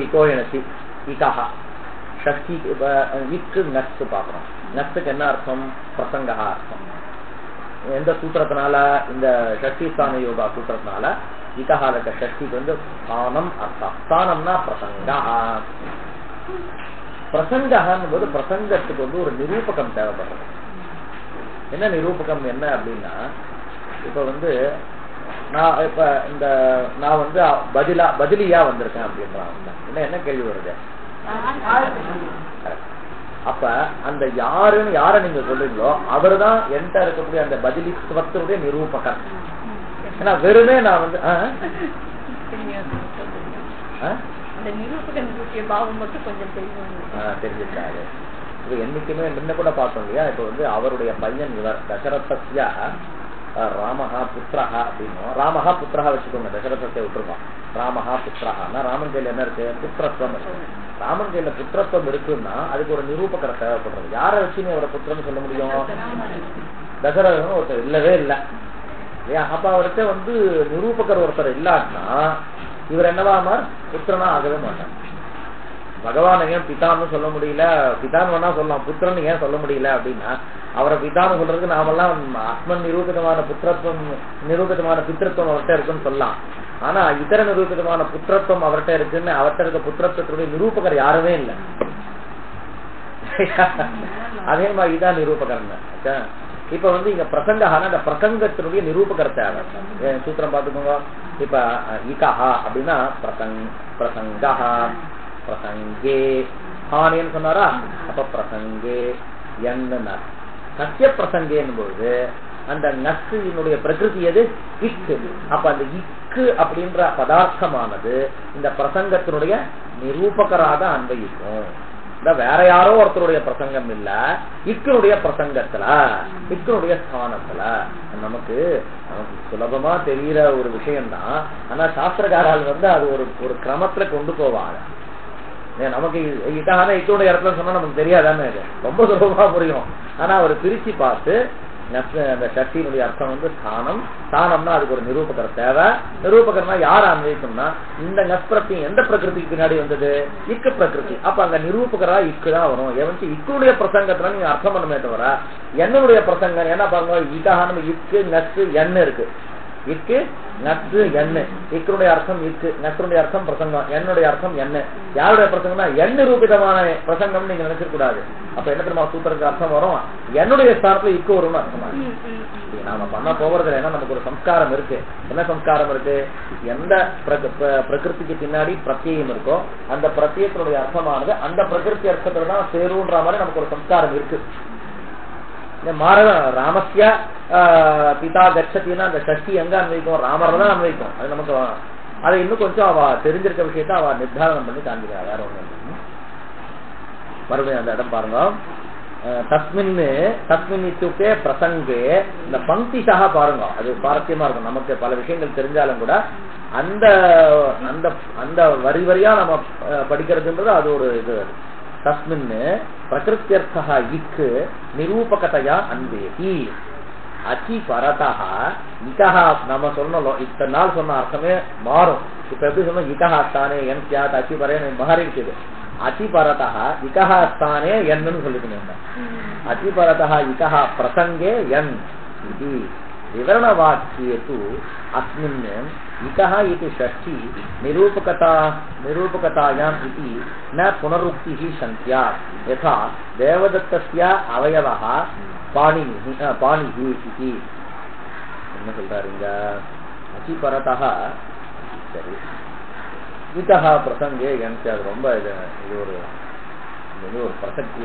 இக்கோயனசி இகஹா ஷஷ்டி இக்கு நஸ்து பாக்குறோம். நஸ்துக்கு என்ன அர்த்தம்? பிரசங்கா அர்த்தம். எந்த சூத்திரத்தினால? இந்த ஷஷ்டி ஸ்தான யோகா சூத்திரத்தினால இகஹாலக ஷஷ்டிக்கு வந்து ஸ்தானம் அர்த்தம். ஸ்தானம்னா பிரசங்கா. பிரசங்கம் போது பிரசங்கத்துக்கு வந்து ஒரு நிரூபகம் தேவைப்படுறது. என்ன நிரூபகம் என்ன அப்படின்னா, இப்ப வந்து நான் வந்து பதிலியா வந்திருக்கேன் அப்படின்றாங்க. என்ன கேள்வி வருது? அப்ப அந்த யார நீங்க சொல்றீங்களோ அவருதான் என்கிட்ட இருக்கக்கூடிய அந்த பதிலித்துவத்தினுடைய நிரூபகர். ஏன்னா வெறுமே நான் வந்து தெரிஞ்சிருக்காரு. இது என்னைக்குமே முன்ன கூட பார்த்தோம் இல்லையா? இப்ப வந்து அவருடைய பையன் இவர் தசரத்ய ராமஹா புத்திரஹா அப்படின்னும். ராமஹா புத்திரஹா வச்சுக்கோங்க, தசரதத்தை விட்டுருக்கோம். ராமஹா புத்திரஹான்னா ராமன் கையில என்ன இருக்கு? புத்திரத்துவம் இருக்கு. ராமன் கையில புத்திரத்துவம் இருக்குன்னா அதுக்கு ஒரு நிரூபகரை தேவைப்படுறது. யாரை வச்சு நீ அவரை புத்திரன்னு சொல்ல முடியும்? தசரதன் ஒருத்தர் இல்லவே இல்லை. அப்ப அவர்கிட்ட வந்து நிரூபகர் ஒருத்தர் இல்லாட்டினா இவர் என்னவாமார்? புத்திரனா ஆகவே மாட்டார். பகவான் ஏன் பிதான்னு சொல்ல முடியல? பிதான் வேணா சொல்லலாம், புத்திரன் ஏன் சொல்ல முடியல அப்படின்னா, அவரை பிதான்னு சொல்றதுக்கு நாமெல்லாம் ஆத்மன் நிரூபிதமான புத்திரத்துவம் நிரூபிதமான பித்திருத்துவம் அவர்கிட்ட இருக்குன்னு சொல்லலாம். ஆனா இதர நிரூபிதமான புத்திரத்துவம் அவர்கிட்ட இருக்குன்னு அவர்கிட்ட இருக்க புத்திரத்துவத்துடைய நிரூபகர் யாருமே இல்லை. அதே மாதிரி இதான் நிரூபகர்னு. இப்ப வந்து இங்க பிரசங்கான அந்த பிரசங்கத்தினுடைய நிரூபகர் தேவை. சூத்திரம் பாத்துக்கோங்க. இப்ப இகஹா அப்படின்னா பிரசங்கா பிரசங்கே ஹானேன்னு சொன்னாரா? அப்ப பிரசங்கே என்ன சத்திய பிரசங்கேன்னு போது அந்த நஸ்தினுடைய பிரகிருதி எது? இக்கு. அப்ப அந்த இக்கு அப்படின்ற பதார்த்தமானது இந்த பிரசங்கத்தினுடைய நிரூபகராக அன்வயிக்கும். வேற யாரோ ஒருத்தருடைய பிரசங்கம் இல்ல, இக்கனுடைய பிரசங்கத்துல இக்கனுடைய ஸ்தானத்துல. நமக்கு சுலபமா தெரிகிற ஒரு விஷயம்தான். ஆனா சாஸ்திரக்காரர்கள் வந்து அது ஒரு கிரமத்துல கொண்டு போவாங்க. நமக்கு இதான இக்கனுடைய இடத்துல சொன்னா நமக்கு தெரியாதானே? ரொம்ப சுலபமா புரியும். ஆனா அவர் பிரிச்சு பார்த்து அந்த ஷஷ்டியினுடைய அர்த்தம் வந்து ஸ்தானம். ஸ்தானம்னா அதுக்கு ஒரு நிரூபகர் தேவை. நிரூபகர்னா யார அன்வயிக்கணும்னா இந்த நஸ்பிரத்தி எந்த பிரகிருதிக்கு பின்னாடி வந்தது? இக்கு பிரகிருதி. அப்ப அங்க நிரூபகரா இக்குதான் வரும். எவனுச்சு இக்குடைய பிரசங்கத்துல நீங்க அர்த்தம் பண்ணுமே தவிர என்னுடைய பிரசங்கம் என்ன பாருங்க, இகான்னு இக்கு நச்சு எண்ணு இருக்கு. இக்கு நச்சு எண்ணு. இக்கனுடைய அர்த்தம் இக்கு, நச்சுடைய அர்த்தம் பிரசங்கம், என்னுடைய அர்த்தம் என்ன. யாருடைய பிரசங்கம்னா எண்ணு ரூபிதமான பிரசங்கம் நீங்க நினைக்க கூடாது. அப்ப என்ன தெரியுமா சூத்திரத்துக்கு அர்த்தம் வரும்? என்னுடைய ஸ்தானத்துல இக்கு வரும்னு அர்த்தமா. நாம பண்ண போகிறதுல ஏன்னா நமக்கு ஒரு சம்ஸ்காரம் இருக்கு. என்ன சம்ஸ்காரம் இருக்கு? எந்த பிரகிருதிக்கு பின்னாடி பிரத்யம் இருக்கோ அந்த பிரத்யத்தினுடைய அர்த்தமானது அந்த பிரகிருதி அர்த்தத்துல தான் சேருன்ற மாதிரி நமக்கு ஒரு சம்ஸ்காரம் இருக்கு. ராமஸ்ய பிதா கச்சத்தின்னா அந்த ஷஷ்டி எங்க அன்வைக்கும்? ராமர் தான் அன்வைக்கும். அது நமக்கு அதை இன்னும் கொஞ்சம் அவ தெரிஞ்சிருக்க விஷயத்த அவ நிர்தாரணம் பண்ணி காண்பிக்கிறா. வேற ஒண்ணு மறுபடியும் அந்த இடம் பாருங்க. தஸ்மின் இத்துக்கே பிரசங்கே இந்த பங்கிஷா பாருங்க. அது சுவாரஸ்யமா இருக்கும். நமக்கு பல விஷயங்கள் தெரிஞ்சாலும் கூட அந்த அந்த அந்த வரி வரியா நம்ம படிக்கிறதுன்றது அது ஒரு இது. தஸ்மின் பிரகிருத்தியர்த்தா இக்கு நிரூபகதையா அன்வேதி அச்சி பரதா இகஹா. நம்ம சொன்னோம் இத்தனை நாள் சொன்ன அர்த்தமே மாறும். இப்ப எப்படி சொன்னோம்? இகஹா ஸ்தானே என் சியாத் அச்சி பரைய மாறி இருக்குது. அச்சி பரதா இகஹா ஸ்தானே என்னன்னு சொல்லிக்கணும். அச்சி பரதா இகஹா பிரசங்கே என் இது விவரண வாக்கியேது அஸ்மின் இகஹா இது ஷஷ்டி நிரூபகதாயாம் இது ந புனருக்திஹி சந்தியா யதா தேவதத்தஸ்ய அவயவஹ பாணிஹி இதி. என்ன சொல்றாருங்க? அச்சி பரதா சரி இகஹா பிரசங்கே என் அது ரொம்ப இது ஒரு பிரசக்தி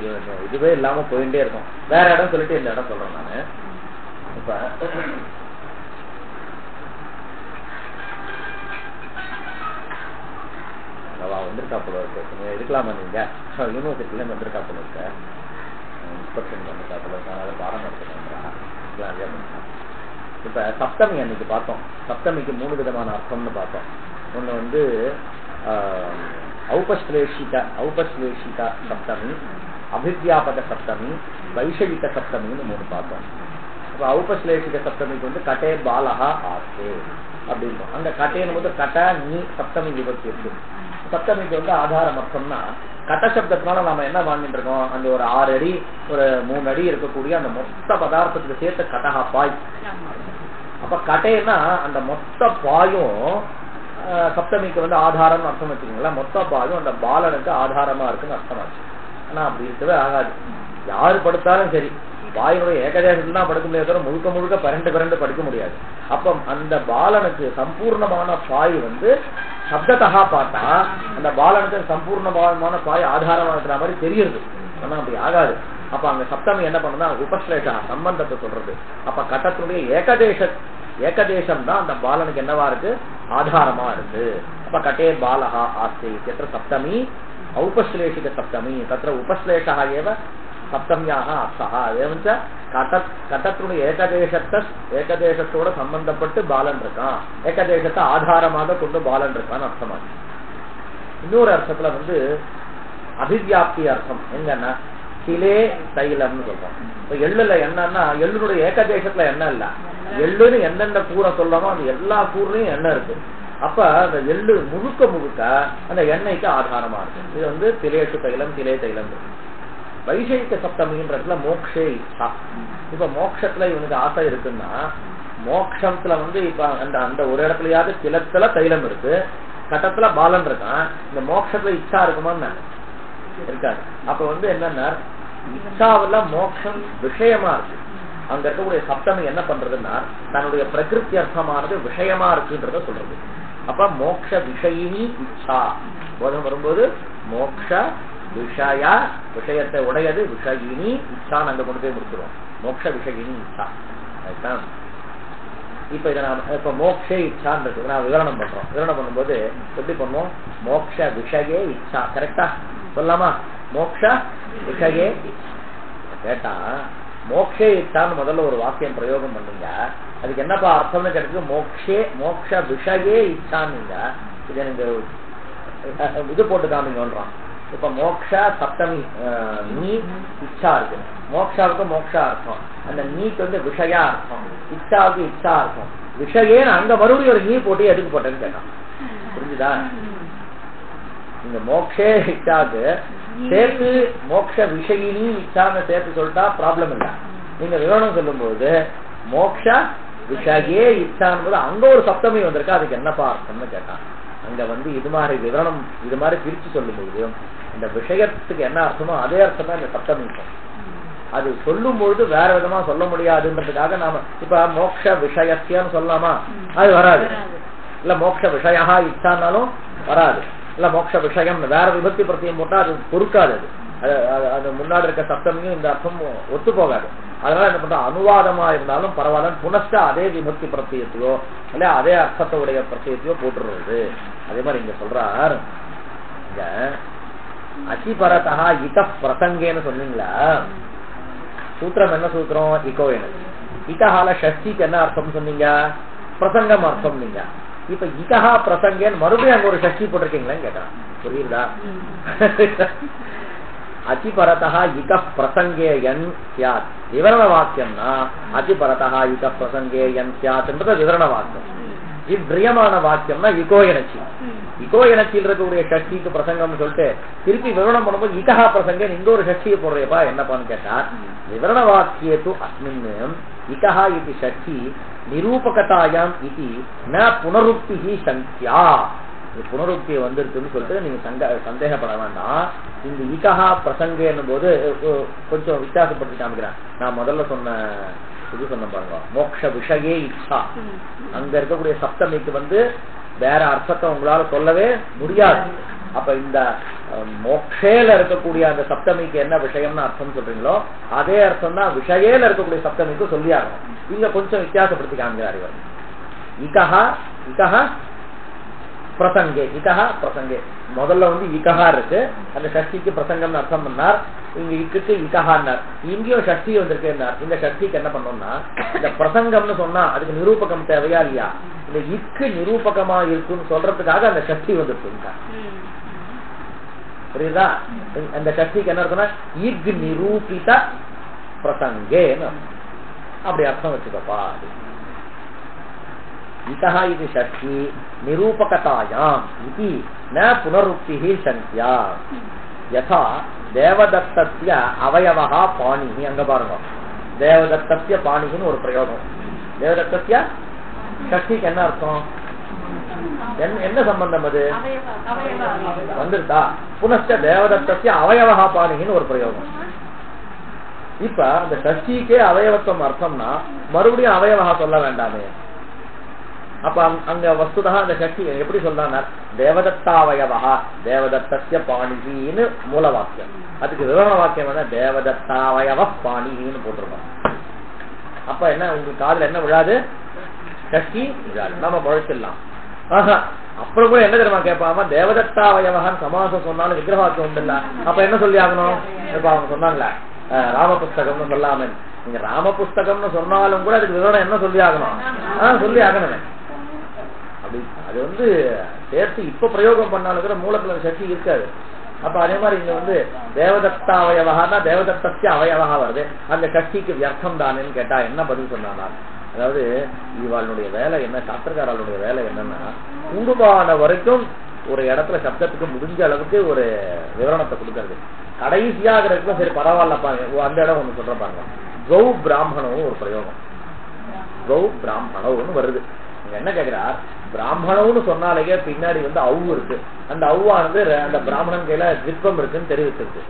இதுவே இல்லாம போயிட்டே இருக்கும். வேற இடம் சொல்லிட்டு இந்த இடம் சொல்றேன் நானு. இப்ப வந்திருக்கா போல இருக்கு. இருக்கலாமா நீங்க? யூனிவர்சிட்டில வந்திருக்கா போல இருக்க, இன்ஸ்பெக்ஷன் வந்திருக்கா போல இருக்க, அதை பாடம் நடத்துறேன். இப்ப சப்தமி அன்னைக்கு பார்த்தோம். சப்தமிக்கு 3 விதமான அர்த்தம்னு பார்த்தோம். ஒண்ணு வந்து ஔபஸ்லேஷிகா சப்தமி, அபிவியாபக சப்தமி, வைஷயிக சப்தமின்னு 3 பார்த்தோம். இப்ப ஔபஸ்லேஷிக சப்தமிக்கு வந்து கட்டே பாலஹா ஆசே அப்படின்னு. அந்த கட்டேன்னு போது கட்ட நீ சப்தமி விபக்தி இருக்கு. சப்தமிக்கு வந்து ஆதாரம் அர்த்தம்னா கட்ட சப்தத்தினால நாம என்ன வாங்கிட்டு இருக்கோம்? அந்த ஒரு 6 அடி ஒரு 3 அடி இருக்கக்கூடிய அந்த மொத்த பதார்த்தத்துக்கு சேர்த்து கட்டஹா பாய். அப்ப கட்டைன்னா அந்த மொத்த பாயும் சப்தமிக்கு வந்து ஆதாரம் அர்த்தம் வச்சுக்கீங்களா. மொத்த பாயும் அந்த பாலனுக்கு ஆதாரமா இருக்குன்னு அர்த்தமாச்சு. ஆனா அப்படி இருக்கவே ஆகாது. யாரு படுத்தாலும் சரி பாயினுடைய ஏகதேசத்துல தான் படுக்க முடியாது, முழுக்க முழுக்க பரண்டு படிக்க முடியாது. அப்ப அந்த பாலனுக்கு சம்பூர்ணமான பாய் வந்து சப்தத்தகா பார்த்தா அந்த பாலனுக்கு சம்பூர்ணமான பாய் ஆதாரமா இருக்கிற மாதிரி தெரியுது. ஆனா அப்படி ஆகாது. அப்ப அங்க சப்தமி என்ன பண்ணுன்னா உபஸ்லேஷா சம்பந்தத்தை சொல்றது. அப்ப கட்டத்தினுடைய ஏகதேசம் தான் அந்த பாலனுக்கு என்னவா இருக்கு? ஆதாரமா இருக்கு. அப்ப கட்டே பாலஹா ஆஸ்தி எത്ര சப்தமி ஔபஸ்லேஷிக சப்தமி தத்திர உபஸ்லேஷா ஏவ சப்தமியாக அர்த்தா. ஏவஞ்ச கட்டத்தினுடைய ஏகதேசத்தோட சம்பந்தப்பட்டு பாலன் இருக்கான், ஏகதேசத்தை ஆதாரமாக கொண்டு பாலன் இருக்கான்னு அர்த்தமாச்சு. இன்னொரு அர்த்தத்துல வந்து அபிவியாப்தி அர்த்தம் எங்கன்னா கிளே தைலம்னு சொல்றோம். இப்ப எள்ளுல என்னன்னா எள்ளுடைய ஏகதேசத்துல எண்ணெய் இல்ல, எள்ளுன்னு எந்தெந்த கூரை சொல்லணும் அந்த எல்லா கூர்லயும் எண்ணெய் இருக்கு. அப்ப அந்த எள்ளு முழுக்க அந்த எண்ணெய்க்கு ஆதாரமா இருக்கு. இது வந்து திலேஷு தைலம் திலே தைலம். வைஷயிக சப்தமின்றதுல மோக்ஷே இச்சா. இப்ப மோட்சத்துல இவனுக்கு ஆசை இருக்குன்னா மோட்சத்துல வந்து இப்ப அந்த ஒரு இடத்துலயாவது கிளத்துல தைலம் இருக்கு, கட்டத்துல பாலன் இருக்கான். இந்த மோட்சத்துல இச்சா இருக்குமான்னு இருக்காது. அப்ப வந்து என்னன்னா இச்சாவில மோட்சம் விஷயமா இருக்கு. அங்க இருக்கக்கூடிய சப்தமி என்ன பண்றதுன்னா தன்னுடைய பிரகிருத்தி அர்த்தமானது விஷயமா இருக்குன்றத சொல்றது. அப்ப மோக்ஷ விஷயினி இச்சா போதம் வரும்போது மோக்ஷ விஷய விஷயத்தை உடையது விஷயினி இச்சா நாங்க கொண்டு போய் முடிச்சிருவோம். மோக்ஷ விஷயினி இச்சா. இப்ப இதை நான் இப்ப மோக்ஷே இச்சான்றது நான் விவரணம் பண்றோம். விவரணம் பண்ணும்போது எப்படி பண்ணுவோம்? மோக்ஷ விஷயே இச்சா. கரெக்டா சொல்லாமா? மோக்ஷ விஷயே கேட்டா மோக்ஷே இச்சான்னு முதல்ல ஒரு வாக்கியம் பிரயோகம் பண்ணுங்க. அதுக்கு என்னப்பா அர்த்தம்னு கிடைக்குது? மோக்ஷே மோக்ஷ விஷயே இச்சான்னு. இது எனக்கு இது போட்டு காமிங்கன்றான். இப்ப மோக்ஷ சப்தமி நீ இச்சா இருக்கு. மோக்ஷாவுக்கு மோக்ஷா அர்த்தம், அந்த நீக்கு வந்து விஷயா அர்த்தம், இச்சாவுக்கு இச்சா அர்த்தம். விஷயேன்னு அங்க மறுபடியும் ஒரு நீ போட்டு எதுக்கு போட்டேன்னு கேட்டான். புரிஞ்சுதா? இந்த மோக்ஷே இச்சாக்கு சேர்த்து மோக்ஷ விஷயினி இச்சான்னு சேர்த்து சொல்லிட்டா ப்ராப்ளம் இல்ல. நீங்க விவரணம் சொல்லும் போது மோக்ஷ விஷயே இச்சான்னு அங்க ஒரு சப்தமி வந்திருக்கா, அதுக்கு என்னப்பா அர்த்தம்னு கேட்டான். அங்க வந்து இது மாதிரி விவரணம் இது மாதிரி பிரிச்சு சொல்லும் போது இந்த விஷயத்துக்கு என்ன அர்த்தமோ அதே அர்த்தம் தான் இந்த சப்தமி. அது சொல்லும் பொழுது வேற விதமா சொல்ல முடியாதுன்றதுக்காக நாம இப்ப மோக்ஷ விஷயத்தியான்னு சொல்லலாமா, அது வராது. இல்ல மோக்ஷ விஷயா இச்சானாலும் வராது. இல்ல மோக்ஷ விஷயம் வேற விபக்தி பிரத்தியம் போட்டா அது பொறுக்காது. அது முன்னாடி இருக்க சப்தமியும் இந்த அர்த்தம் ஒத்து போகாது. அதனால என்ன பண்ற, அனுவாதமா இருந்தாலும் பரவாயில்ல புனஸ்ட அதே விபக்தி பிரத்தியத்தையோ இல்ல அதே அர்த்தத்துடைய பிரத்தியத்தையோ போட்டுருவது. அதே மாதிரி இங்க சொல்றார், இங்க அசிபரதா இத பிரசங்கேன்னு சொன்னீங்களா, சூத்திரம் என்ன சூத்திரம், இகோ எனக்கு இகஹால ஷஷ்டிக்கு என்ன அர்த்தம் சொன்னீங்க, பிரசங்கம் அர்த்தம். நீங்க இப்ப இகஹா பிரசங்கேன்னு மறுபடியும் அங்க ஒரு ஷஷ்டி போட்டிருக்கீங்களான்னு கேட்டான். புரியுதா? அதிபரதா இக பிரசங்கேயன் சியாத் விவரண வாக்கியம்னா அதிபரதா இக பிரசங்கேயன் சியாத் என்பது விவரண வாக்கியம். இவ்விரியமான வாக்கியம்னா இகோ எனச்சி. இகோ எனச்சியில் இருக்கக்கூடிய ஷஷ்டிக்கு பிரசங்கம்னு சொல்லிட்டு திருப்பி விவரணம் பண்ணும்போது இகஹா பிரசங்கன் இங்க ஒரு ஷஷ்டியை போடுறப்பா என்னப்பான்னு கேட்டா, விவரண வாக்கியத்து அஸ்மின் இகஹா இது ஷஷ்டி நிரூபகதாயாம் இது ந புனருக்தி சங்கியா. புனருக்தி வந்திருக்குன்னு சொல்லிட்டு நீங்க சந்தேகப்பட வேண்டாம். இந்த இகஹா பிரசங்க என்னும் போது கொஞ்சம் வித்தியாசப்பட்டு காமிக்கிறேன். நான் முதல்ல சொன்ன இது சொன்ன பாருங்க, மோக்ஷ விஷயே இச்சா, அங்க இருக்கக்கூடிய சப்தமிக்கு வந்து வேற அர்த்தத்தை உங்களால சொல்லவே முடியாது. அப்ப இந்த மோக்ஷேல இருக்கக்கூடிய அந்த சப்தமிக்கு என்ன விஷயம்னு அர்த்தம் சொல்றீங்களோ அதே அர்த்தம் தான் விஷயேல இருக்கக்கூடிய சப்தமிக்கு சொல்லி ஆகணும். இங்க கொஞ்சம் வித்தியாசப்படுத்தி காமிக்கிறார் இவர். இகஹா இகஹா பிரசங்கே, இகஹா பிரசங்கே. முதல்ல வந்து இகஹா இருக்கு, அந்த ஷஷ்டிக்கு பிரசங்கம் அர்த்தம் பண்ணார். இங்க இக்கு இகஹான்னார், இங்கேயும் ஷஷ்டி வந்திருக்கு. இந்த ஷஷ்டிக்கு என்ன பண்ணோம்னா, இந்த பிரசங்கம்னு சொன்னா அதுக்கு நிரூபகம் தேவையா இல்லையா, இந்த இக்கு நிரூபகமா இருக்குன்னு சொல்றதுக்காக அந்த ஷஷ்டி வந்துருக்கு. புரியுதா? அந்த ஷஷ்டிக்கு என்ன இருக்குன்னா இக் நிரூபித பிரசங்கேன்னு அப்படி அர்த்தம் வச்சுக்கப்பா. இகஹா இது ஷஷ்டி நிரூபகதாயாம் இது ந புனருக்தி சங்கியா. யதா தேவதத்தஸ்ய அவயவஹ பாணிஹி. அங்க பாருங்க, தேவதத்தஸ்ய பாணிஹின்னு ஒரு பிரயோகம். தேவதத்தஸ்ய ஷஷ்டிக்கு என்ன அர்த்தம், என்ன சம்பந்தம் அது வந்துருதா? புனஸ்ட தேவதத்தஸ்ய அவயவஹ பாணிஹின்னு ஒரு பிரயோகம். இப்ப அந்த ஷஷ்டிக்கே அவயவத்துவம் அர்த்தம்னா மறுபடியும் அவயவஹ சொல்ல வேண்டாமே. அப்ப அங்க வஸ்துதா அந்த சக்தி எப்படி சொல்றாங்க, தேவதத்தாவயவஹா தேவதத்தஸ்ய பாணிஹின்னு மூல வாக்கியம். அதுக்கு விவரண வாக்கியம் என்ன, தேவதத்தாவயவ பாணிஹின்னு போட்டிருக்கோம். அப்ப என்ன உங்களுக்கு காதுல என்ன விழாது, சக்தி விழாது, நம்ம பழச்சிடலாம். ஆஹா, அப்புறம் கூட என்ன தெரியுமா கேட்பாம, தேவதத்தாவயவகான்னு சமாசம் சொன்னாலும் விக்கிரவாக்கியம் உண்டு இல்ல, அப்ப என்ன சொல்லி ஆகணும். இப்ப அவங்க சொன்னாங்களே ராம புஸ்தகம்னு சொல்லாம, நீங்க ராம புஸ்தகம்னு சொன்னாலும் கூட அதுக்கு விவரணம் என்ன சொல்லி ஆகணும், சொல்லி ஆகணுமே. அது வந்து சேர்த்து இப்ப பிரயோகம் பண்ணாலும் கூட மூலத்துல சக்தி இருக்காது. அப்ப அதே மாதிரி இங்க வந்து தேவதத்தா அவயவகான்னா தேவதத்தஸ்ய அவயவகா வருது, அந்த சக்திக்கு வியர்த்தம் தானேன்னு கேட்டா என்ன பதில் சொன்னானா, அதாவது இவாளுடைய வேலை என்ன, சாஸ்திரக்காரர்களுடைய வேலை என்னன்னா கூடுமான வரைக்கும் ஒரு இடத்துல சப்தத்துக்கு முடிஞ்ச அளவுக்கு ஒரு விவரணத்தை கொடுக்கறது. கடைசியாக இருக்கும் சரி பரவாயில்லப்பா அந்த இடம் ஒண்ணு சொல்ற பாருங்க, கௌ பிராமணவும் ஒரு பிரயோகம், கௌ பிராமணவுன்னு வருது. என்ன கேக்குறார், பிராமணம்னு சொன்னாலேயே பின்னாடி வந்து அவு இருக்கு, அந்த அவ்வானது அந்த பிராமணன் கையில திட்பம் இருக்குன்னு தெரிவிச்சிருக்கு.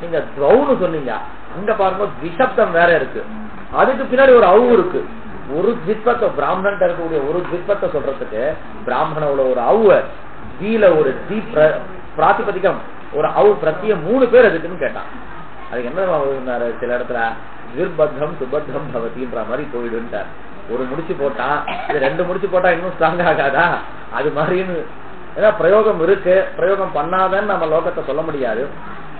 நீங்க கௌன்னு சொன்னீங்க, அங்க பாருங்க திசப்தம் வேற இருக்கு, அதுக்கு பின்னாடி ஒரு அவு இருக்கு. ஒரு திட்பத்தை பிராமணன் இருக்கக்கூடிய ஒரு திட்பத்தை சொல்றதுக்கு பிராமணோட ஒரு அவு வீல ஒரு தி பிராதிபதிகம் ஒரு அவு பிரத்திய 3 பேர் அதுக்குன்னு கேட்டான். அதுக்கு என்ன சில இடத்துல விர்பத்தம் சுபத்தம் பவதின்ற மாதிரி போயிடுன்ட்டார். ஒரு முடிச்சு போட்டா இது 2 முடிச்சு போட்டா இன்னும் ஸ்ட்ராங் ஆகாதா, அது மாதிரின்னு ஏன்னா பிரயோகம் இருக்கு. பிரயோகம் பண்ணாதன்னு நம்ம லோகத்தை சொல்ல முடியாது.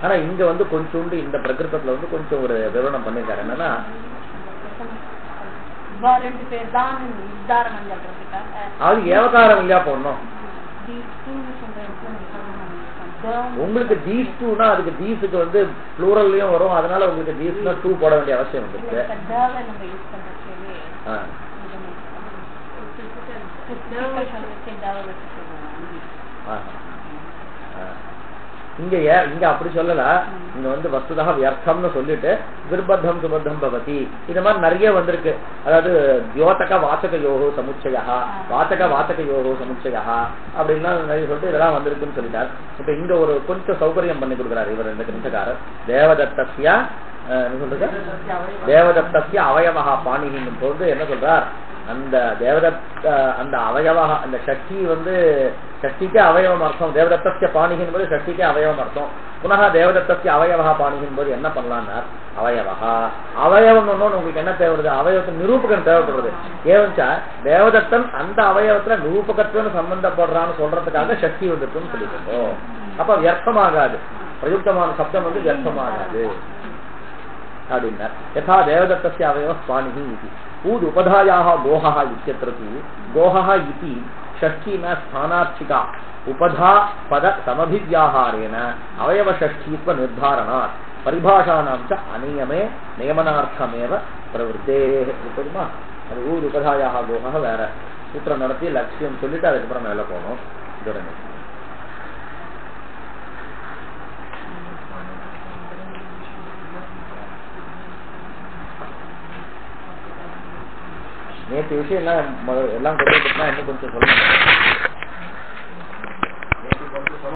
ஆனா இங்க வந்து கொஞ்சோண்டு இந்த பிரகிருத்தத்துல வந்து கொஞ்சம் ஒரு விவரணம் பண்ணிருக்காரு. என்னன்னா அது ஏவகாரம் இல்லையா போடணும், உங்களுக்கு these two-னா அதுக்கு these-க்கு வந்து ப்ளூரல்லயும் வரும், அதனால உங்களுக்கு these-னா 2 போட வேண்டிய அவசியம் வந்துருக்கு. இங்க அப்படி சொல்லல, இங்க வந்து வஸ்துதா வியர்த்தம்னு சொல்லிட்டு விருப்பத்தம் சுபத்தம் பவதி இந்த மாதிரி நிறைய வந்திருக்கு. அதாவது தியோதக வாசக யோகோ சமுச்சயா, வாசக வாசக யோகோ சமுச்சயா அப்படின்னா நிறைய சொல்லிட்டு இதெல்லாம் வந்திருக்குன்னு சொல்லிட்டார். இப்ப இங்க ஒரு கொஞ்சம் சௌகரியம் பண்ணி கொடுக்குறாரு இவர் இந்த கிரந்தக்காரர். தேவதத்தஸ்ய சொல்றது தேவதத்தஸ்ய அவயவஹா பாணிகின்னு போது என்ன சொல்றார், அந்த தேவதத்த அந்த அவயவா அந்த சக்தி வந்து சக்திக்கே அவயவம் அர்த்தம். தேவதத்தஸ்ய பாணிகின் போது சக்திக்கே அவயவம் அர்த்தம். புனக தேவதத்தஸ்ய அவயவா பாணிகின் போது என்ன பண்ணலாம்னார், அவயவா அவயவம் ஒண்ணு உங்களுக்கு என்ன தேவைப்படுது, அவயவத்தின் நிரூபகன் தேவைப்படுறது. ஏவஞ்சா தேவதத்தன் அந்த அவயவத்துல நிரூபகத்துவம் சம்பந்தப்படுறான்னு சொல்றதுக்காக சக்தி வந்துட்டுன்னு சொல்லிட்டோம். அப்ப வியர்த்தமாகாது, பிரயுக்தமான சப்தம் வந்து வியர்த்தமாகாது அப்படின்னார். யதா தேவதத்தஸ்ய அவயவ பாணிகி இது ஊது உபதாயாக கோஹா இத்தியத்ரது கோஹா இதி ஷஷ்டின ஸ்தானார்ச்சிகா உபதா பத சமபிவ்யாஹாரேன அவயவ ஷஷ்டித்வ நிர்தாரணாத் பரிபாஷானாம் ச அநியமே நியமனார்த்தமேவ பிரவருத்தே. தெரியுமா, அது ஊது உபதாயாக கோஹா வேற சூத்திரம் நடத்தி லட்சியம் சொல்லிட்டு அதுக்கப்புறம் மேல போகணும். இதோட நேற்று விஷயம் எல்லாம் கொண்டு வந்துட்டுனா இன்னும் கொஞ்சம் சொல்லுங்க.